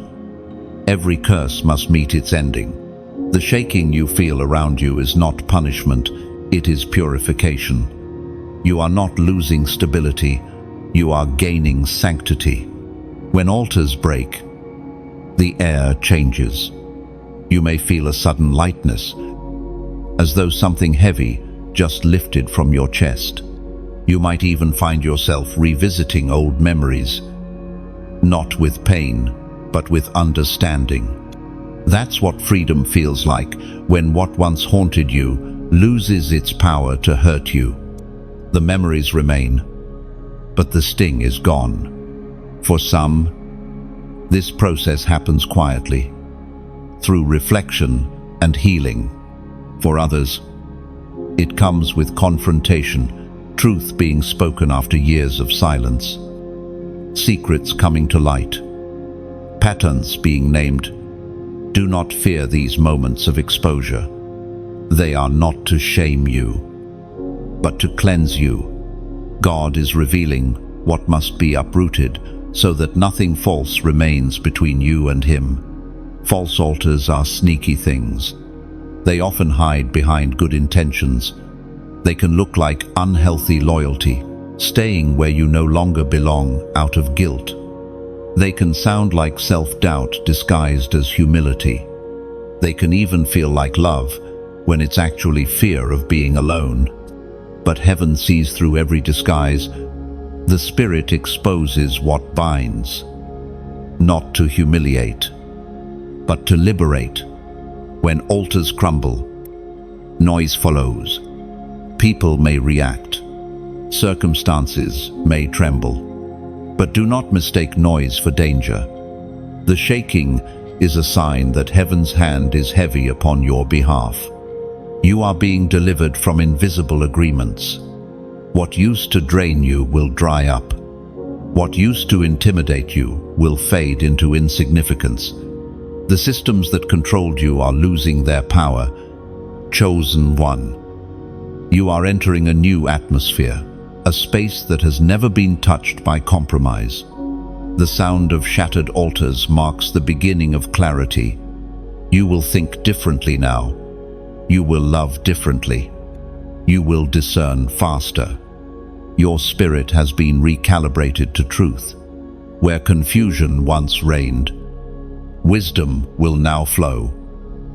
Every curse must meet its ending. The shaking you feel around you is not punishment, it is purification. You are not losing stability, you are gaining sanctity. When altars break, the air changes. You may feel a sudden lightness, as though something heavy just lifted from your chest. You might even find yourself revisiting old memories, not with pain, but with understanding. That's what freedom feels like, when what once haunted you loses its power to hurt you. The memories remain, but the sting is gone. For some, this process happens quietly, through reflection and healing. For others, It comes with confrontation, truth being spoken after years of silence, secrets coming to light, patterns being named. Do not fear these moments of exposure. They are not to shame you, but to cleanse you. God is revealing what must be uprooted so that nothing false remains between you and Him. False altars are sneaky things. They often hide behind good intentions. They can look like unhealthy loyalty, staying where you no longer belong out of guilt. They can sound like self-doubt disguised as humility. They can even feel like love when it's actually fear of being alone. But heaven sees through every disguise. The Spirit exposes what binds, not to humiliate, but to liberate. When altars crumble, noise follows. People may react. Circumstances may tremble. But do not mistake noise for danger. The shaking is a sign that heaven's hand is heavy upon your behalf. You are being delivered from invisible agreements. What used to drain you will dry up. What used to intimidate you will fade into insignificance. The systems that controlled you are losing their power. Chosen one. You are entering a new atmosphere, a space that has never been touched by compromise. The sound of shattered altars marks the beginning of clarity. You will think differently now. You will love differently. You will discern faster. Your spirit has been recalibrated to truth. Where confusion once reigned, wisdom will now flow.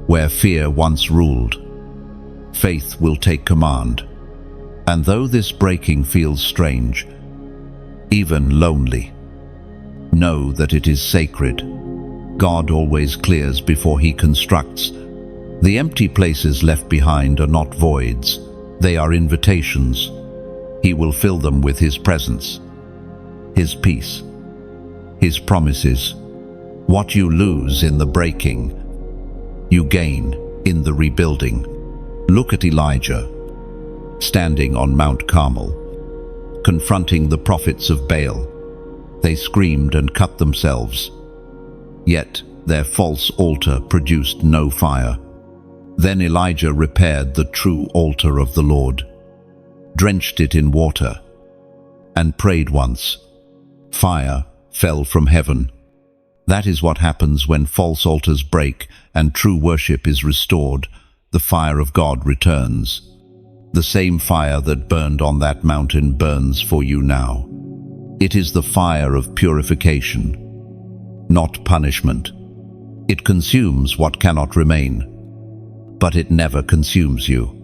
Where fear once ruled, faith will take command. And though this breaking feels strange, even lonely, know that it is sacred. God always clears before He constructs. The empty places left behind are not voids, they are invitations. He will fill them with His presence, His peace, His promises. What you lose in the breaking, you gain in the rebuilding. Look at Elijah, standing on Mount Carmel, confronting the prophets of Baal. They screamed and cut themselves, yet their false altar produced no fire. Then Elijah repaired the true altar of the Lord, drenched it in water, and prayed once. Fire fell from heaven. That is what happens when false altars break and true worship is restored. The fire of God returns. The same fire that burned on that mountain burns for you now. It is the fire of purification, not punishment. It consumes what cannot remain, but it never consumes you.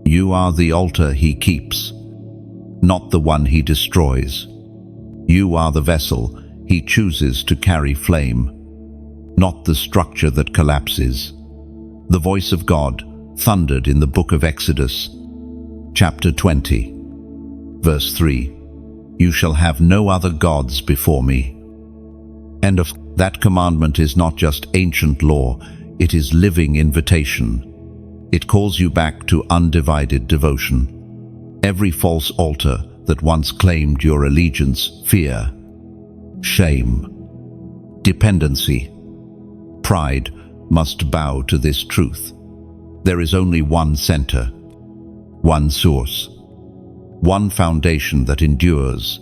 You are the altar He keeps, not the one He destroys. You are the vessel He chooses to carry flame, not the structure that collapses. The voice of God thundered in the book of Exodus, chapter 20, verse 3. You shall have no other gods before me. And of that commandment is not just ancient law, it is living invitation. It calls you back to undivided devotion. Every false altar that once claimed your allegiance, fear, shame, dependency, pride must bow to this truth. There is only one center, one source, one foundation that endures,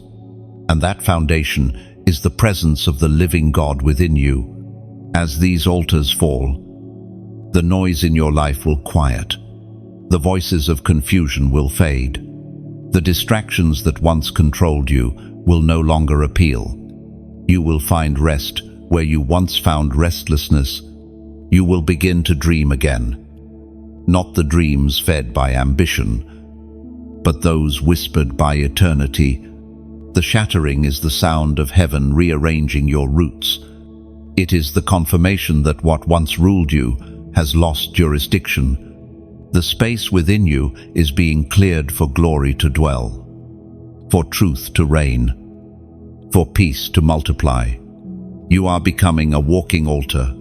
and that foundation is the presence of the living God within you. As these altars fall, the noise in your life will quiet. The voices of confusion will fade. The distractions that once controlled you will no longer appeal. You will find rest where you once found restlessness. You will begin to dream again. Not the dreams fed by ambition, but those whispered by eternity. The shattering is the sound of heaven rearranging your roots. It is the confirmation that what once ruled you has lost jurisdiction. The space within you is being cleared for glory to dwell, for truth to reign, for peace to multiply. You are becoming a walking altar,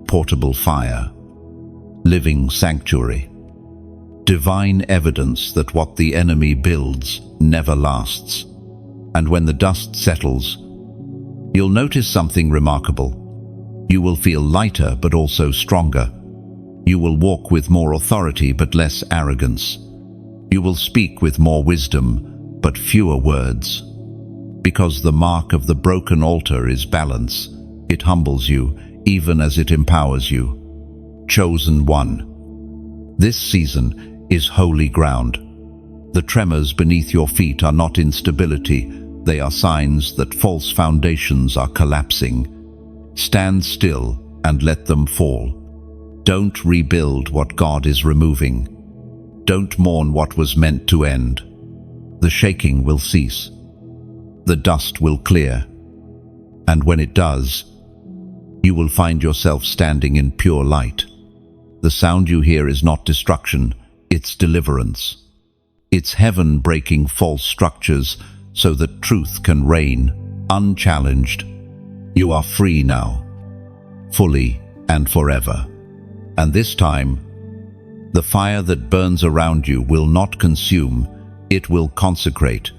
portable fire, living sanctuary. divine evidence that what the enemy builds never lasts. And when the dust settles, you'll notice something remarkable. You will feel lighter but also stronger. You will walk with more authority but less arrogance. You will speak with more wisdom but fewer words. Because the mark of the broken altar is balance. It humbles you even as it empowers you. Chosen one. This season is holy ground. The tremors beneath your feet are not instability. They are signs that false foundations are collapsing. Stand still and let them fall. Don't rebuild what God is removing. Don't mourn what was meant to end. The shaking will cease. The dust will clear. And when it does, you will find yourself standing in pure light. The sound you hear is not destruction, it's deliverance. It's heaven breaking false structures so that truth can reign, unchallenged. You are free now, fully and forever. And this time, the fire that burns around you will not consume, it will consecrate.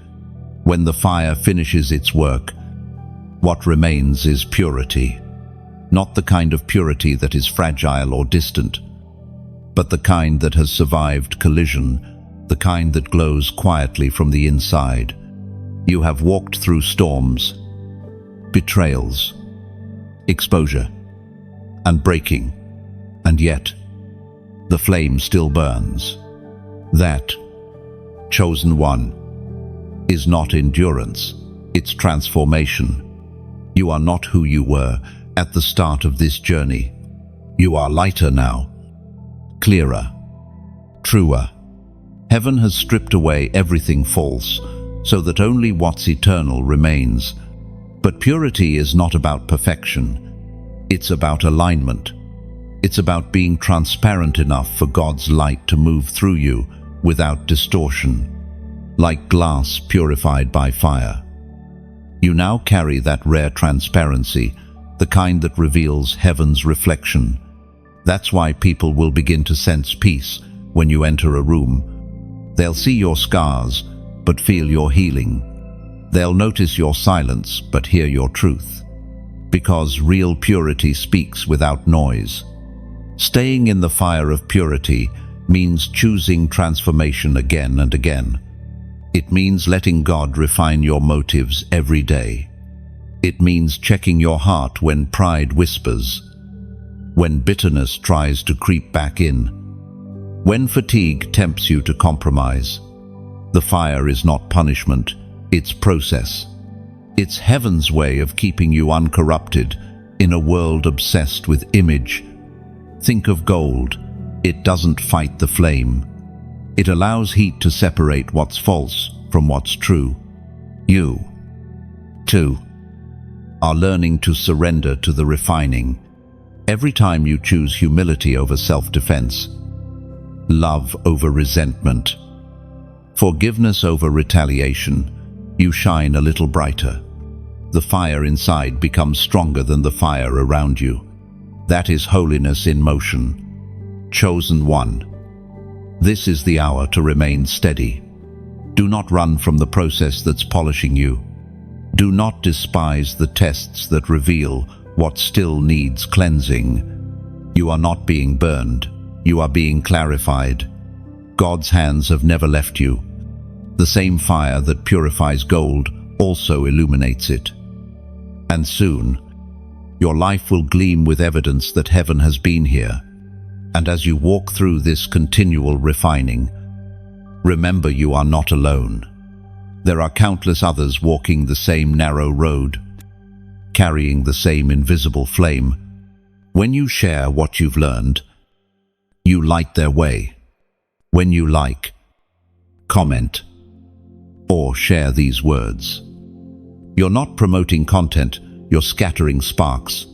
When the fire finishes its work, what remains is purity. Not the kind of purity that is fragile or distant, but the kind that has survived collision, the kind that glows quietly from the inside. You have walked through storms, betrayals, exposure, and breaking, and yet the flame still burns. That, chosen one, is not endurance, it's transformation. You are not who you were at the start of this journey. You are lighter now, clearer, truer. Heaven has stripped away everything false, so that only what's eternal remains. But purity is not about perfection. It's about alignment. It's about being transparent enough for God's light to move through you without distortion, like glass purified by fire. You now carry that rare transparency, the kind that reveals heaven's reflection. That's why people will begin to sense peace when you enter a room. They'll see your scars, but feel your healing. They'll notice your silence, but hear your truth. Because real purity speaks without noise. Staying in the fire of purity means choosing transformation again and again. It means letting God refine your motives every day. It means checking your heart when pride whispers, when bitterness tries to creep back in, when fatigue tempts you to compromise. The fire is not punishment, it's process. It's heaven's way of keeping you uncorrupted in a world obsessed with image. Think of gold. It doesn't fight the flame. It allows heat to separate what's false from what's true. You, too, are learning to surrender to the refining. Every time you choose humility over self-defense, love over resentment, forgiveness over retaliation, you shine a little brighter. The fire inside becomes stronger than the fire around you. That is holiness in motion. Chosen one. This is the hour to remain steady. Do not run from the process that's polishing you. Do not despise the tests that reveal what still needs cleansing. You are not being burned. You are being clarified. God's hands have never left you. The same fire that purifies gold also illuminates it. And soon, your life will gleam with evidence that heaven has been here. And as you walk through this continual refining, remember you are not alone. There are countless others walking the same narrow road, carrying the same invisible flame. When you share what you've learned, you light their way. When you like, comment, or share these words, you're not promoting content, you're scattering sparks.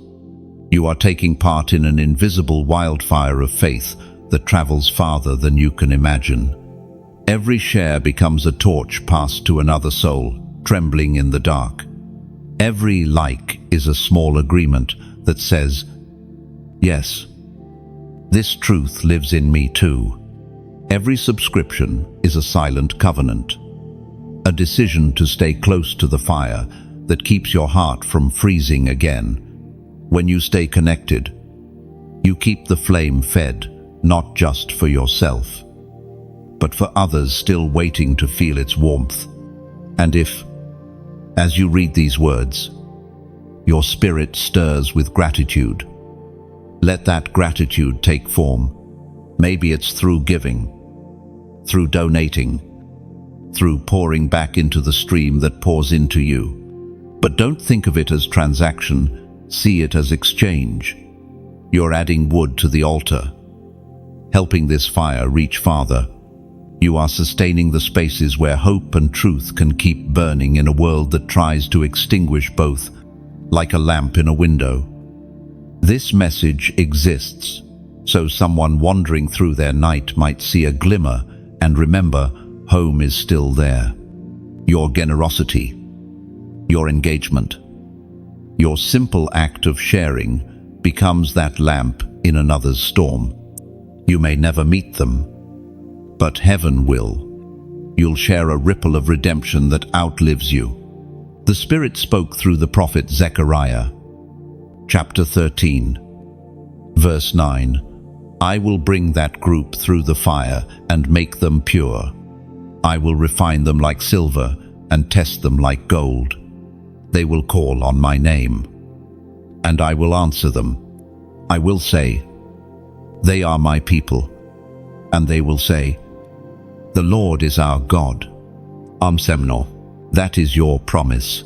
You are taking part in an invisible wildfire of faith that travels farther than you can imagine. Every share becomes a torch passed to another soul, trembling in the dark. Every like is a small agreement that says, yes, this truth lives in me too. Every subscription is a silent covenant, a decision to stay close to the fire that keeps your heart from freezing again. When you stay connected, you keep the flame fed, not just for yourself, but for others still waiting to feel its warmth. And if, as you read these words, your spirit stirs with gratitude, let that gratitude take form. Maybe it's through giving, through donating, through pouring back into the stream that pours into you. But don't think of it as transaction, see it as exchange. You're adding wood to the altar, helping this fire reach farther. You are sustaining the spaces where hope and truth can keep burning in a world that tries to extinguish both, like a lamp in a window. This message exists, so someone wandering through their night might see a glimmer and remember home is still there. Your generosity, your engagement, your simple act of sharing becomes that lamp in another's storm. You may never meet them, but heaven will. You'll share a ripple of redemption that outlives you. The Spirit spoke through the prophet Zechariah, chapter 13, verse 9. I will bring that group through the fire and make them pure. I will refine them like silver and test them like gold. They will call on my name, and I will answer them. I will say, they are my people, and they will say, the Lord is our God. Semno, that is your promise.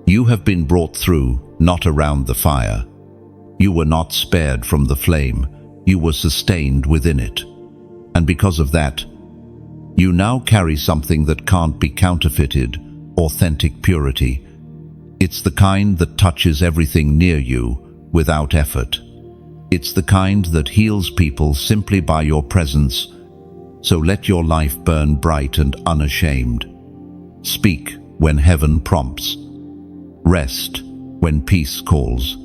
You have been brought through, not around the fire. You were not spared from the flame. You were sustained within it. And because of that, you now carry something that can't be counterfeited, authentic purity. It's the kind that touches everything near you without effort. It's the kind that heals people simply by your presence. So let your life burn bright and unashamed. Speak when heaven prompts. Rest when peace calls.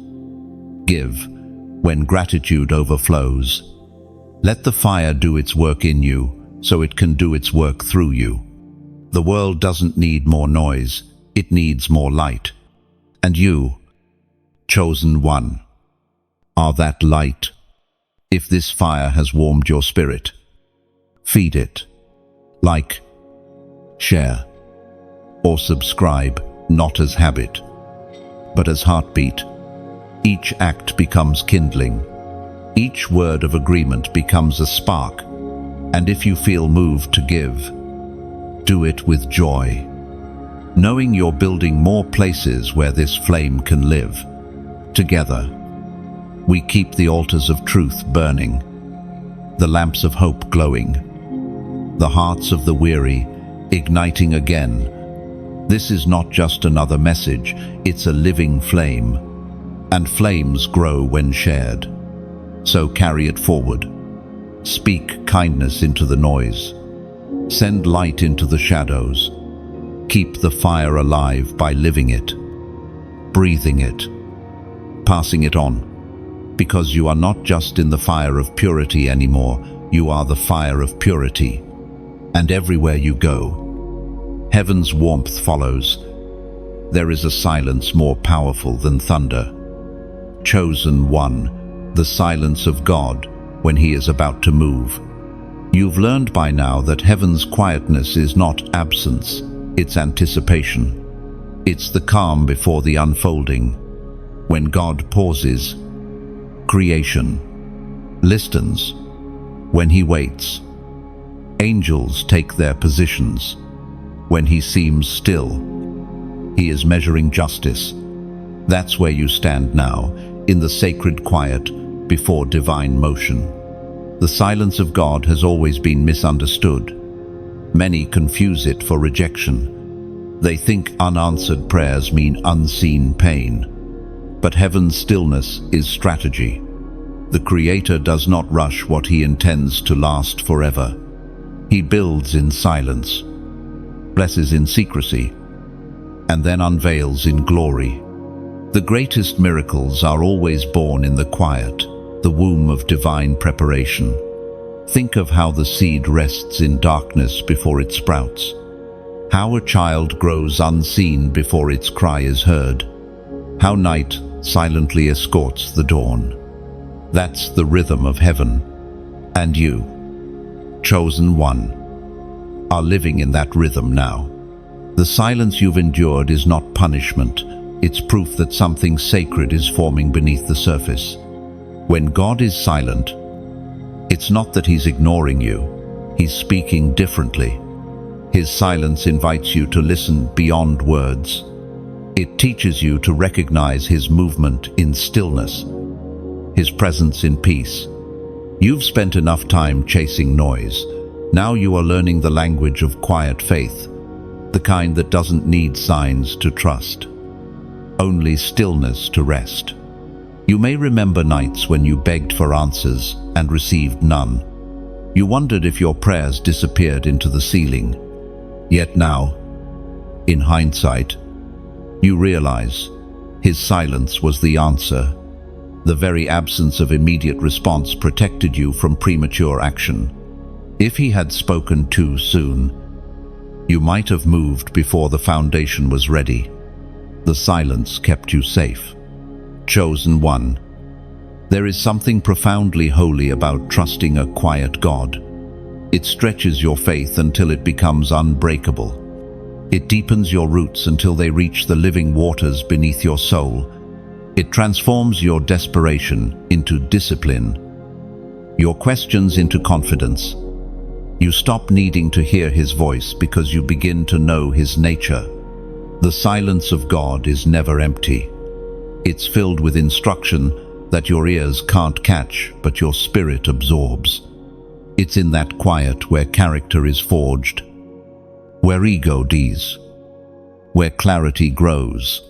Give when gratitude overflows. Let the fire do its work in you so it can do its work through you. The world doesn't need more noise, it needs more light. And you, chosen one, are that light. If this fire has warmed your spirit, feed it. Like, share, or subscribe, not as habit, but as heartbeat. Each act becomes kindling. Each word of agreement becomes a spark. And if you feel moved to give, do it with joy, knowing you're building more places where this flame can live. Together, we keep the altars of truth burning, the lamps of hope glowing, the hearts of the weary igniting again. This is not just another message, it's a living flame, and flames grow when shared. So carry it forward. Speak kindness into the noise. Send light into the shadows. Keep the fire alive by living it, breathing it, passing it on. Because you are not just in the fire of purity anymore, you are the fire of purity. And everywhere you go, heaven's warmth follows. There is a silence more powerful than thunder. Chosen one, the silence of God when He is about to move. You've learned by now that heaven's quietness is not absence, it's anticipation. It's the calm before the unfolding. When God pauses, creation listens. When He waits, angels take their positions. When He seems still, He is measuring justice. That's where you stand now, in the sacred quiet before divine motion. The silence of God has always been misunderstood. Many confuse it for rejection. They think unanswered prayers mean unseen pain. But heaven's stillness is strategy. The Creator does not rush what He intends to last forever. He builds in silence, blesses in secrecy, and then unveils in glory. The greatest miracles are always born in the quiet, the womb of divine preparation. Think of how the seed rests in darkness before it sprouts. How a child grows unseen before its cry is heard. How night silently escorts the dawn. That's the rhythm of heaven. And you, chosen one, are living in that rhythm now. The silence you've endured is not punishment. It's proof that something sacred is forming beneath the surface. When God is silent, it's not that He's ignoring you. He's speaking differently. His silence invites you to listen beyond words. It teaches you to recognize His movement in stillness, His presence in peace. You've spent enough time chasing noise. Now you are learning the language of quiet faith, the kind that doesn't need signs to trust, only stillness to rest. You may remember nights when you begged for answers and received none. You wondered if your prayers disappeared into the ceiling. Yet now, in hindsight, you realize His silence was the answer. The very absence of immediate response protected you from premature action. If He had spoken too soon, you might have moved before the foundation was ready. The silence kept you safe. Chosen one, there is something profoundly holy about trusting a quiet God. It stretches your faith until it becomes unbreakable. It deepens your roots until they reach the living waters beneath your soul. It transforms your desperation into discipline, your questions into confidence. You stop needing to hear His voice because you begin to know His nature. The silence of God is never empty. It's filled with instruction that your ears can't catch, but your spirit absorbs. It's in that quiet where character is forged, where ego dies, where clarity grows.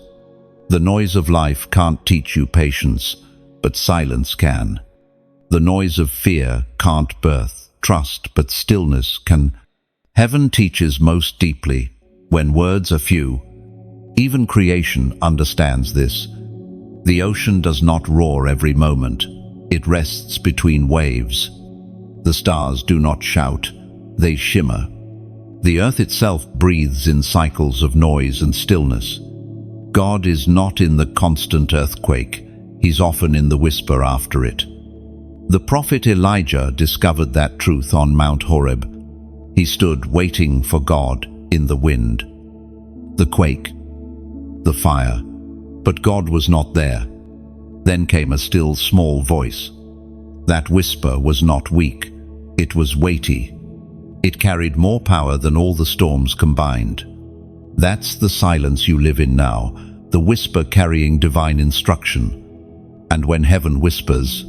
The noise of life can't teach you patience, but silence can. The noise of fear can't birth trust, but stillness can. Heaven teaches most deeply when words are few. Even creation understands this. The ocean does not roar every moment. It rests between waves. The stars do not shout, they shimmer. The earth itself breathes in cycles of noise and stillness. God is not in the constant earthquake. He's often in the whisper after it. The prophet Elijah discovered that truth on Mount Horeb. He stood waiting for God in the wind, the quake, the fire, but God was not there. Then came a still small voice. That whisper was not weak, it was weighty. It carried more power than all the storms combined. That's the silence you live in now, the whisper carrying divine instruction. And when heaven whispers,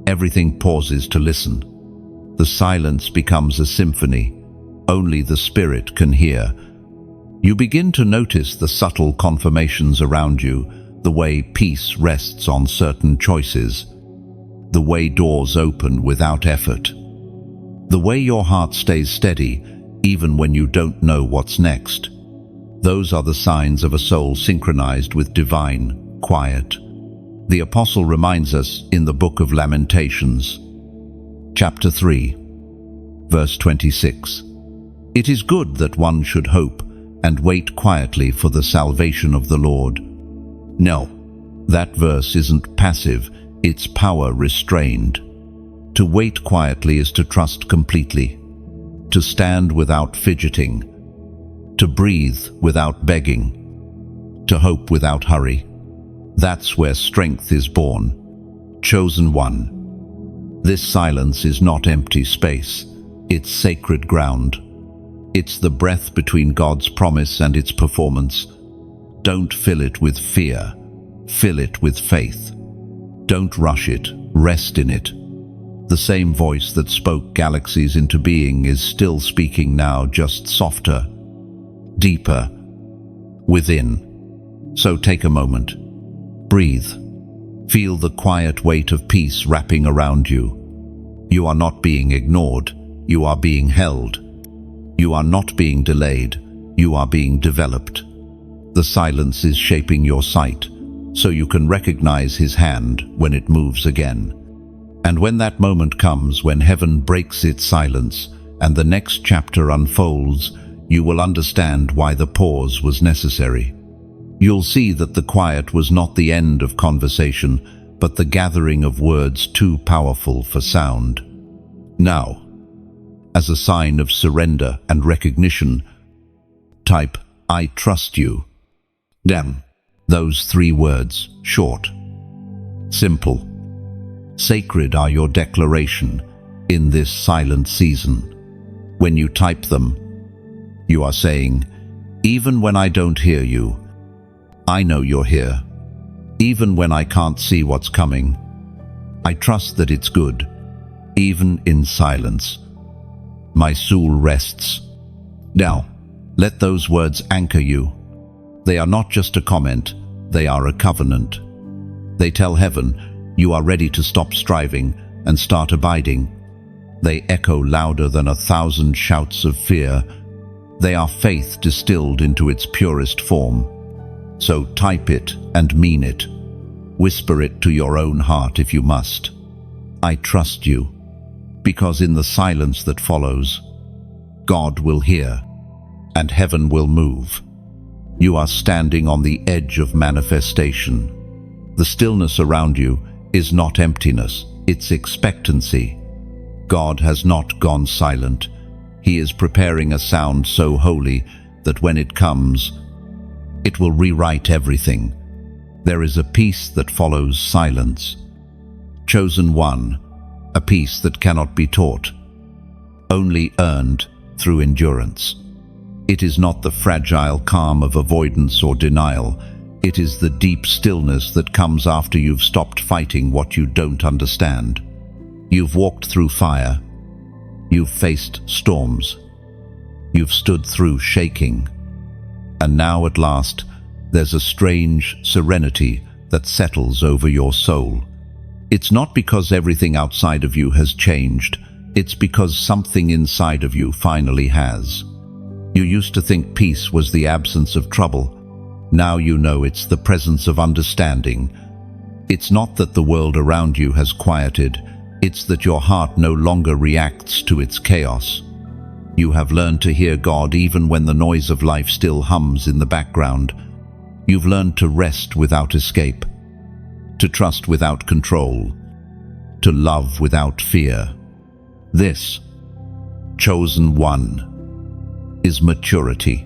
everything pauses to listen. The silence becomes a symphony. Only the Spirit can hear. You begin to notice the subtle confirmations around you, the way peace rests on certain choices, the way doors open without effort, the way your heart stays steady even when you don't know what's next. Those are the signs of a soul synchronized with divine quiet. The Apostle reminds us in the book of Lamentations, chapter 3, verse 26. It is good that one should hope and wait quietly for the salvation of the Lord. No, that verse isn't passive, it's power restrained. To wait quietly is to trust completely, to stand without fidgeting, to breathe without begging, to hope without hurry. That's where strength is born. Chosen one. This silence is not empty space, it's sacred ground. It's the breath between God's promise and its performance. Don't fill it with fear, fill it with faith. Don't rush it, rest in it. The same voice that spoke galaxies into being is still speaking now, just softer, deeper, within. So take a moment, breathe, feel the quiet weight of peace wrapping around you. You are not being ignored, you are being held. You are not being delayed, you are being developed. The silence is shaping your sight, so you can recognize His hand when it moves again. And when that moment comes, when heaven breaks its silence and the next chapter unfolds, you will understand why the pause was necessary. You'll see that the quiet was not the end of conversation, but the gathering of words too powerful for sound. Now, as a sign of surrender and recognition, type, "I trust you." Damn, those 3 words, short, simple, sacred are your declaration in this silent season. When you type them, you are saying, even when I don't hear you, I know you're here. Even when I can't see what's coming, I trust that it's good. Even in silence, my soul rests. Now, let those words anchor you. They are not just a comment, they are a covenant. They tell heaven, you are ready to stop striving and start abiding. They echo louder than 1,000 shouts of fear. They are faith distilled into its purest form. So type it and mean it. Whisper it to your own heart if you must. I trust you, because in the silence that follows, God will hear and heaven will move. You are standing on the edge of manifestation. The stillness around you is not emptiness, it's expectancy. God has not gone silent. He is preparing a sound so holy that when it comes, it will rewrite everything. There is a peace that follows silence. Chosen one, a peace that cannot be taught, only earned through endurance. It is not the fragile calm of avoidance or denial. It is the deep stillness that comes after you've stopped fighting what you don't understand. You've walked through fire. You've faced storms. You've stood through shaking. And now at last, there's a strange serenity that settles over your soul. It's not because everything outside of you has changed. It's because something inside of you finally has. You used to think peace was the absence of trouble. Now you know it's the presence of understanding. It's not that the world around you has quieted. It's that your heart no longer reacts to its chaos. You have learned to hear God even when the noise of life still hums in the background. You've learned to rest without escape, to trust without control, to love without fear. This, chosen one, is maturity.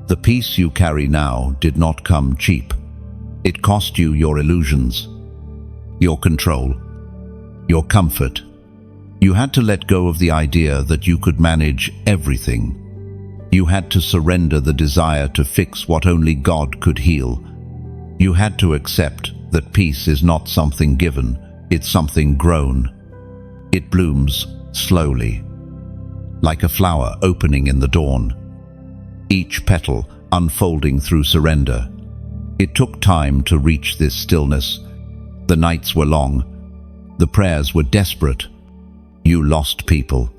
The peace you carry now did not come cheap. It cost you your illusions, your control, your comfort. You had to let go of the idea that you could manage everything. You had to surrender the desire to fix what only God could heal. You had to accept that peace is not something given, it's something grown. It blooms slowly, like a flower opening in the dawn, each petal unfolding through surrender. It took time to reach this stillness. The nights were long. The prayers were desperate. You lost people.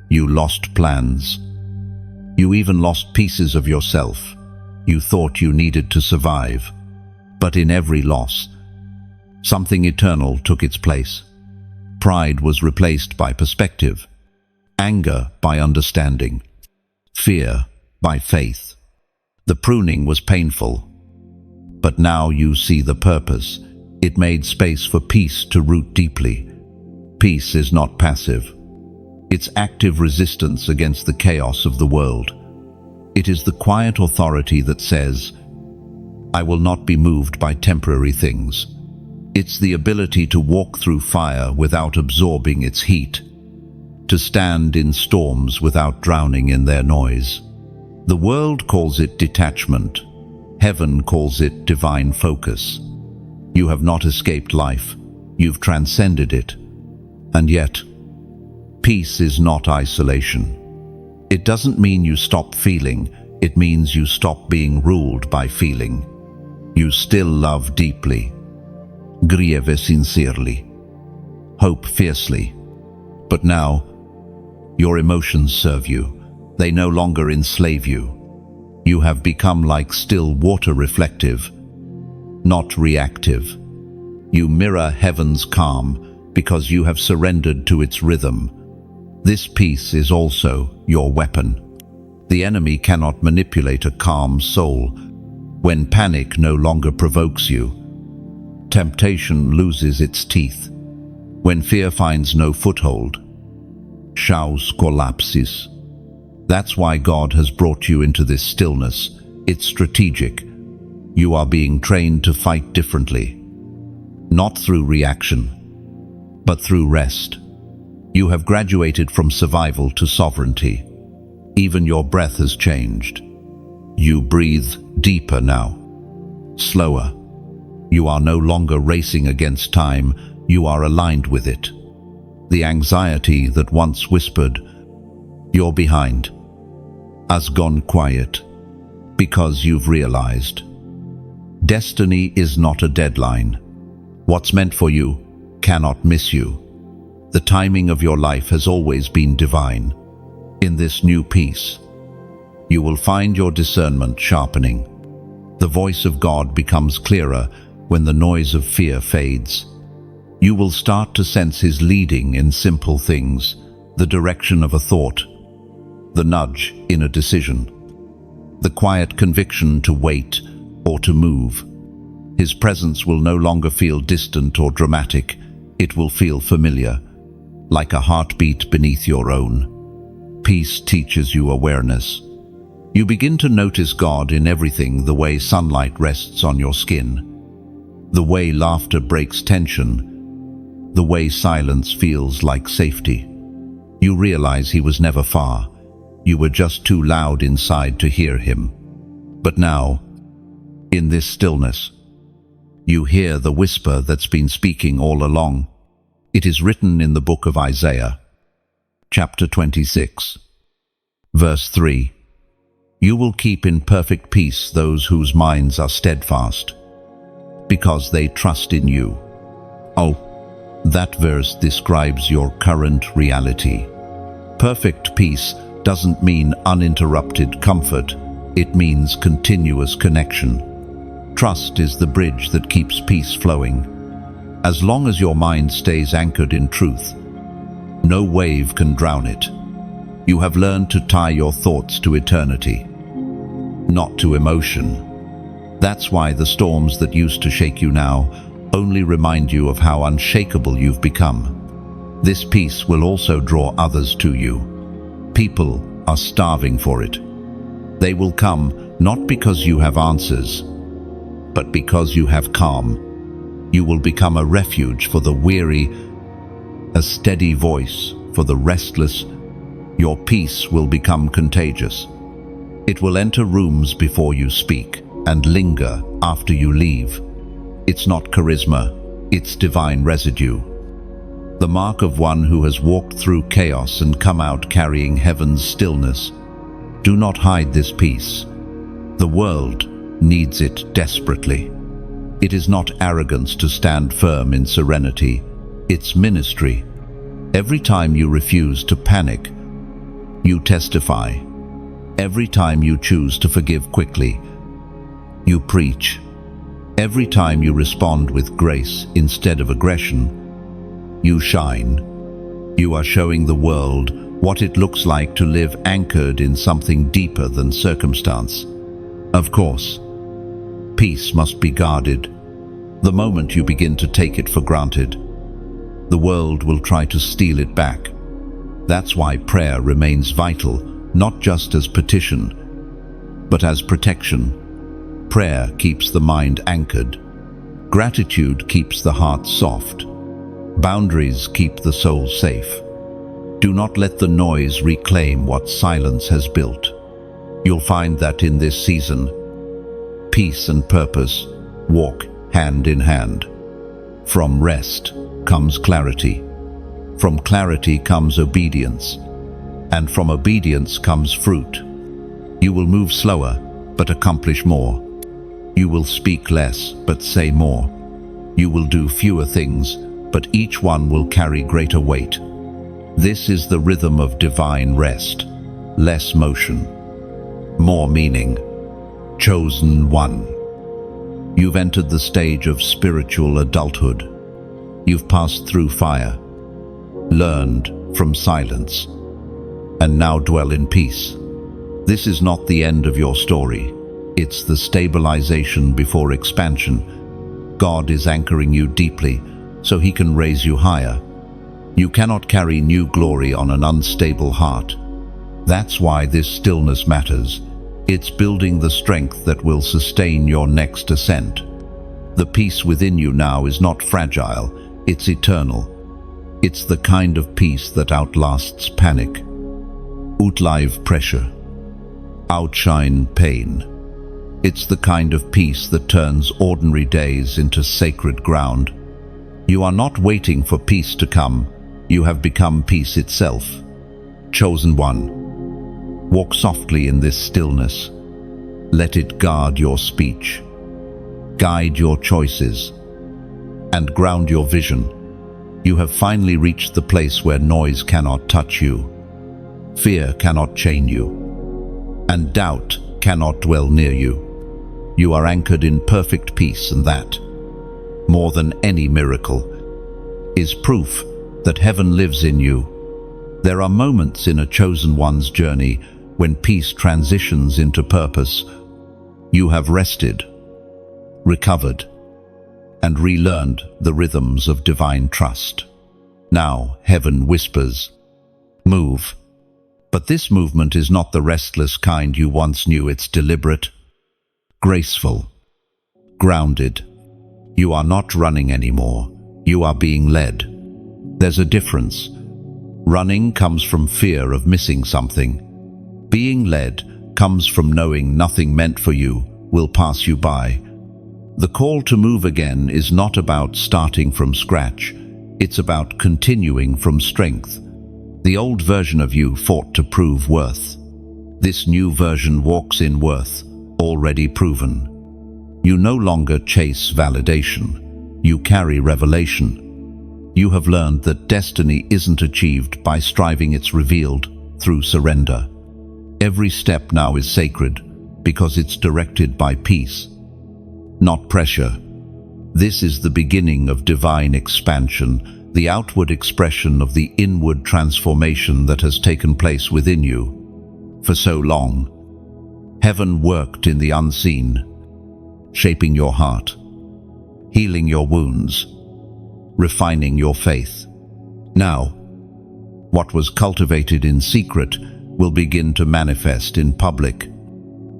You lost plans. You even lost pieces of yourself. You thought you needed to survive. But in every loss, something eternal took its place. Pride was replaced by perspective, anger by understanding, fear by faith. The pruning was painful, but now you see the purpose. It made space for peace to root deeply. Peace is not passive. It's active resistance against the chaos of the world. It is the quiet authority that says, I will not be moved by temporary things. It's the ability to walk through fire without absorbing its heat, to stand in storms without drowning in their noise. The world calls it detachment. Heaven calls it divine focus. You have not escaped life. You've transcended it. And yet, peace is not isolation. It doesn't mean you stop feeling. It means you stop being ruled by feeling. You still love deeply, grieve sincerely, hope fiercely. But now, your emotions serve you. They no longer enslave you. You have become like still water, reflective, not reactive. You mirror heaven's calm, because you have surrendered to its rhythm. This peace is also your weapon. The enemy cannot manipulate a calm soul. When panic no longer provokes you, temptation loses its teeth. When fear finds no foothold, chaos collapses. That's why God has brought you into this stillness. It's strategic. You are being trained to fight differently, not through reaction, but through rest. You have graduated from survival to sovereignty. Even your breath has changed. You breathe deeper now, slower. You are no longer racing against time, you are aligned with it. The anxiety that once whispered, "You're behind," has gone quiet, because you've realized. Destiny is not a deadline. What's meant for you cannot miss you. The timing of your life has always been divine. In this new peace, you will find your discernment sharpening. The voice of God becomes clearer when the noise of fear fades. You will start to sense His leading in simple things, the direction of a thought, the nudge in a decision, the quiet conviction to wait or to move. His presence will no longer feel distant or dramatic. It will feel familiar, like a heartbeat beneath your own. Peace teaches you awareness. You begin to notice God in everything, the way sunlight rests on your skin, the way laughter breaks tension, the way silence feels like safety. You realize He was never far. You were just too loud inside to hear Him. But now, in this stillness, you hear the whisper that's been speaking all along. It is written in the book of Isaiah, chapter 26, verse 3. You will keep in perfect peace those whose minds are steadfast, because they trust in you. Oh, that verse describes your current reality. Perfect peace doesn't mean uninterrupted comfort. It means continuous connection. Trust is the bridge that keeps peace flowing. As long as your mind stays anchored in truth, no wave can drown it. You have learned to tie your thoughts to eternity, not to emotion. That's why the storms that used to shake you now only remind you of how unshakable you've become. This peace will also draw others to you. People are starving for it. They will come not because you have answers, but because you have calm. You will become a refuge for the weary, a steady voice for the restless. Your peace will become contagious. It will enter rooms before you speak and linger after you leave. It's not charisma, it's divine residue. The mark of one who has walked through chaos and come out carrying heaven's stillness. Do not hide this peace. The world needs it desperately. It is not arrogance to stand firm in serenity. It's ministry. Every time you refuse to panic, you testify. Every time you choose to forgive quickly, you preach. Every time you respond with grace instead of aggression, you shine. You are showing the world what it looks like to live anchored in something deeper than circumstance. Of course, peace must be guarded. The moment you begin to take it for granted, the world will try to steal it back. That's why prayer remains vital, not just as petition, but as protection. Prayer keeps the mind anchored. Gratitude keeps the heart soft. Boundaries keep the soul safe. Do not let the noise reclaim what silence has built. You'll find that in this season, peace and purpose walk hand in hand. From rest comes clarity. From clarity comes obedience. And from obedience comes fruit. You will move slower, but accomplish more. You will speak less, but say more. You will do fewer things, but each one will carry greater weight. This is the rhythm of divine rest. Less motion, more meaning. Chosen one. You've entered the stage of spiritual adulthood. You've passed through fire, learned from silence, and now dwell in peace. This is not the end of your story. It's the stabilization before expansion. God is anchoring you deeply so He can raise you higher. You cannot carry new glory on an unstable heart. That's why this stillness matters. It's building the strength that will sustain your next ascent. The peace within you now is not fragile, it's eternal. It's the kind of peace that outlasts panic, outlive pressure, outshine pain. It's the kind of peace that turns ordinary days into sacred ground. You are not waiting for peace to come. You have become peace itself. Chosen one, walk softly in this stillness. Let it guard your speech, guide your choices, and ground your vision. You have finally reached the place where noise cannot touch you, fear cannot chain you, and doubt cannot dwell near you. You are anchored in perfect peace, and that, more than any miracle, is proof that heaven lives in you. There are moments in a chosen one's journey when peace transitions into purpose. You have rested, recovered, and relearned the rhythms of divine trust. Now heaven whispers, move. But this movement is not the restless kind you once knew. It's deliberate, graceful, grounded. You are not running anymore. You are being led. There's a difference. Running comes from fear of missing something. Being led comes from knowing nothing meant for you will pass you by. The call to move again is not about starting from scratch. It's about continuing from strength. The old version of you fought to prove worth. This new version walks in worth, already proven. You no longer chase validation. You carry revelation. You have learned that destiny isn't achieved by striving, it's revealed through surrender. Every step now is sacred because it's directed by peace, not pressure. This is the beginning of divine expansion, the outward expression of the inward transformation that has taken place within you. For so long, heaven worked in the unseen, shaping your heart, healing your wounds, refining your faith. Now, what was cultivated in secret will begin to manifest in public,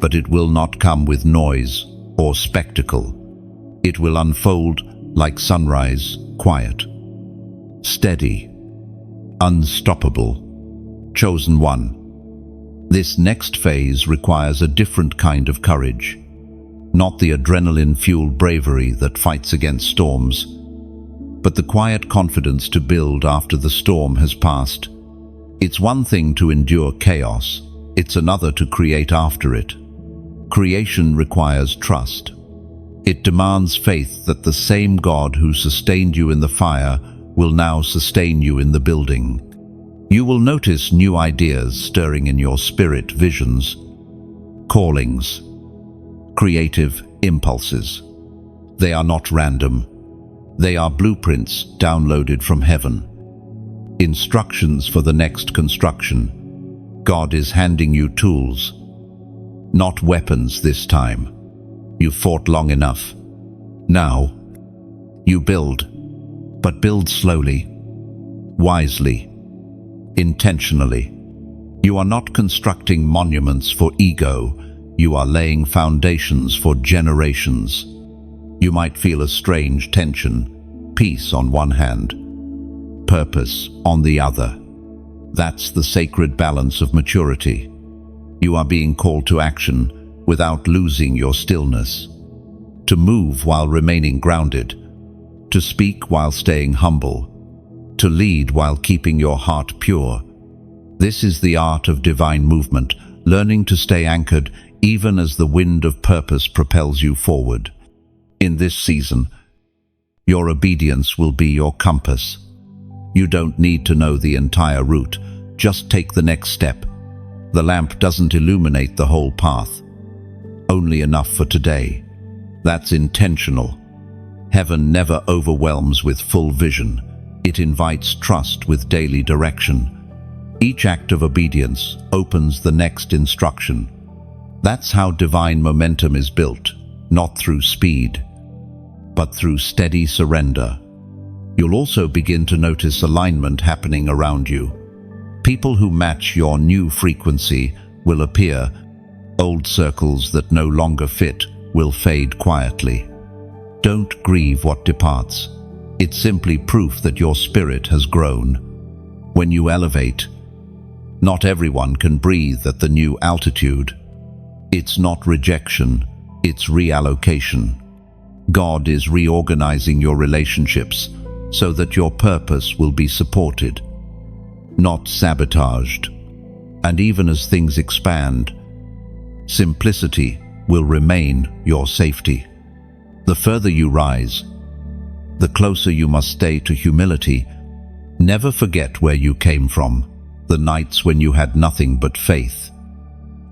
but it will not come with noise or spectacle. It will unfold like sunrise, quiet, steady, unstoppable. Chosen one. This next phase requires a different kind of courage, not the adrenaline-fueled bravery that fights against storms, but the quiet confidence to build after the storm has passed. It's one thing to endure chaos, it's another to create after it. Creation requires trust. It demands faith that the same God who sustained you in the fire will now sustain you in the building. You will notice new ideas stirring in your spirit, visions, callings, creative impulses. They are not random. They are blueprints downloaded from heaven. Instructions for the next construction. God is handing you tools, not weapons this time. You fought long enough. Now, you build, but build slowly, wisely, intentionally. You are not constructing monuments for ego. You are laying foundations for generations. You might feel a strange tension, peace on one hand, purpose on the other. That's the sacred balance of maturity. You are being called to action without losing your stillness, to move while remaining grounded, to speak while staying humble, to lead while keeping your heart pure. This is the art of divine movement, learning to stay anchored even as the wind of purpose propels you forward. In this season, your obedience will be your compass. You don't need to know the entire route, just take the next step. The lamp doesn't illuminate the whole path, only enough for today. That's intentional. Heaven never overwhelms with full vision. It invites trust with daily direction. Each act of obedience opens the next instruction. That's how divine momentum is built, not through speed, but through steady surrender. You'll also begin to notice alignment happening around you. People who match your new frequency will appear. Old circles that no longer fit will fade quietly. Don't grieve what departs. It's simply proof that your spirit has grown. When you elevate, not everyone can breathe at the new altitude. It's not rejection, it's reallocation. God is reorganizing your relationships so that your purpose will be supported, not sabotaged. And even as things expand, simplicity will remain your safety. The further you rise, the closer you must stay to humility. Never forget where you came from, the nights when you had nothing but faith,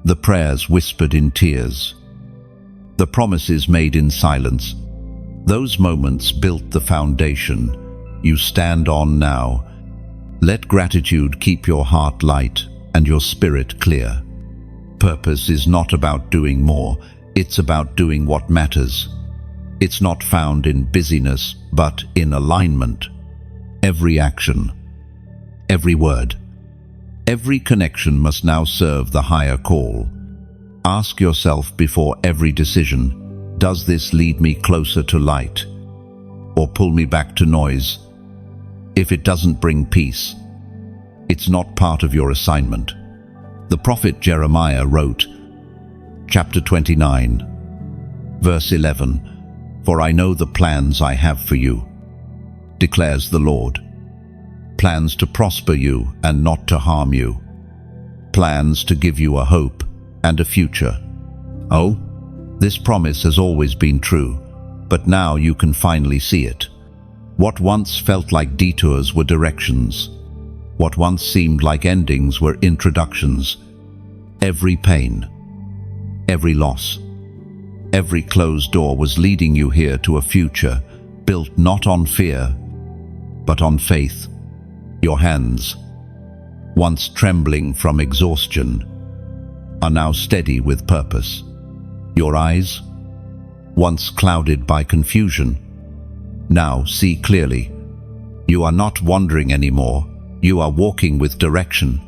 the prayers whispered in tears, the promises made in silence. Those moments built the foundation you stand on now. Let gratitude keep your heart light and your spirit clear. Purpose is not about doing more, it's about doing what matters. It's not found in busyness, but in alignment. Every action, every word, every connection must now serve the higher call. Ask yourself before every decision, does this lead me closer to light or pull me back to noise? If it doesn't bring peace, it's not part of your assignment. The prophet Jeremiah wrote, chapter 29, verse 11, "For I know the plans I have for you, declares the Lord. Plans to prosper you and not to harm you. Plans to give you a hope and a future." Oh, this promise has always been true, but now you can finally see it. What once felt like detours were directions. What once seemed like endings were introductions. Every pain, every loss, every closed door was leading you here to a future built not on fear, but on faith. Your hands, once trembling from exhaustion, are now steady with purpose. Your eyes, once clouded by confusion, now see clearly. You are not wandering anymore, you are walking with direction.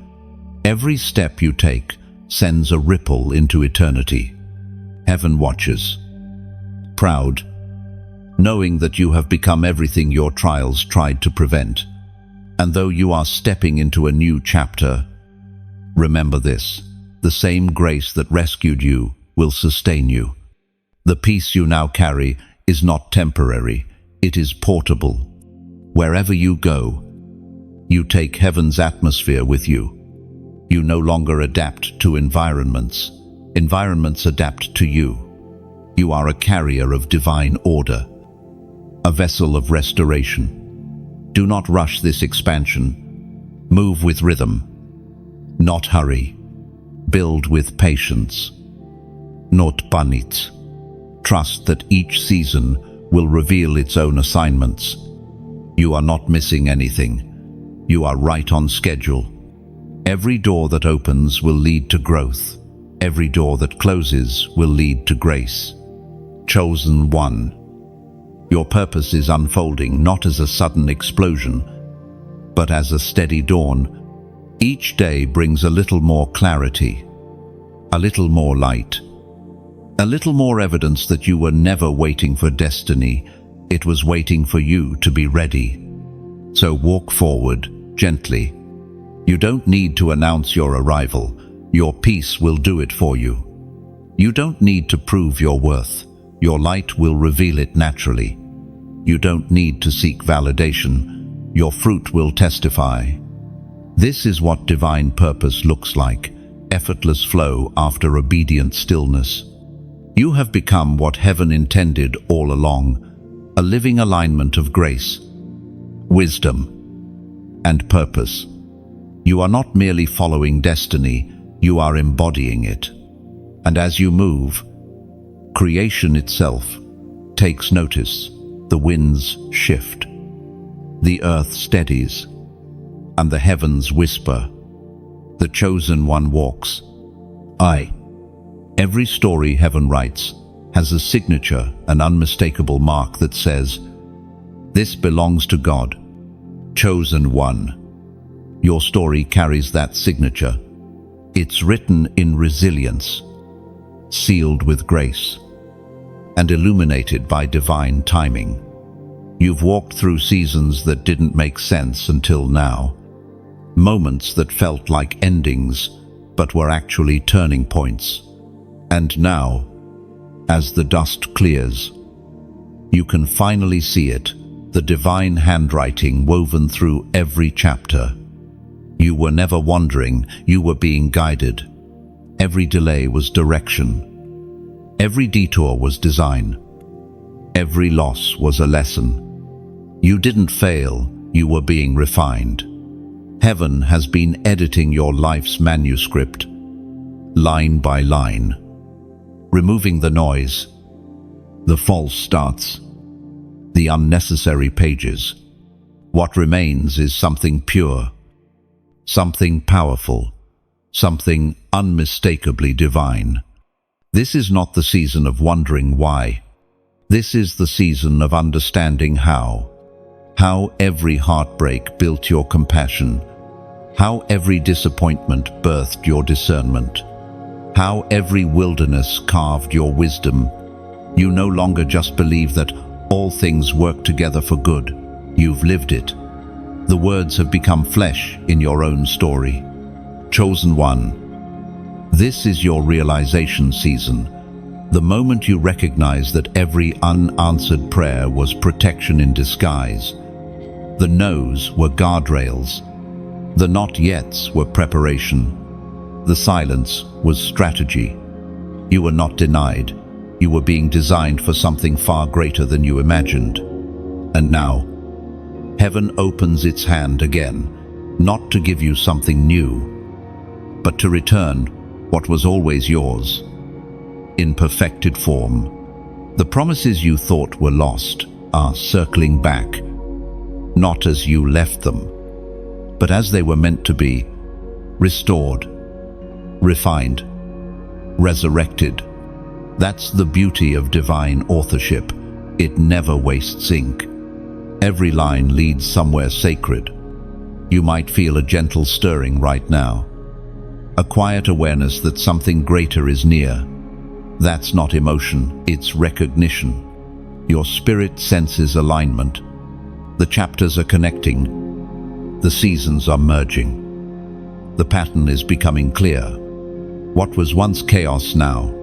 Every step you take sends a ripple into eternity. Heaven watches, proud, knowing that you have become everything your trials tried to prevent. And though you are stepping into a new chapter, remember this: the same grace that rescued you will sustain you. The peace you now carry is not temporary, it is portable. Wherever you go, you take heaven's atmosphere with you. You no longer adapt to environments. Environments adapt to you. You are a carrier of divine order, a vessel of restoration. Do not rush this expansion. Move with rhythm, not hurry. Build with patience, not panit. Trust that each season will reveal its own assignments. You are not missing anything. You are right on schedule. Every door that opens will lead to growth. Every door that closes will lead to grace. Chosen one. Your purpose is unfolding not as a sudden explosion, but as a steady dawn. Each day brings a little more clarity, a little more light, a little more evidence that you were never waiting for destiny. It was waiting for you to be ready. So walk forward, gently. You don't need to announce your arrival. Your peace will do it for you. You don't need to prove your worth. Your light will reveal it naturally. You don't need to seek validation. Your fruit will testify. This is what divine purpose looks like: effortless flow after obedient stillness. You have become what heaven intended all along, a living alignment of grace, wisdom, and purpose. You are not merely following destiny, you are embodying it. And as you move, creation itself takes notice. The winds shift, the earth steadies, and the heavens whisper, "The chosen one walks." Every story heaven writes has a signature, an unmistakable mark that says, "This belongs to God, chosen one." Your story carries that signature. It's written in resilience, sealed with grace, and illuminated by divine timing. You've walked through seasons that didn't make sense until now, moments that felt like endings but were actually turning points. And now, as the dust clears, you can finally see it, the divine handwriting woven through every chapter. You were never wandering, you were being guided. Every delay was direction. Every detour was design. Every loss was a lesson. You didn't fail, you were being refined. Heaven has been editing your life's manuscript, line by line, removing the noise, the false starts, the unnecessary pages. What remains is something pure, something powerful, something unmistakably divine. This is not the season of wondering why. This is the season of understanding how. How every heartbreak built your compassion. How every disappointment birthed your discernment. How every wilderness carved your wisdom. You no longer just believe that all things work together for good. You've lived it. The words have become flesh in your own story. Chosen one. This is your realization season. The moment you recognize that every unanswered prayer was protection in disguise. The no's were guardrails. The not yets were preparation. The silence was strategy. You were not denied. You were being designed for something far greater than you imagined. And now, heaven opens its hand again, not to give you something new, but to return what was always yours, in perfected form. The promises you thought were lost are circling back, not as you left them, but as they were meant to be, restored, refined, resurrected. That's the beauty of divine authorship. It never wastes ink. Every line leads somewhere sacred. You might feel a gentle stirring right now, a quiet awareness that something greater is near. That's not emotion, it's recognition. Your spirit senses alignment. The chapters are connecting. The seasons are merging. The pattern is becoming clear. What was once chaos now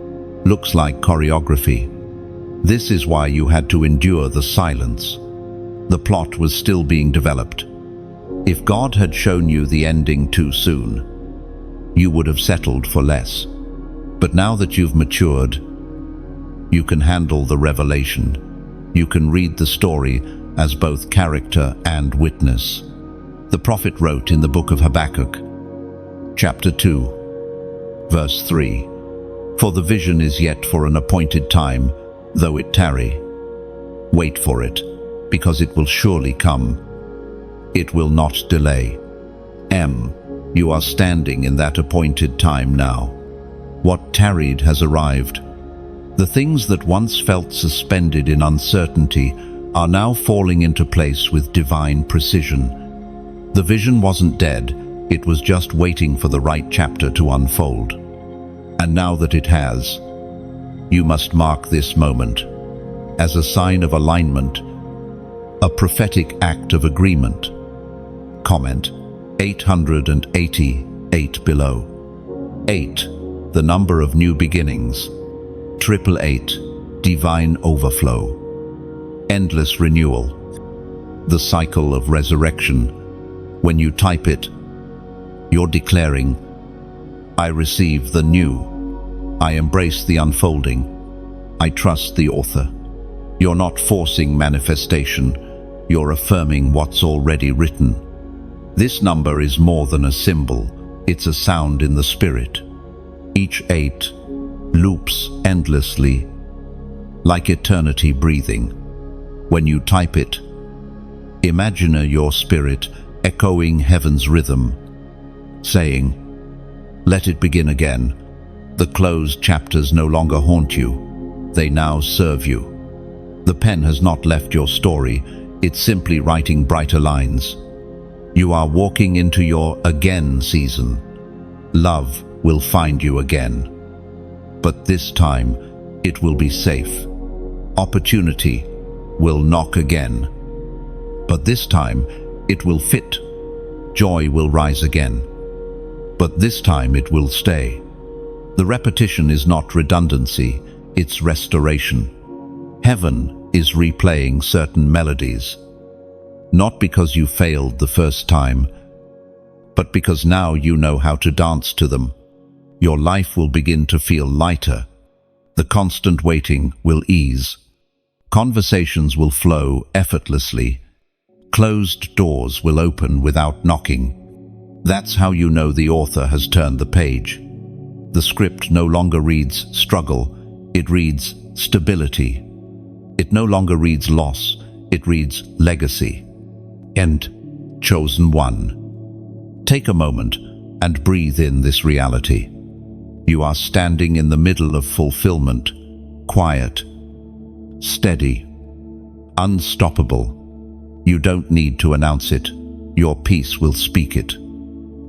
looks like choreography. This is why you had to endure the silence. The plot was still being developed. If God had shown you the ending too soon, you would have settled for less. But now that you've matured, you can handle the revelation. You can read the story as both character and witness. The prophet wrote in the book of Habakkuk, chapter 2, verse 3, "For the vision is yet for an appointed time, though it tarry. Wait for it, because it will surely come. It will not delay." You are standing in that appointed time now. What tarried has arrived. The things that once felt suspended in uncertainty are now falling into place with divine precision. The vision wasn't dead, it was just waiting for the right chapter to unfold. And now that it has, you must mark this moment as a sign of alignment, a prophetic act of agreement. Comment 888 below. 8, the number of new beginnings. 888, divine overflow. Endless renewal. The cycle of resurrection. When you type it, you're declaring, "I receive the new. I embrace the unfolding. I trust the author." You're not forcing manifestation, you're affirming what's already written. This number is more than a symbol, it's a sound in the spirit. Each 8 loops endlessly, like eternity breathing. When you type it, imagine your spirit echoing heaven's rhythm, saying, "Let it begin again." The closed chapters no longer haunt you. They now serve you. The pen has not left your story. It's simply writing brighter lines. You are walking into your again season. Love will find you again. But this time, it will be safe. Opportunity will knock again. But this time, it will fit. Joy will rise again. But this time it will stay. The repetition is not redundancy, it's restoration. Heaven is replaying certain melodies, not because you failed the first time, but because now you know how to dance to them. Your life will begin to feel lighter. The constant waiting will ease. Conversations will flow effortlessly. Closed doors will open without knocking. That's how you know the author has turned the page. The script no longer reads struggle, it reads stability. It no longer reads loss, it reads legacy. And chosen one. Take a moment and breathe in this reality. You are standing in the middle of fulfillment, quiet, steady, unstoppable. You don't need to announce it. Your peace will speak it.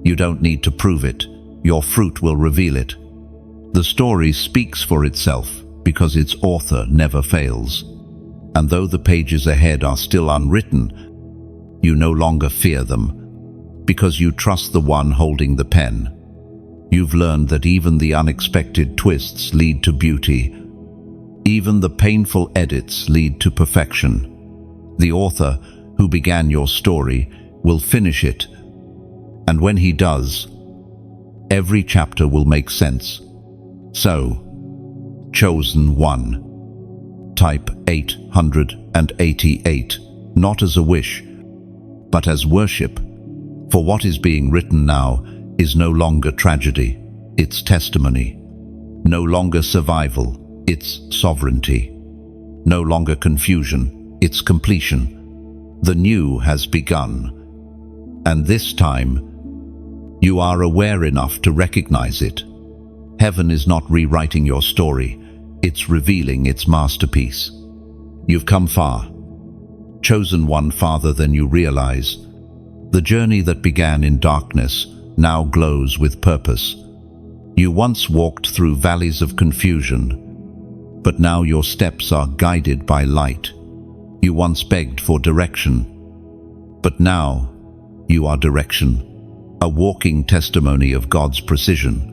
You don't need to prove it. Your fruit will reveal it. The story speaks for itself because its author never fails. And though the pages ahead are still unwritten, you no longer fear them because you trust the one holding the pen. You've learned that even the unexpected twists lead to beauty. Even the painful edits lead to perfection. The author who began your story will finish it. And when he does, every chapter will make sense. So, chosen one. Type 888, not as a wish, but as worship. For what is being written now is no longer tragedy, it's testimony. No longer survival, it's sovereignty. No longer confusion, it's completion. The new has begun. And this time, you are aware enough to recognize it. Heaven is not rewriting your story, it's revealing its masterpiece. You've come far, chosen one farther than you realize. The journey that began in darkness now glows with purpose. You once walked through valleys of confusion, but now your steps are guided by light. You once begged for direction, but now you are direction, a walking testimony of God's precision.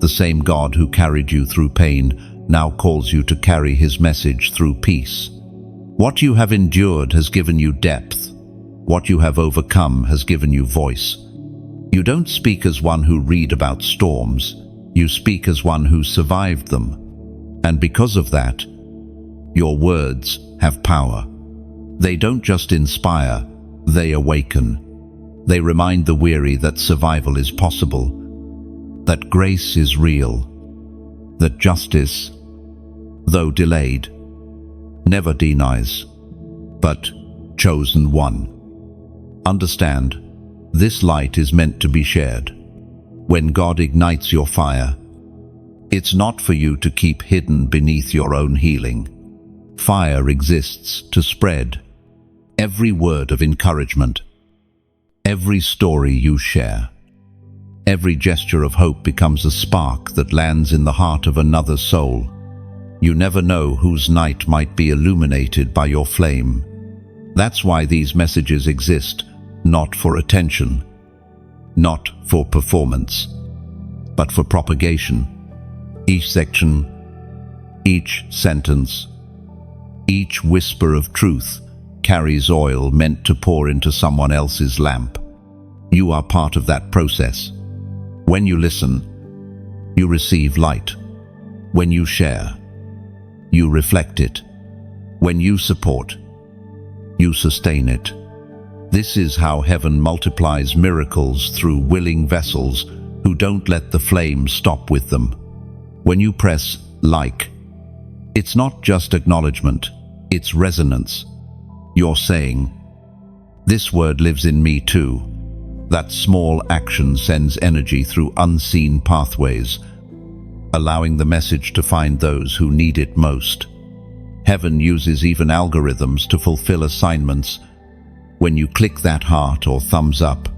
The same God who carried you through pain now calls you to carry his message through peace. What you have endured has given you depth. What you have overcome has given you voice. You don't speak as one who read about storms. You speak as one who survived them. And because of that, your words have power. They don't just inspire, they awaken. They remind the weary that survival is possible, that grace is real, that justice, though delayed, never denies, but chosen one. Understand, this light is meant to be shared. When God ignites your fire, it's not for you to keep hidden beneath your own healing. Fire exists to spread. Every word of encouragement, every story you share, every gesture of hope becomes a spark that lands in the heart of another soul. You never know whose night might be illuminated by your flame. That's why these messages exist, not for attention, not for performance, but for propagation. Each section, each sentence, each whisper of truth carries oil meant to pour into someone else's lamp. You are part of that process. When you listen, you receive light. When you share, you reflect it. When you support, you sustain it. This is how heaven multiplies miracles through willing vessels who don't let the flame stop with them. When you press like, it's not just acknowledgement, it's resonance. You're saying, "This word lives in me too." That small action sends energy through unseen pathways, allowing the message to find those who need it most. Heaven uses even algorithms to fulfill assignments. When you click that heart or thumbs up,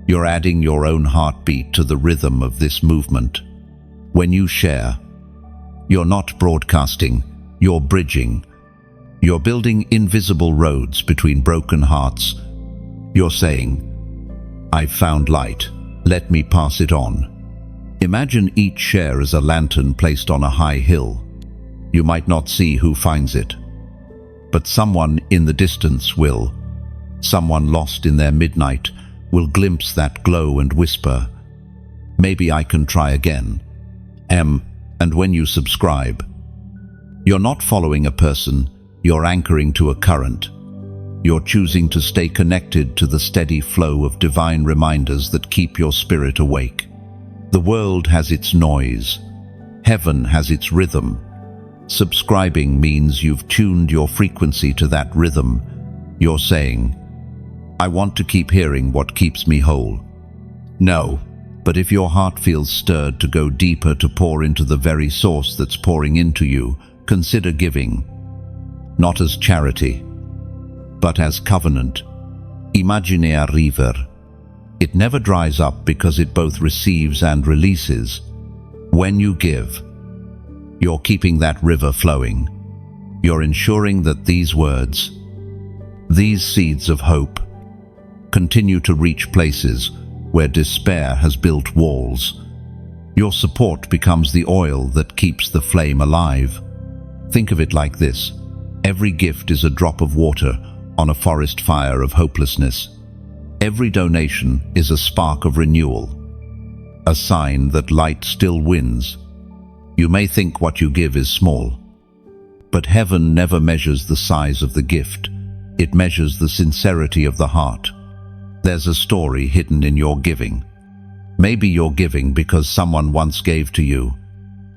you're adding your own heartbeat to the rhythm of this movement. When you share, you're not broadcasting, you're bridging. You're building invisible roads between broken hearts. You're saying, "I've found light, let me pass it on." Imagine each share as a lantern placed on a high hill. You might not see who finds it, but someone in the distance will. Someone lost in their midnight will glimpse that glow and whisper, "Maybe I can try again." And when you subscribe, you're not following a person, you're anchoring to a current. You're choosing to stay connected to the steady flow of divine reminders that keep your spirit awake. The world has its noise. Heaven has its rhythm. Subscribing means you've tuned your frequency to that rhythm. You're saying, "I want to keep hearing what keeps me whole." No, but if your heart feels stirred to go deeper, to pour into the very source that's pouring into you, consider giving. Not as charity, but as covenant. Imagine a river. It never dries up because it both receives and releases. When you give, you're keeping that river flowing. You're ensuring that these words, these seeds of hope, continue to reach places where despair has built walls. Your support becomes the oil that keeps the flame alive. Think of it like this. Every gift is a drop of water on a forest fire of hopelessness. Every donation is a spark of renewal, a sign that light still wins. You may think what you give is small, but heaven never measures the size of the gift. It measures the sincerity of the heart. There's a story hidden in your giving. Maybe you're giving because someone once gave to you.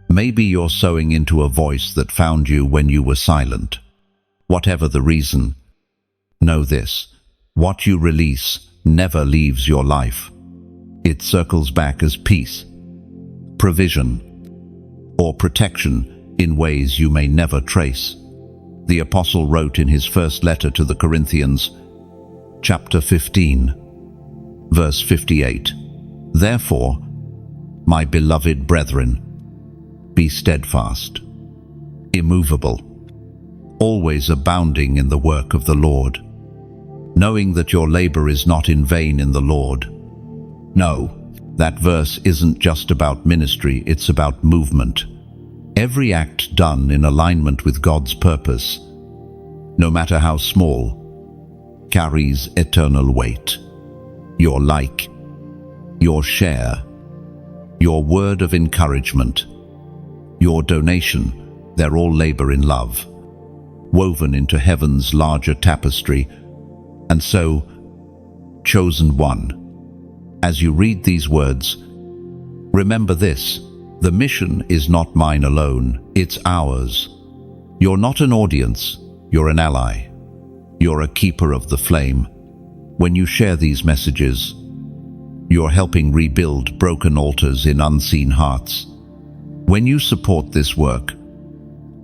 Maybe you're sowing into a voice that found you when you were silent. Whatever the reason, know this: what you release never leaves your life. It circles back as peace, provision, or protection in ways you may never trace. The Apostle wrote in his first letter to the Corinthians, chapter 15, verse 58, "Therefore, my beloved brethren, be steadfast, immovable, always abounding in the work of the Lord, knowing that your labor is not in vain in the Lord." No, that verse isn't just about ministry, it's about movement. Every act done in alignment with God's purpose, no matter how small, carries eternal weight. Your like, your share, your word of encouragement, your donation, they're all labor in love, woven into heaven's larger tapestry. And so, chosen one, as you read these words, remember this: the mission is not mine alone, it's ours. You're not an audience, you're an ally. You're a keeper of the flame. When you share these messages, you're helping rebuild broken altars in unseen hearts. When you support this work,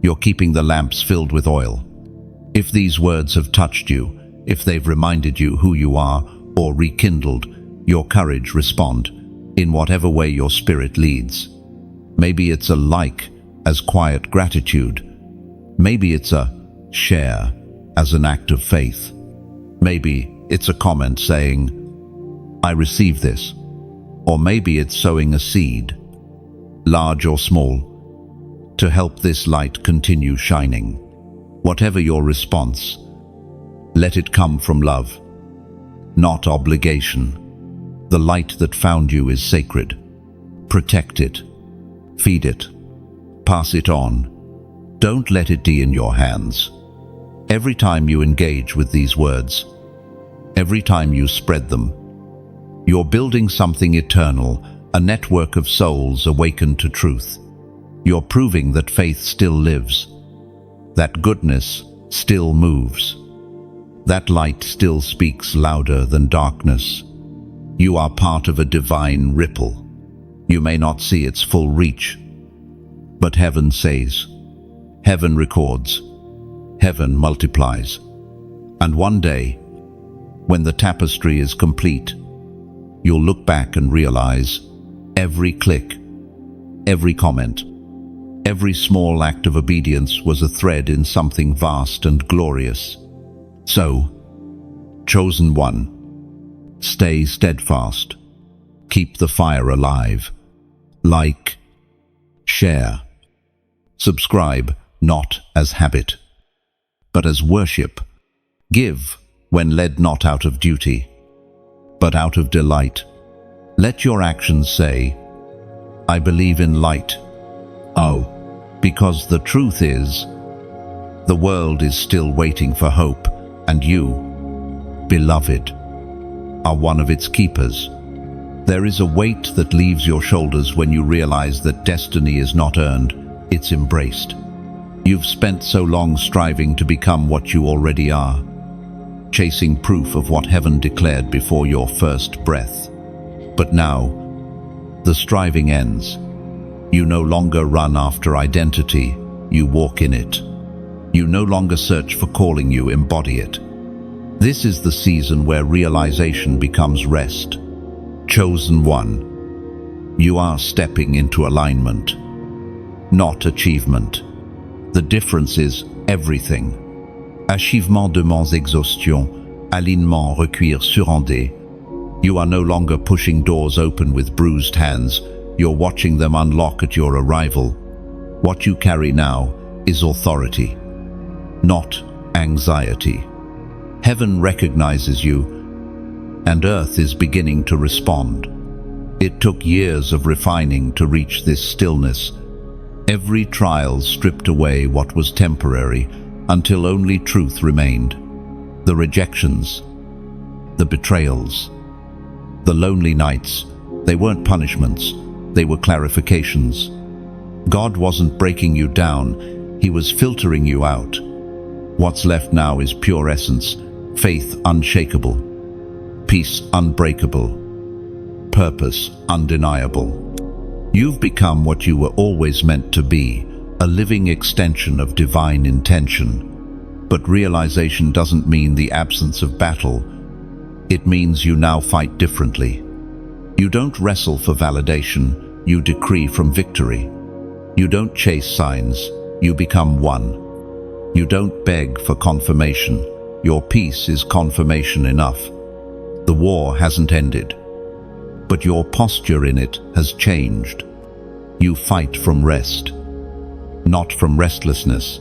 you're keeping the lamps filled with oil. If these words have touched you, if they've reminded you who you are or rekindled your courage, respond in whatever way your spirit leads. Maybe it's a like as quiet gratitude. Maybe it's a share as an act of faith. Maybe it's a comment saying, "I receive this." Or maybe it's sowing a seed, large or small, to help this light continue shining. Whatever your response, let it come from love, not obligation. The light that found you is sacred. Protect it, feed it, pass it on. Don't let it die in your hands. Every time you engage with these words, every time you spread them, you're building something eternal, a network of souls awakened to truth. You're proving that faith still lives, that goodness still moves, That light still speaks louder than darkness. You are part of a divine ripple. You may not see its full reach, but heaven says, heaven records, heaven multiplies. And one day, when the tapestry is complete, you'll look back and realize every click, every comment, every small act of obedience was a thread in something vast and glorious. So, chosen one, stay steadfast, keep the fire alive, like, share, subscribe, not as habit, but as worship. Give when led not out of duty, but out of delight. Let your actions say, I believe in light. Oh, because the truth is, the world is still waiting for hope, and you, beloved, are one of its keepers. There is a weight that leaves your shoulders when you realize that destiny is not earned, it's embraced. You've spent so long striving to become what you already are, chasing proof of what heaven declared before your first breath. But now, the striving ends. You no longer run after identity, you walk in it. You no longer search for calling, you embody it. This is the season where realization becomes rest. Chosen one, you are stepping into alignment, not achievement. The difference is everything. Achèvement demands exhaustion, alignement requiert surrender. You are no longer pushing doors open with bruised hands, you're watching them unlock at your arrival. What you carry now is authority, not anxiety. Heaven recognizes you, and earth is beginning to respond. It took years of refining to reach this stillness. Every trial stripped away what was temporary, until only truth remained. The rejections, the betrayals, the lonely nights, they weren't punishments, they were clarifications. God wasn't breaking you down, He was filtering you out. What's left now is pure essence, faith unshakable, peace unbreakable, purpose undeniable. You've become what you were always meant to be, a living extension of divine intention. But realization doesn't mean the absence of battle. It means you now fight differently. You don't wrestle for validation, you decree from victory. You don't chase signs, you become one. You don't beg for confirmation, your peace is confirmation enough. The war hasn't ended, but your posture in it has changed. You fight from rest, not from restlessness.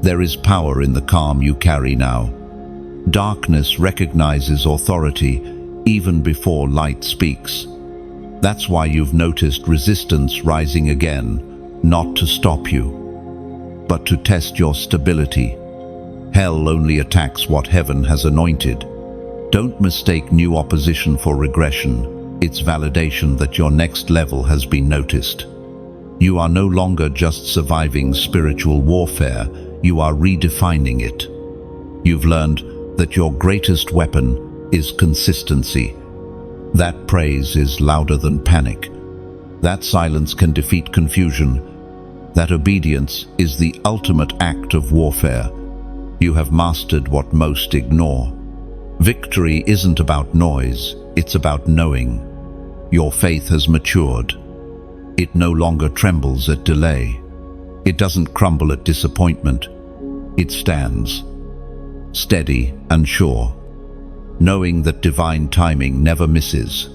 There is power in the calm you carry now. Darkness recognizes authority even before light speaks. That's why you've noticed resistance rising again, not to stop you, but to test your stability. Hell only attacks what heaven has anointed. Don't mistake new opposition for regression. It's validation that your next level has been noticed. You are no longer just surviving spiritual warfare, you are redefining it. You've learned that your greatest weapon is consistency. That praise is louder than panic. That silence can defeat confusion. That obedience is the ultimate act of warfare. You have mastered what most ignore. Victory isn't about noise, it's about knowing. Your faith has matured. It no longer trembles at delay. It doesn't crumble at disappointment. It stands, steady and sure, knowing that divine timing never misses.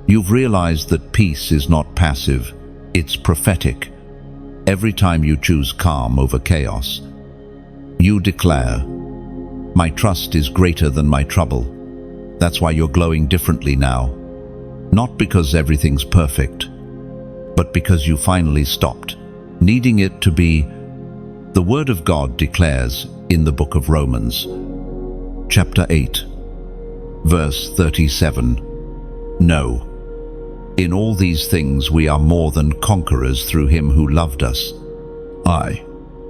You've realized that peace is not passive, it's prophetic. Every time you choose calm over chaos, you declare, my trust is greater than my trouble. That's why you're glowing differently now. Not because everything's perfect, but because you finally stopped needing it to be. The Word of God declares in the book of Romans, chapter 8, verse 37, no, in all these things we are more than conquerors through Him who loved us.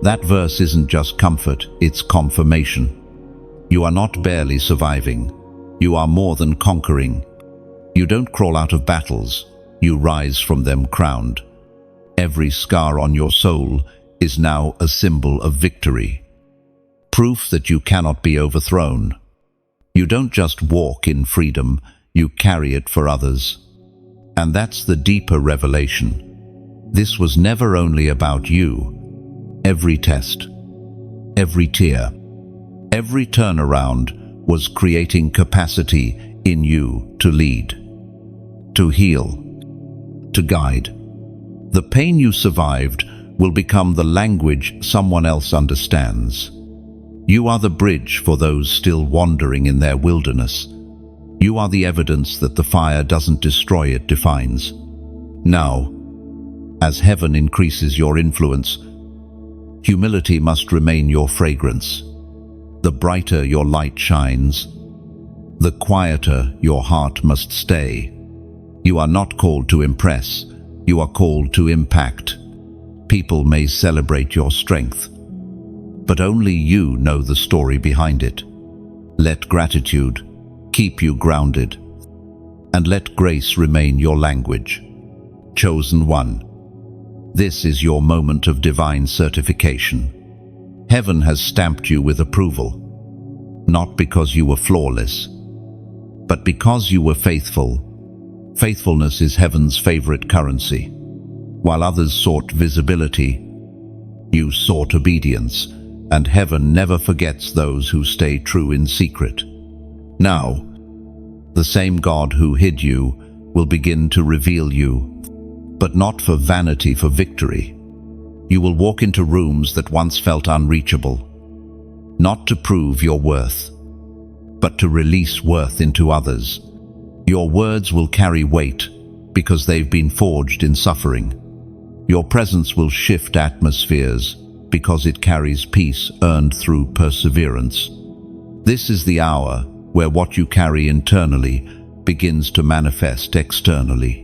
That verse isn't just comfort, it's confirmation. You are not barely surviving. You are more than conquering. You don't crawl out of battles. You rise from them crowned. Every scar on your soul is now a symbol of victory. Proof that you cannot be overthrown. You don't just walk in freedom, you carry it for others. And that's the deeper revelation. This was never only about you. Every test, every tear, every turnaround was creating capacity in you to lead, to heal, to guide. The pain you survived will become the language someone else understands. You are the bridge for those still wandering in their wilderness. You are the evidence that the fire doesn't destroy, it defines. Now, as heaven increases your influence, humility must remain your fragrance. The brighter your light shines, the quieter your heart must stay. You are not called to impress, you are called to impact. People may celebrate your strength, but only you know the story behind it. Let gratitude keep you grounded, and let grace remain your language. Chosen one, this is your moment of divine certification. Heaven has stamped you with approval, not because you were flawless, but because you were faithful. Faithfulness is heaven's favorite currency. While others sought visibility, you sought obedience, and heaven never forgets those who stay true in secret. Now, the same God who hid you will begin to reveal you, but not for vanity, for victory. You will walk into rooms that once felt unreachable, not to prove your worth, but to release worth into others. Your words will carry weight because they've been forged in suffering. Your presence will shift atmospheres because it carries peace earned through perseverance. This is the hour where what you carry internally begins to manifest externally.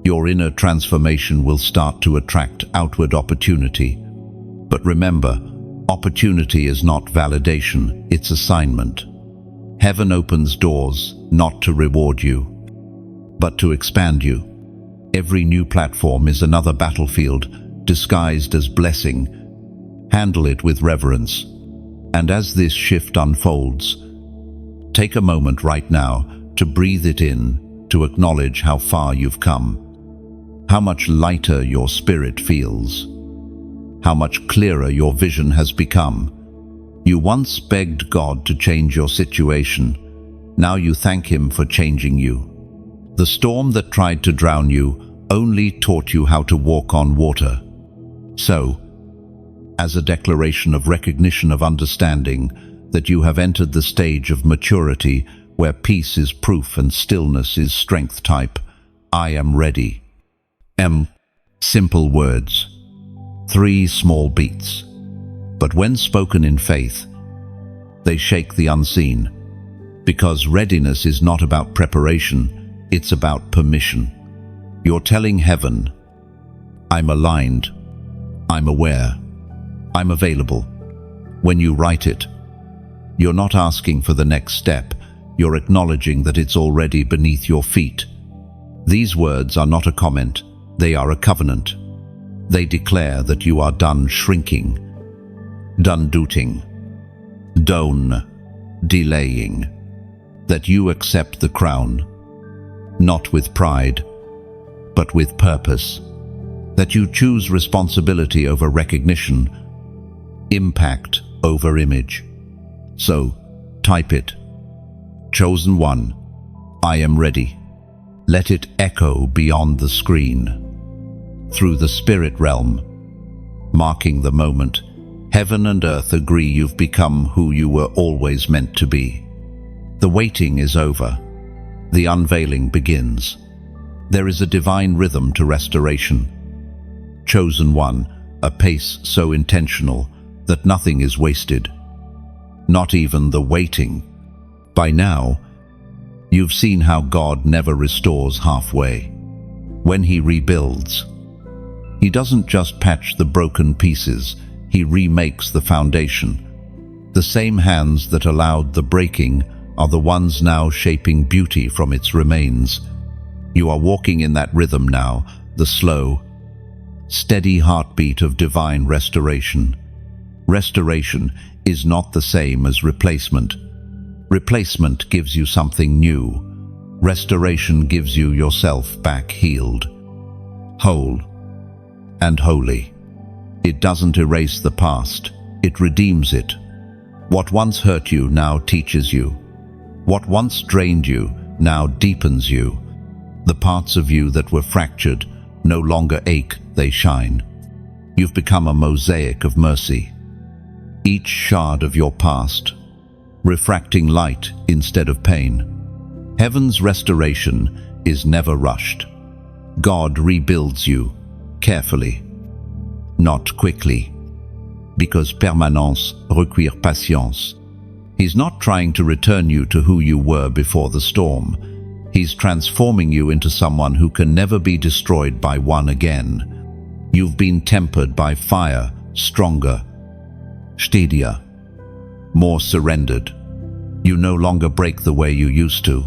Your inner transformation will start to attract outward opportunity. But remember, opportunity is not validation, it's assignment. Heaven opens doors not to reward you, but to expand you. Every new platform is another battlefield disguised as blessing. Handle it with reverence. And as this shift unfolds, take a moment right now to breathe it in, to acknowledge how far you've come, how much lighter your spirit feels, how much clearer your vision has become. You once begged God to change your situation. Now you thank Him for changing you. The storm that tried to drown you only taught you how to walk on water. So, as a declaration of recognition, of understanding that you have entered the stage of maturity where peace is proof and stillness is strength, type, I am ready. Simple words. 3 small beats. But when spoken in faith, they shake the unseen. Because readiness is not about preparation, it's about permission. You're telling heaven, I'm aligned, I'm aware, I'm available. When you write it, you're not asking for the next step, you're acknowledging that it's already beneath your feet. These words are not a comment, they are a covenant. They declare that you are done shrinking, done doubting, done delaying, that you accept the crown, not with pride, but with purpose, that you choose responsibility over recognition, impact over image. So, type it. Chosen one, I am ready. Let it echo beyond the screen, through the spirit realm, marking the moment. Heaven and earth agree you've become who you were always meant to be. The waiting is over. The unveiling begins. There is a divine rhythm to restoration. Chosen one, a pace so intentional that nothing is wasted. Not even the waiting. By now, you've seen how God never restores halfway. When He rebuilds, He doesn't just patch the broken pieces, He remakes the foundation. The same hands that allowed the breaking are the ones now shaping beauty from its remains. You are walking in that rhythm now, the slow, steady heartbeat of divine restoration. Restoration is not the same as replacement. Replacement gives you something new. Restoration gives you yourself back healed, whole, and holy. It doesn't erase the past, it redeems it. What once hurt you now teaches you. What once drained you now deepens you. The parts of you that were fractured no longer ache, they shine. You've become a mosaic of mercy. Each shard of your past, refracting light instead of pain. Heaven's restoration is never rushed. God rebuilds you carefully, not quickly, because permanence requiert patience. He's not trying to return you to who you were before the storm. He's transforming you into someone who can never be destroyed by one again. You've been tempered by fire, stronger, steadier, more surrendered. You no longer break the way you used to.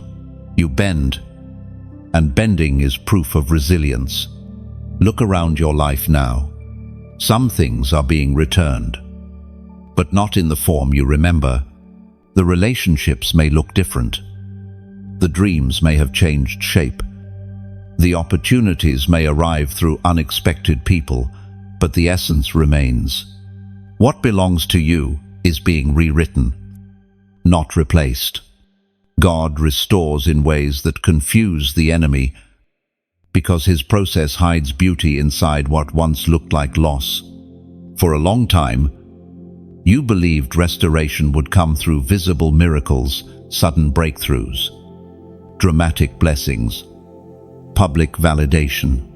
You bend, and bending is proof of resilience. Look around your life now. Some things are being returned, but not in the form you remember. The relationships may look different. The dreams may have changed shape. The opportunities may arrive through unexpected people, but the essence remains. What belongs to you is being rewritten, not replaced. God restores in ways that confuse the enemy, because his process hides beauty inside what once looked like loss. For a long time, you believed restoration would come through visible miracles, sudden breakthroughs, dramatic blessings, public validation.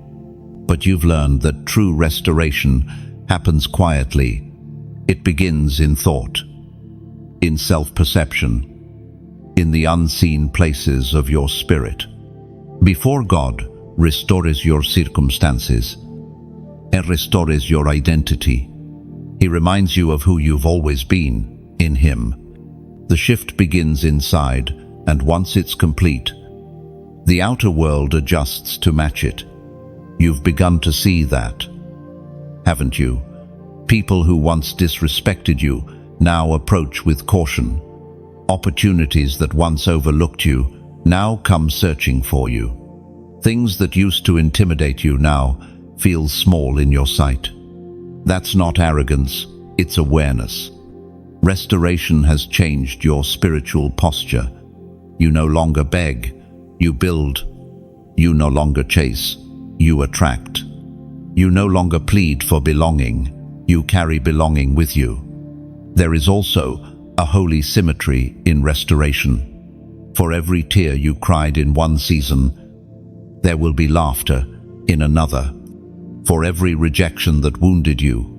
But you've learned that true restoration happens quietly. It begins in thought, in self-perception, in the unseen places of your spirit. Before God restores your circumstances and restores your identity, he reminds you of who you've always been, in him. The shift begins inside, and once it's complete, the outer world adjusts to match it. You've begun to see that, haven't you? People who once disrespected you now approach with caution. Opportunities that once overlooked you now come searching for you. Things that used to intimidate you now feel small in your sight. That's not arrogance, it's awareness. Restoration has changed your spiritual posture. You no longer beg, you build. You no longer chase, you attract. You no longer plead for belonging, you carry belonging with you. There is also a holy symmetry in restoration. For every tear you cried in one season, there will be laughter in another. For every rejection that wounded you,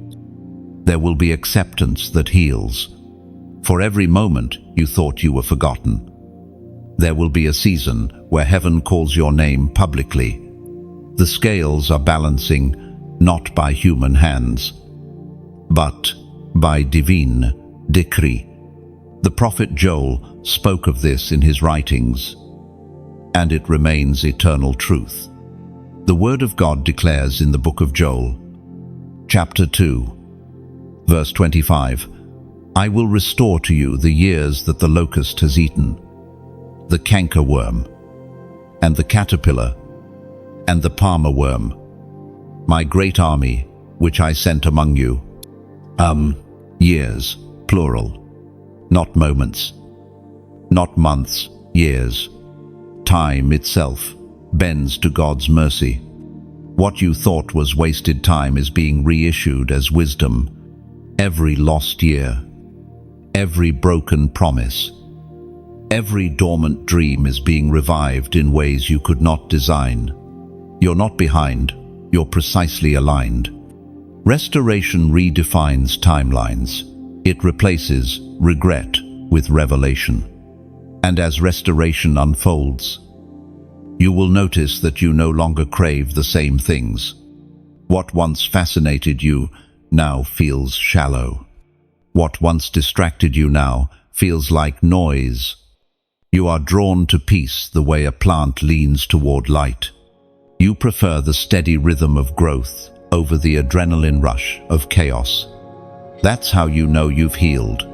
there will be acceptance that heals. For every moment you thought you were forgotten, there will be a season where heaven calls your name publicly. The scales are balancing not by human hands, but by divine decree. The prophet Joel spoke of this in his writings, and it remains eternal truth. The word of God declares in the book of Joel, chapter 2, verse 25, I will restore to you the years that the locust has eaten, the cankerworm, and the caterpillar, and the palmer worm, my great army, which I sent among you. Years, plural, not moments, not months, years. Time itself bends to God's mercy. What you thought was wasted time is being reissued as wisdom. Every lost year, every broken promise, every dormant dream is being revived in ways you could not design. You're not behind, you're precisely aligned. Restoration redefines timelines. It replaces regret with revelation. And as restoration unfolds, you will notice that you no longer crave the same things. What once fascinated you now feels shallow. What once distracted you now feels like noise. You are drawn to peace the way a plant leans toward light. You prefer the steady rhythm of growth over the adrenaline rush of chaos. That's how you know you've healed.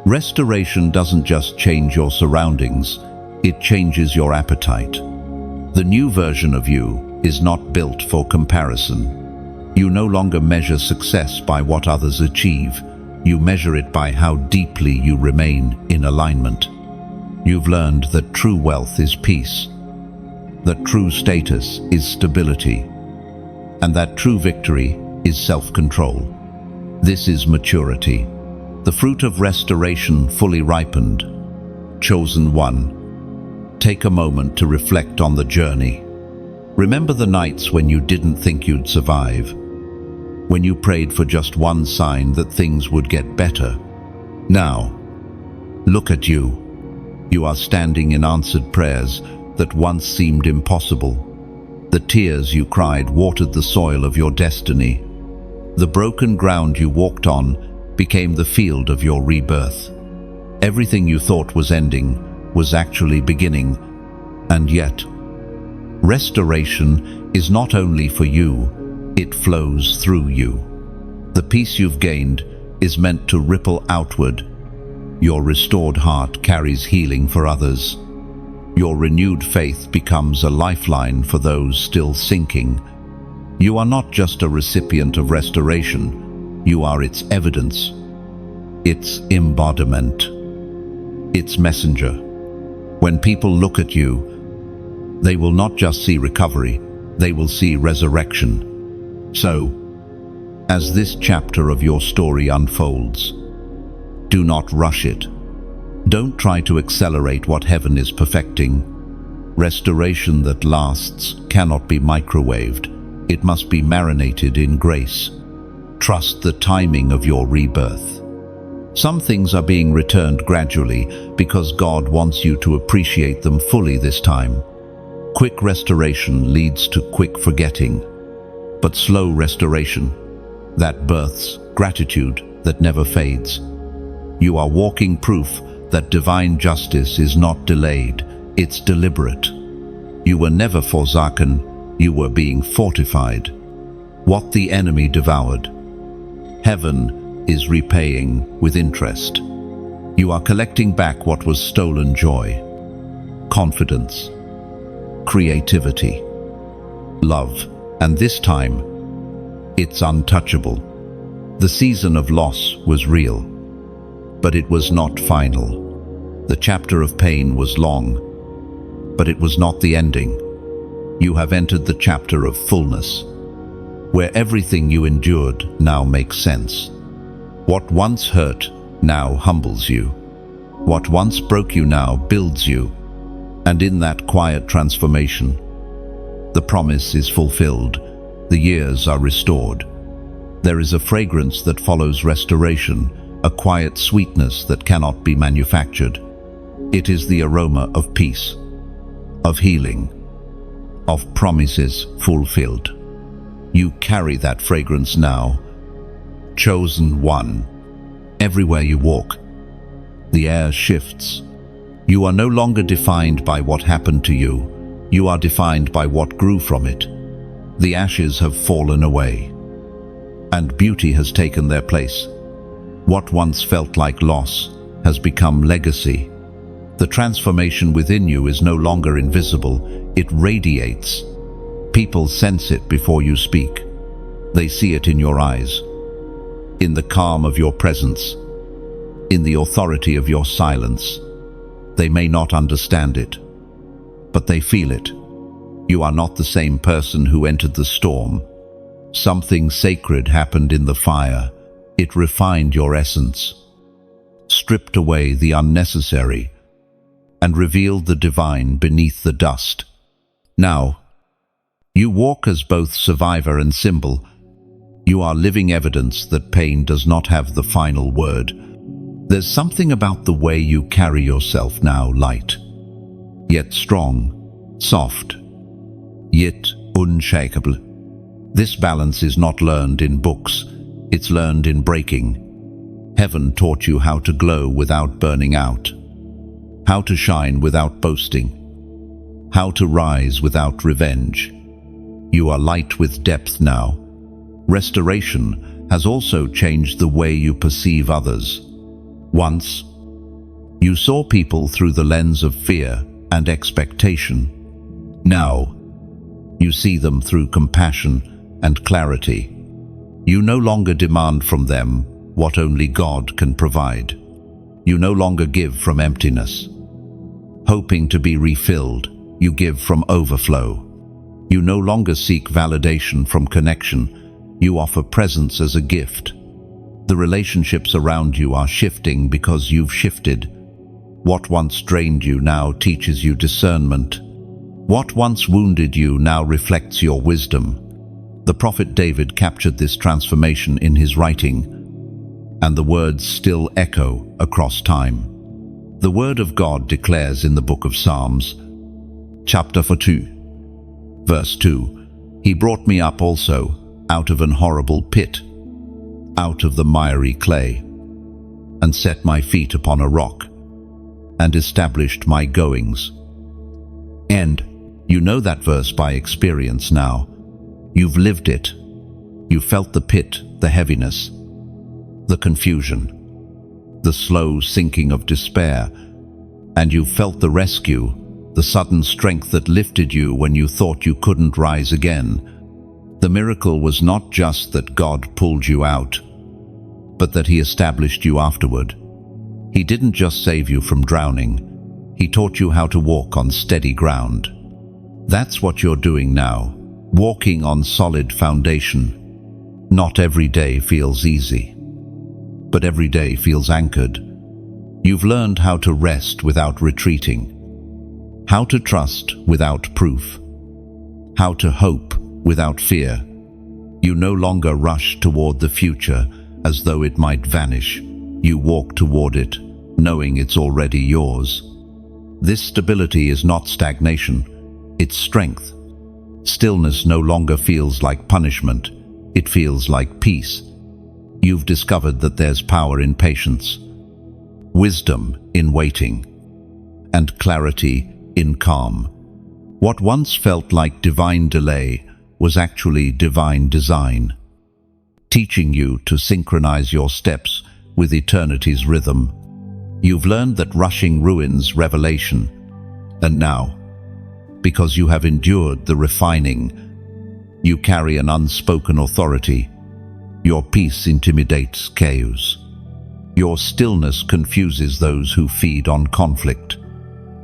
Restoration doesn't just change your surroundings, it changes your appetite. The new version of you is not built for comparison. You no longer measure success by what others achieve. You measure it by how deeply you remain in alignment. You've learned that true wealth is peace, that true status is stability, and that true victory is self-control. This is maturity, the fruit of restoration fully ripened. Chosen one, take a moment to reflect on the journey. Remember the nights when you didn't think you'd survive, when you prayed for just one sign that things would get better. Now, look at you. You are standing in answered prayers that once seemed impossible. The tears you cried watered the soil of your destiny. The broken ground you walked on became the field of your rebirth. Everything you thought was ending was actually beginning, and yet, restoration is not only for you, it flows through you. The peace you've gained is meant to ripple outward. Your restored heart carries healing for others. Your renewed faith becomes a lifeline for those still sinking. You are not just a recipient of restoration, you are its evidence, its embodiment, its messenger. When people look at you, they will not just see recovery, they will see resurrection. So, as this chapter of your story unfolds, do not rush it. Don't try to accelerate what heaven is perfecting. Restoration that lasts cannot be microwaved. It must be marinated in grace. Trust the timing of your rebirth. Some things are being returned gradually because God wants you to appreciate them fully this time. Quick restoration leads to quick forgetting, but slow restoration, that births gratitude that never fades. You are walking proof that divine justice is not delayed, it's deliberate. You were never forsaken, you were being fortified. What the enemy devoured, heaven is repaying with interest. You are collecting back what was stolen: joy, confidence, creativity, love, and this time, it's untouchable. The season of loss was real, but it was not final. The chapter of pain was long, but it was not the ending. You have entered the chapter of fullness, where everything you endured now makes sense. What once hurt now humbles you. What once broke you now builds you. And in that quiet transformation, the promise is fulfilled. The years are restored. There is a fragrance that follows restoration, a quiet sweetness that cannot be manufactured. It is the aroma of peace, of healing, of promises fulfilled. You carry that fragrance now. Chosen one. Everywhere you walk, the air shifts. You are no longer defined by what happened to you. You are defined by what grew from it. The ashes have fallen away, and beauty has taken their place. What once felt like loss has become legacy. The transformation within you is no longer invisible, it radiates. People sense it before you speak. They see it in your eyes, in the calm of your presence, in the authority of your silence. They may not understand it, but they feel it. You are not the same person who entered the storm. Something sacred happened in the fire. It refined your essence, stripped away the unnecessary, and revealed the divine beneath the dust. Now, you walk as both survivor and symbol. You are living evidence that pain does not have the final word. There's something about the way you carry yourself now, light, yet strong, soft, yet unshakable. This balance is not learned in books, it's learned in breaking. Heaven taught you how to glow without burning out, how to shine without boasting, how to rise without revenge. You are light with depth now. Restoration has also changed the way you perceive others. Once, you saw people through the lens of fear and expectation. Now, you see them through compassion and clarity. You no longer demand from them what only God can provide. You no longer give from emptiness, hoping to be refilled. You give from overflow. You no longer seek validation from connection. You offer presence as a gift. The relationships around you are shifting because you've shifted. What once drained you now teaches you discernment. What once wounded you now reflects your wisdom. The prophet David captured this transformation in his writing, and the words still echo across time. The word of God declares in the book of Psalms, chapter 42, verse 2, "He brought me up also out of an horrible pit, out of the miry clay, and set my feet upon a rock, and established my goings." And you know that verse by experience now. You've lived it. You felt the pit, the heaviness, the confusion, the slow sinking of despair, and you felt the rescue, the sudden strength that lifted you when you thought you couldn't rise again. The miracle was not just that God pulled you out, but that He established you afterward. He didn't just save you from drowning. He taught you how to walk on steady ground. That's what you're doing now, walking on solid foundation. Not every day feels easy, but every day feels anchored. You've learned how to rest without retreating, how to trust without proof, how to hope without fear. You no longer rush toward the future as though it might vanish. You walk toward it, knowing it's already yours. This stability is not stagnation, it's strength. Stillness no longer feels like punishment, it feels like peace. You've discovered that there's power in patience, wisdom in waiting, and clarity in calm. What once felt like divine delay was actually divine design, teaching you to synchronize your steps with eternity's rhythm. You've learned that rushing ruins revelation, and now, because you have endured the refining, you carry an unspoken authority. Your peace intimidates chaos. Your stillness confuses those who feed on conflict.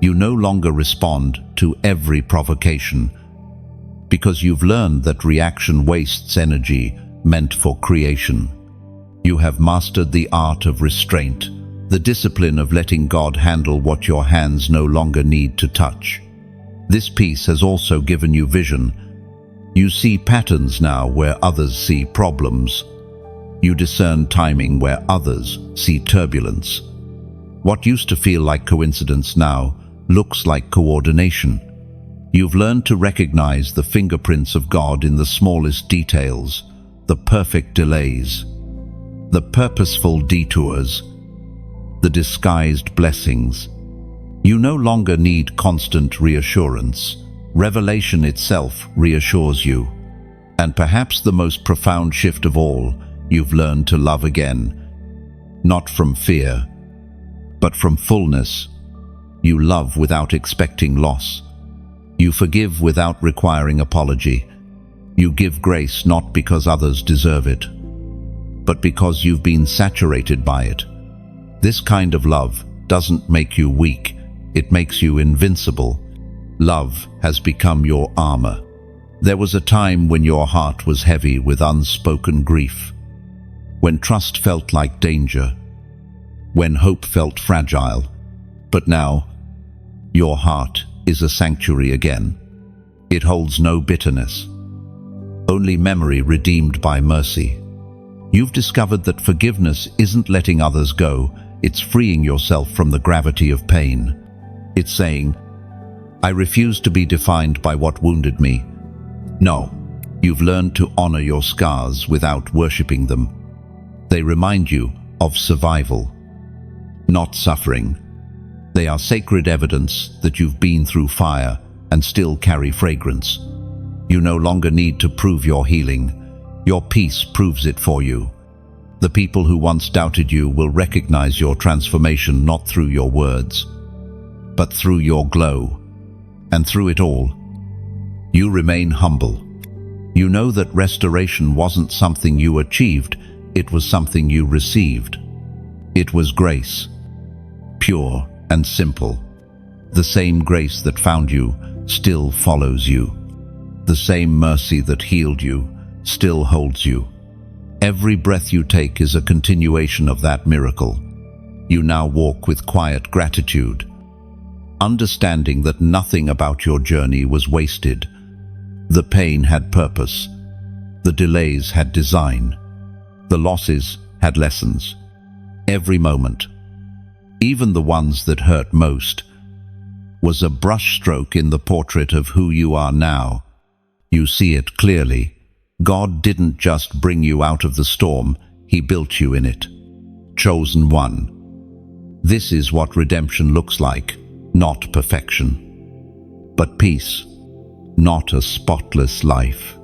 You no longer respond to every provocation, because you've learned that reaction wastes energy meant for creation. You have mastered the art of restraint, the discipline of letting God handle what your hands no longer need to touch. This peace has also given you vision. You see patterns now where others see problems. You discern timing where others see turbulence. What used to feel like coincidence now looks like coordination. You've learned to recognize the fingerprints of God in the smallest details, the perfect delays, the purposeful detours, the disguised blessings. You no longer need constant reassurance. Revelation itself reassures you. And perhaps the most profound shift of all, you've learned to love again. Not from fear, but from fullness. You love without expecting loss. You forgive without requiring apology. You give grace not because others deserve it, but because you've been saturated by it. This kind of love doesn't make you weak, it makes you invincible. Love has become your armor. There was a time when your heart was heavy with unspoken grief, when trust felt like danger, when hope felt fragile. But now, your heart is a sanctuary again. It holds no bitterness, only memory redeemed by mercy. You've discovered that forgiveness isn't letting others go, it's freeing yourself from the gravity of pain. It's saying, I refuse to be defined by what wounded me. No, you've learned to honor your scars without worshipping them. They remind you of survival, not suffering. They are sacred evidence that you've been through fire and still carry fragrance. You no longer need to prove your healing. Your peace proves it for you. The people who once doubted you will recognize your transformation not through your words, but through your glow. And through it all, you remain humble. You know that restoration wasn't something you achieved, it was something you received. It was grace, pure and simple. The same grace that found you still follows you. The same mercy that healed you still holds you. Every breath you take is a continuation of that miracle. You now walk with quiet gratitude, understanding that nothing about your journey was wasted. The pain had purpose. The delays had design. The losses had lessons. Every moment, even the ones that hurt most, was a brushstroke in the portrait of who you are now. You see it clearly. God didn't just bring you out of the storm, He built you in it. Chosen one. This is what redemption looks like, not perfection, but peace. Not a spotless life,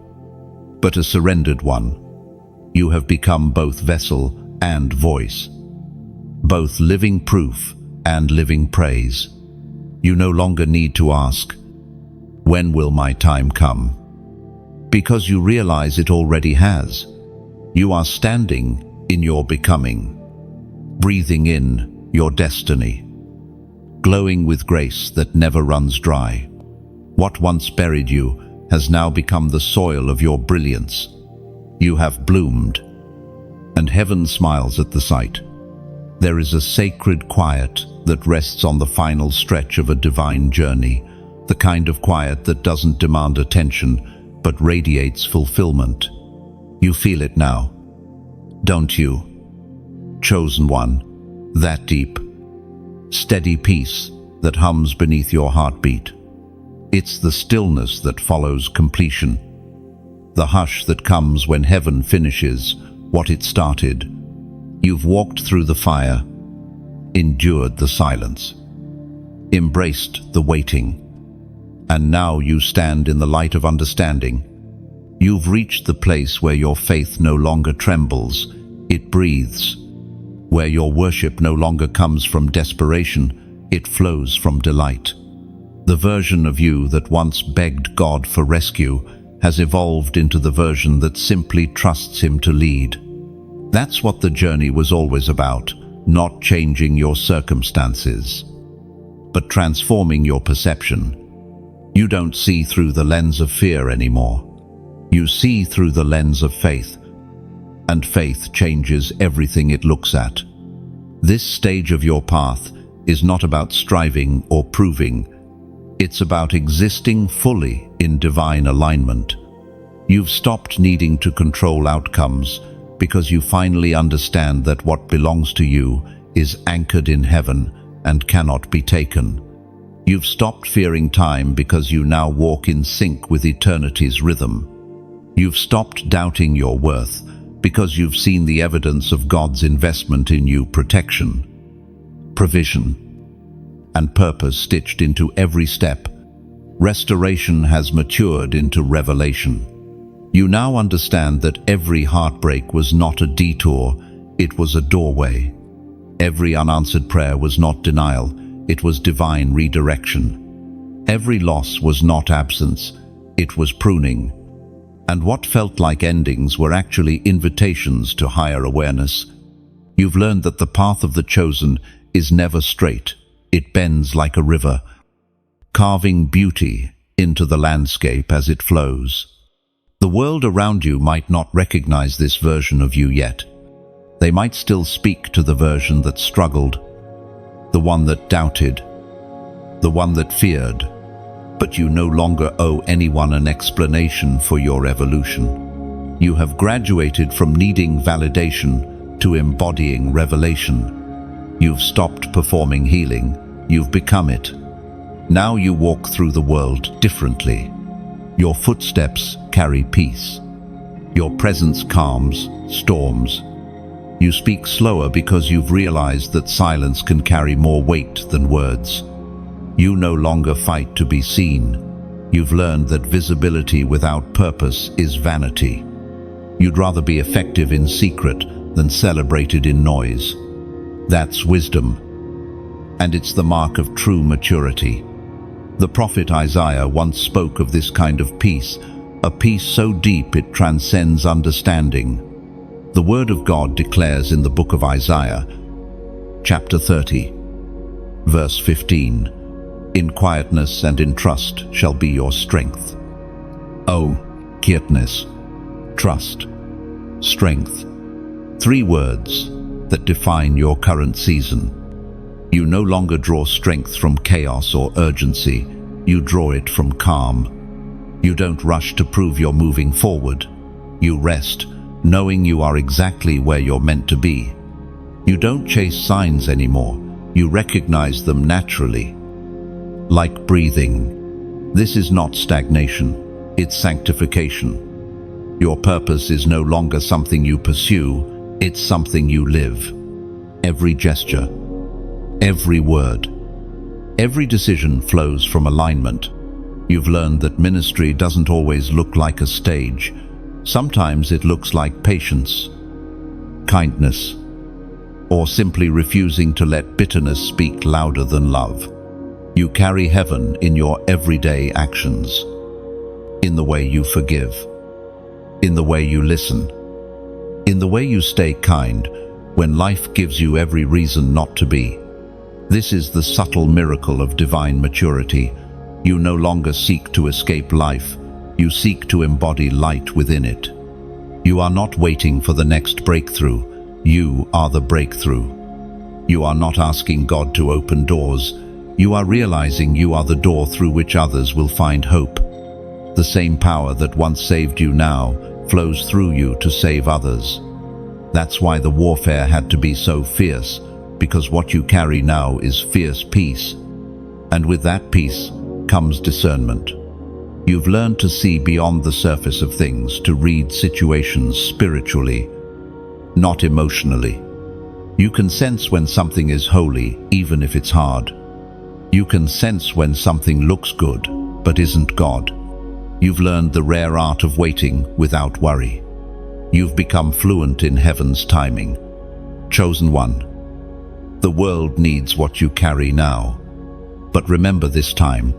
but a surrendered one. You have become both vessel and voice, both living proof and living praise. You no longer need to ask, "When will my time come?" Because you realize it already has. You are standing in your becoming, breathing in your destiny, glowing with grace that never runs dry. What once buried you has now become the soil of your brilliance. You have bloomed, and heaven smiles at the sight. There is a sacred quiet that rests on the final stretch of a divine journey, the kind of quiet that doesn't demand attention, but radiates fulfillment. You feel it now, don't you? Chosen one, that deep, steady peace that hums beneath your heartbeat. It's the stillness that follows completion, the hush that comes when heaven finishes what it started. You've walked through the fire, endured the silence, embraced the waiting, and now you stand in the light of understanding. You've reached the place where your faith no longer trembles, it breathes. Where your worship no longer comes from desperation, it flows from delight. The version of you that once begged God for rescue has evolved into the version that simply trusts Him to lead. That's what the journey was always about, not changing your circumstances, but transforming your perception. You don't see through the lens of fear anymore. You see through the lens of faith, and faith changes everything it looks at. This stage of your path is not about striving or proving. It's about existing fully in divine alignment. You've stopped needing to control outcomes because you finally understand that what belongs to you is anchored in heaven and cannot be taken. You've stopped fearing time because you now walk in sync with eternity's rhythm. You've stopped doubting your worth because you've seen the evidence of God's investment in you: protection, provision, and purpose stitched into every step. Restoration has matured into revelation. You now understand that every heartbreak was not a detour, it was a doorway. Every unanswered prayer was not denial, it was divine redirection. Every loss was not absence, it was pruning. And what felt like endings were actually invitations to higher awareness. You've learned that the path of the chosen is never straight. It bends like a river, carving beauty into the landscape as it flows. The world around you might not recognize this version of you yet. They might still speak to the version that struggled, the one that doubted, the one that feared. But you no longer owe anyone an explanation for your evolution. You have graduated from needing validation to embodying revelation. You've stopped performing healing, you've become it. Now you walk through the world differently. Your footsteps carry peace. Your presence calms storms. You speak slower because you've realized that silence can carry more weight than words. You no longer fight to be seen. You've learned that visibility without purpose is vanity. You'd rather be effective in secret than celebrated in noise. That's wisdom. And it's the mark of true maturity. The prophet Isaiah once spoke of this kind of peace, a peace so deep it transcends understanding. The word of God declares in the book of Isaiah, chapter 30, verse 15, "In quietness and in trust shall be your strength." Oh, quietness, trust, strength. Three words that define your current season. You no longer draw strength from chaos or urgency. You draw it from calm. You don't rush to prove you're moving forward. You rest, knowing you are exactly where you're meant to be. You don't chase signs anymore. You recognize them naturally. Like breathing. This is not stagnation. It's sanctification. Your purpose is no longer something you pursue. It's something you live. Every gesture, every word, every decision flows from alignment. You've learned that ministry doesn't always look like a stage. Sometimes it looks like patience, kindness, or simply refusing to let bitterness speak louder than love. You carry heaven in your everyday actions, in the way you forgive, in the way you listen, in the way you stay kind when life gives you every reason not to be. This is the subtle miracle of divine maturity. You no longer seek to escape life. You seek to embody light within it. You are not waiting for the next breakthrough. You are the breakthrough. You are not asking God to open doors. You are realizing you are the door through which others will find hope. The same power that once saved you now flows through you to save others. That's why the warfare had to be so fierce, because what you carry now is fierce peace. And with that peace comes discernment. You've learned to see beyond the surface of things, to read situations spiritually, not emotionally. You can sense when something is holy, even if it's hard. You can sense when something looks good, but isn't God. You've learned the rare art of waiting without worry. You've become fluent in heaven's timing. Chosen one. The world needs what you carry now. But remember this time,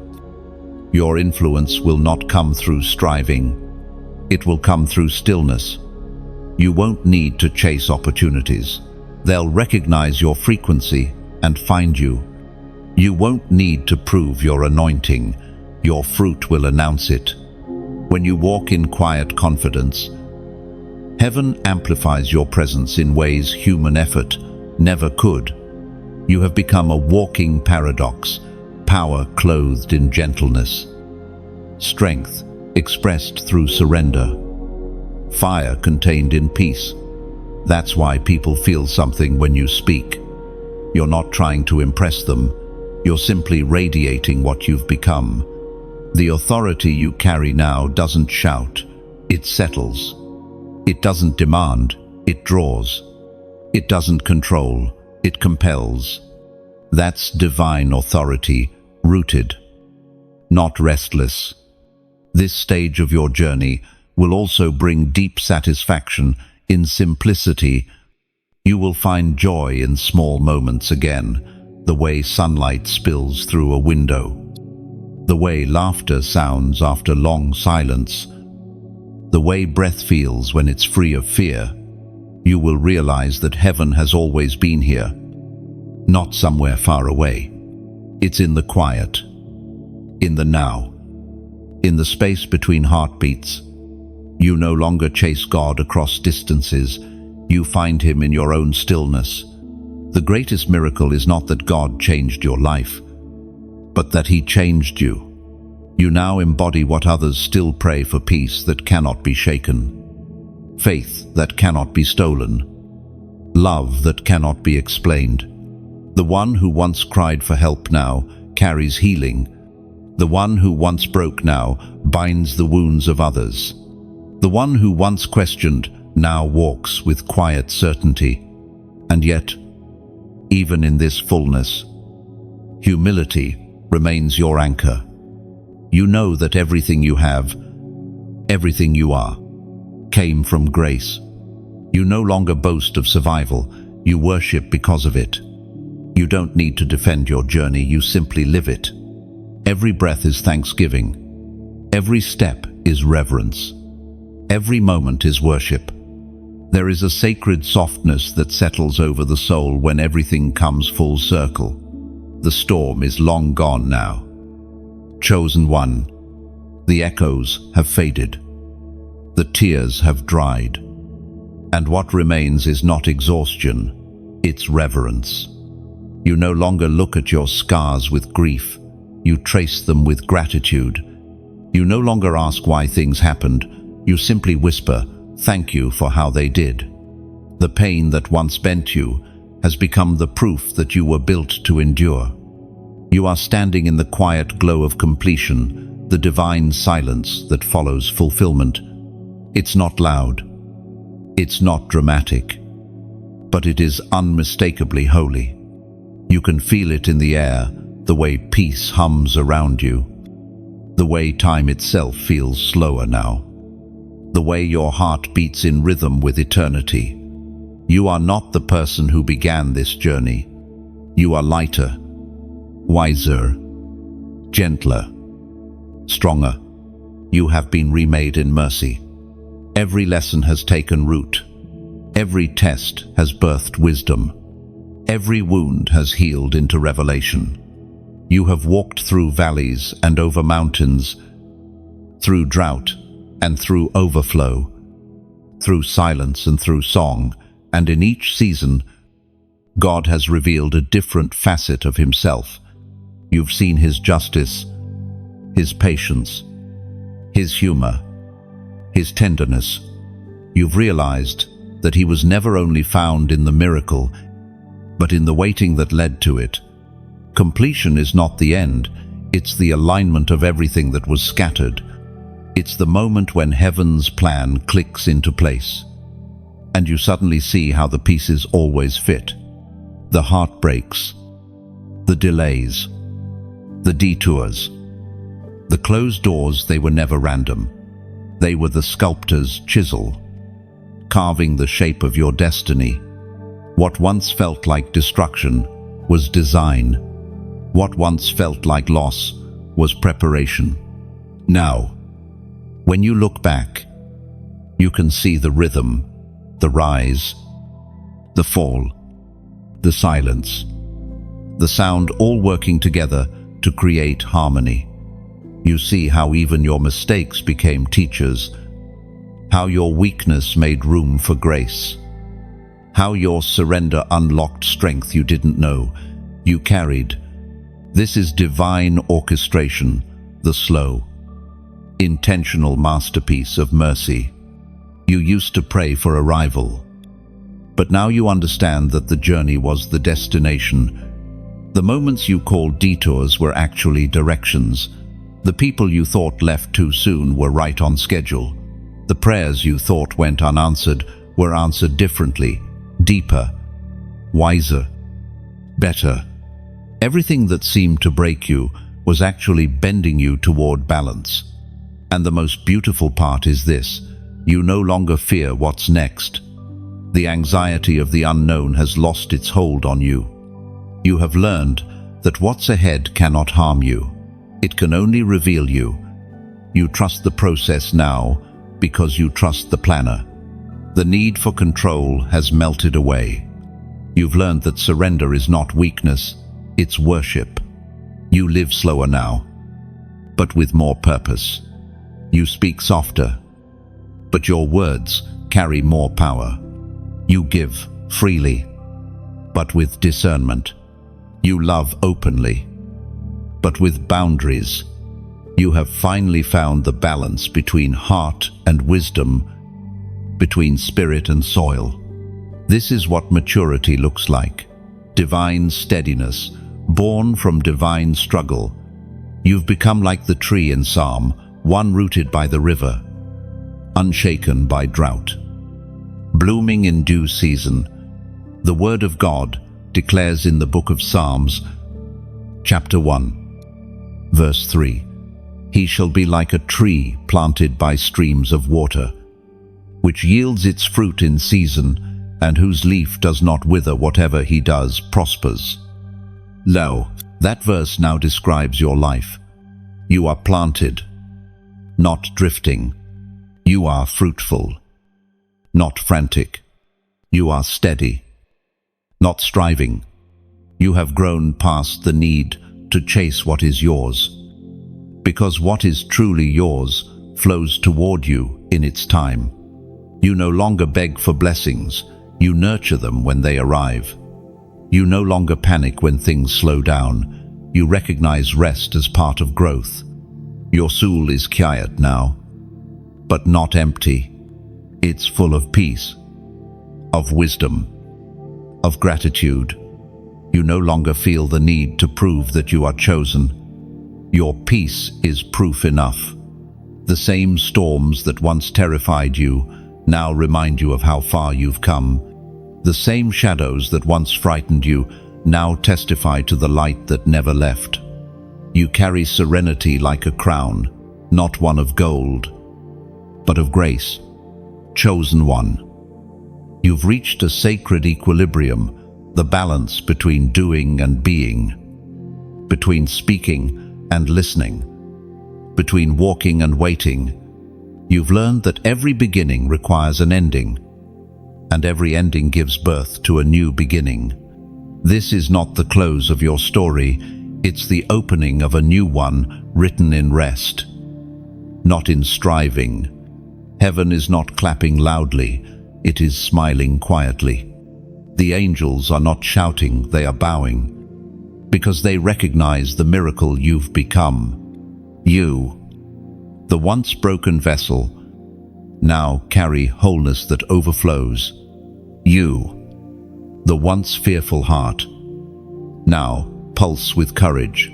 your influence will not come through striving. It will come through stillness. You won't need to chase opportunities. They'll recognize your frequency and find you. You won't need to prove your anointing. Your fruit will announce it. When you walk in quiet confidence, heaven amplifies your presence in ways human effort never could. You have become a walking paradox, power clothed in gentleness, strength expressed through surrender, fire contained in peace. That's why people feel something when you speak. You're not trying to impress them. You're simply radiating what you've become. The authority you carry now doesn't shout, it settles. It doesn't demand, it draws. It doesn't control, it compels. That's divine authority, rooted, not restless. This stage of your journey will also bring deep satisfaction in simplicity. You will find joy in small moments again, the way sunlight spills through a window, the way laughter sounds after long silence, the way breath feels when it's free of fear. You will realize that heaven has always been here, not somewhere far away. It's in the quiet, in the now, in the space between heartbeats. You no longer chase God across distances. You find Him in your own stillness. The greatest miracle is not that God changed your life, but that He changed you. You now embody what others still pray for: peace that cannot be shaken, faith that cannot be stolen, love that cannot be explained. The one who once cried for help now carries healing. The one who once broke now binds the wounds of others. The one who once questioned now walks with quiet certainty. And yet, even in this fullness, humility remains your anchor. You know that everything you have, everything you are, came from grace. You no longer boast of survival, you worship because of it. You don't need to defend your journey, you simply live it. Every breath is thanksgiving. Every step is reverence. Every moment is worship. There is a sacred softness that settles over the soul when everything comes full circle. The storm is long gone now. Chosen one, the echoes have faded. The tears have dried. And what remains is not exhaustion, it's reverence. You no longer look at your scars with grief. You trace them with gratitude. You no longer ask why things happened. You simply whisper, "Thank you for how they did." The pain that once bent you has become the proof that you were built to endure. You are standing in the quiet glow of completion, the divine silence that follows fulfillment. It's not loud. It's not dramatic. But it is unmistakably holy. You can feel it in the air, the way peace hums around you, the way time itself feels slower now, the way your heart beats in rhythm with eternity. You are not the person who began this journey. You are lighter, wiser, gentler, stronger. You have been remade in mercy. Every lesson has taken root. Every test has birthed wisdom. Every wound has healed into revelation. You have walked through valleys and over mountains, through drought and through overflow, through silence and through song, and in each season, God has revealed a different facet of himself. You've seen his justice, his patience, his humor, his tenderness. You've realized that he was never only found in the miracle, but in the waiting that led to it. Completion is not the end, it's the alignment of everything that was scattered. It's the moment when heaven's plan clicks into place, and you suddenly see how the pieces always fit. The heartbreaks, the delays, the detours, the closed doors, they were never random. They were the sculptor's chisel, carving the shape of your destiny. What once felt like destruction was design. What once felt like loss was preparation. Now, when you look back, you can see the rhythm, the rise, the fall, the silence, the sound all working together to create harmony. You see how even your mistakes became teachers, how your weakness made room for grace, how your surrender unlocked strength you didn't know you carried. This is divine orchestration, the slow, intentional masterpiece of mercy. You used to pray for arrival, but now you understand that the journey was the destination. The moments you called detours were actually directions. The people you thought left too soon were right on schedule. The prayers you thought went unanswered were answered differently, deeper, wiser, better. Everything that seemed to break you was actually bending you toward balance. And the most beautiful part is this: you no longer fear what's next. The anxiety of the unknown has lost its hold on you. You have learned that what's ahead cannot harm you. It can only reveal you. You trust the process now because you trust the planner. The need for control has melted away. You've learned that surrender is not weakness, it's worship. You live slower now, but with more purpose. You speak softer, but your words carry more power. You give freely, but with discernment. You love openly, but with boundaries. You have finally found the balance between heart and wisdom, between spirit and soil. This is what maturity looks like. Divine steadiness, born from divine struggle. You've become like the tree in Psalm, one rooted by the river, unshaken by drought, blooming in due season. The Word of God declares in the book of Psalms, chapter 1, verse 3, "He shall be like a tree planted by streams of water, which yields its fruit in season, and whose leaf does not wither. Whatever he does prospers." Lo, that verse now describes your life. You are planted, not drifting. You are fruitful, not frantic. You are steady, not striving. You have grown past the need to chase what is yours, because what is truly yours flows toward you in its time. You no longer beg for blessings, you nurture them when they arrive. You no longer panic when things slow down, you recognize rest as part of growth. Your soul is quiet now, but not empty. It's full of peace, of wisdom, of gratitude. You no longer feel the need to prove that you are chosen. Your peace is proof enough. The same storms that once terrified you now remind you of how far you've come. The same shadows that once frightened you now testify to the light that never left. You carry serenity like a crown, not one of gold, but of grace. Chosen one. You've reached a sacred equilibrium, the balance between doing and being, between speaking and listening, between walking and waiting. You've learned that every beginning requires an ending, and every ending gives birth to a new beginning. This is not the close of your story, it's the opening of a new one written in rest, not in striving. Heaven is not clapping loudly, it is smiling quietly. The angels are not shouting, they are bowing, because they recognize the miracle you've become. You, the once broken vessel, now carry wholeness that overflows. You, the once fearful heart, now pulse with courage.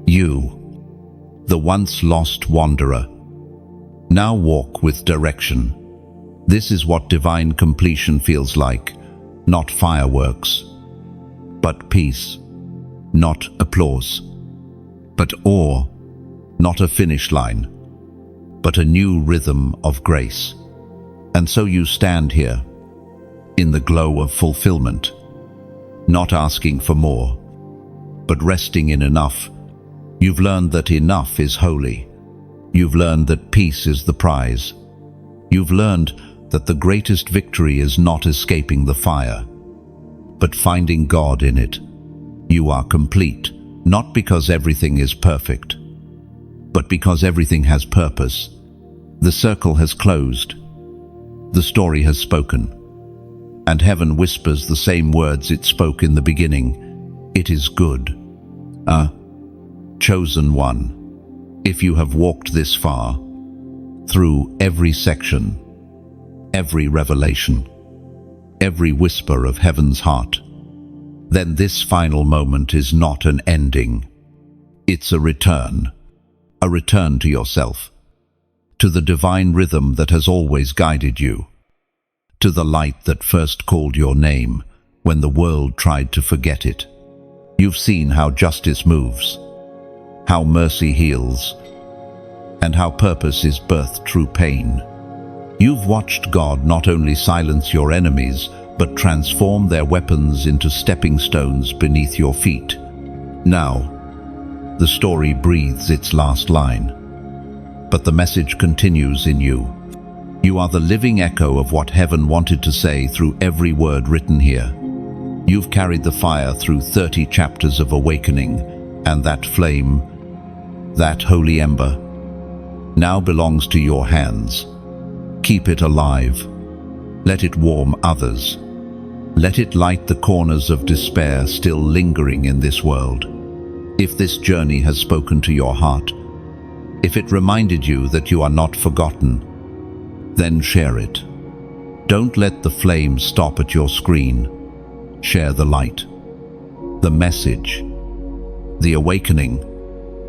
You, the once lost wanderer, now walk with direction. This is what divine completion feels like, not fireworks, but peace, not applause, but awe, not a finish line, but a new rhythm of grace. And so you stand here, in the glow of fulfillment, not asking for more, but resting in enough. You've learned that enough is holy. You've learned that peace is the prize. You've learned that the greatest victory is not escaping the fire, but finding God in it. You are complete, not because everything is perfect, but because everything has purpose. The circle has closed. The story has spoken. And heaven whispers the same words it spoke in the beginning. It is good. Chosen one. If you have walked this far, through every section, every revelation, every whisper of heaven's heart, then this final moment is not an ending. It's a return to yourself, to the divine rhythm that has always guided you, to the light that first called your name when the world tried to forget it. You've seen how justice moves, how mercy heals, and how purpose is birthed through pain. You've watched God not only silence your enemies, but transform their weapons into stepping stones beneath your feet. Now, the story breathes its last line, but the message continues in you. You are the living echo of what heaven wanted to say through every word written here. You've carried the fire through 30 chapters of awakening, and that flame, that holy ember, now belongs to your hands. Keep it alive. Let it warm others. Let it light the corners of despair still lingering in this world. If this journey has spoken to your heart, if it reminded you that you are not forgotten, then share it. Don't let the flame stop at your screen. Share the light, the message, the awakening.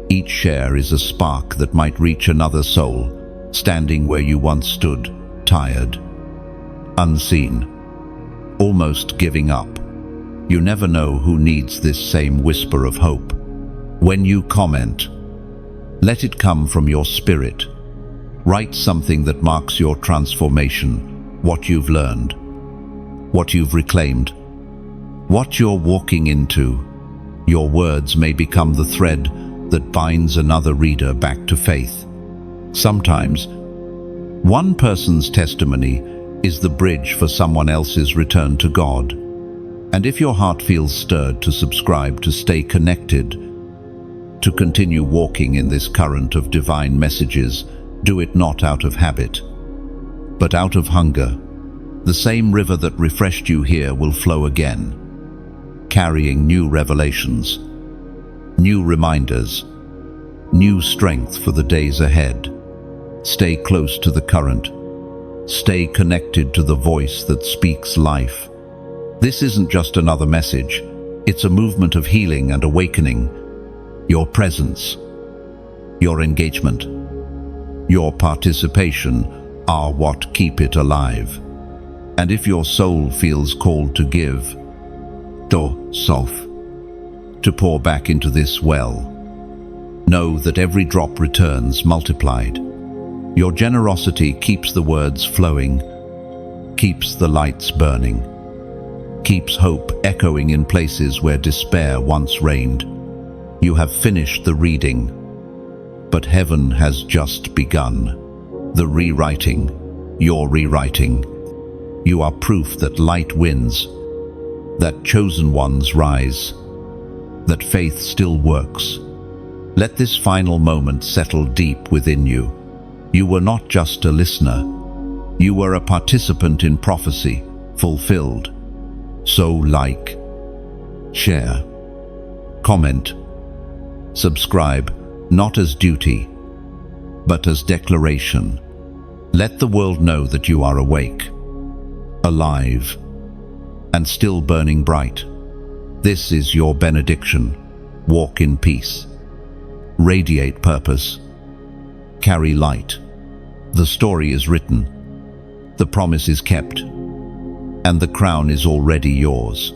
Each share is a spark that might reach another soul, standing where you once stood, tired, unseen, almost giving up. You never know who needs this same whisper of hope. When you comment, let it come from your spirit. Write something that marks your transformation, what you've learned, what you've reclaimed, what you're walking into. Your words may become the thread that binds another reader back to faith. Sometimes, one person's testimony is the bridge for someone else's return to God. And if your heart feels stirred to subscribe, to stay connected, to continue walking in this current of divine messages, do it not out of habit, but out of hunger. The same river that refreshed you here will flow again, carrying new revelations, new reminders, new strength for the days ahead. Stay close to the current. Stay connected to the voice that speaks life. This isn't just another message. It's a movement of healing and awakening. Your presence, your engagement, your participation are what keep it alive. And if your soul feels called to give, to pour back into this well, know that every drop returns multiplied. Your generosity keeps the words flowing, keeps the lights burning, keeps hope echoing in places where despair once reigned. You have finished the reading, but heaven has just begun. The rewriting, your rewriting. You are proof that light wins, that chosen ones rise, that faith still works. Let this final moment settle deep within you. You were not just a listener. You were a participant in prophecy, fulfilled. So like, share, comment, subscribe, not as duty, but as declaration. Let the world know that you are awake, alive, and still burning bright. This is your benediction. Walk in peace. Radiate purpose. Carry light. The story is written. The promise is kept. And the crown is already yours.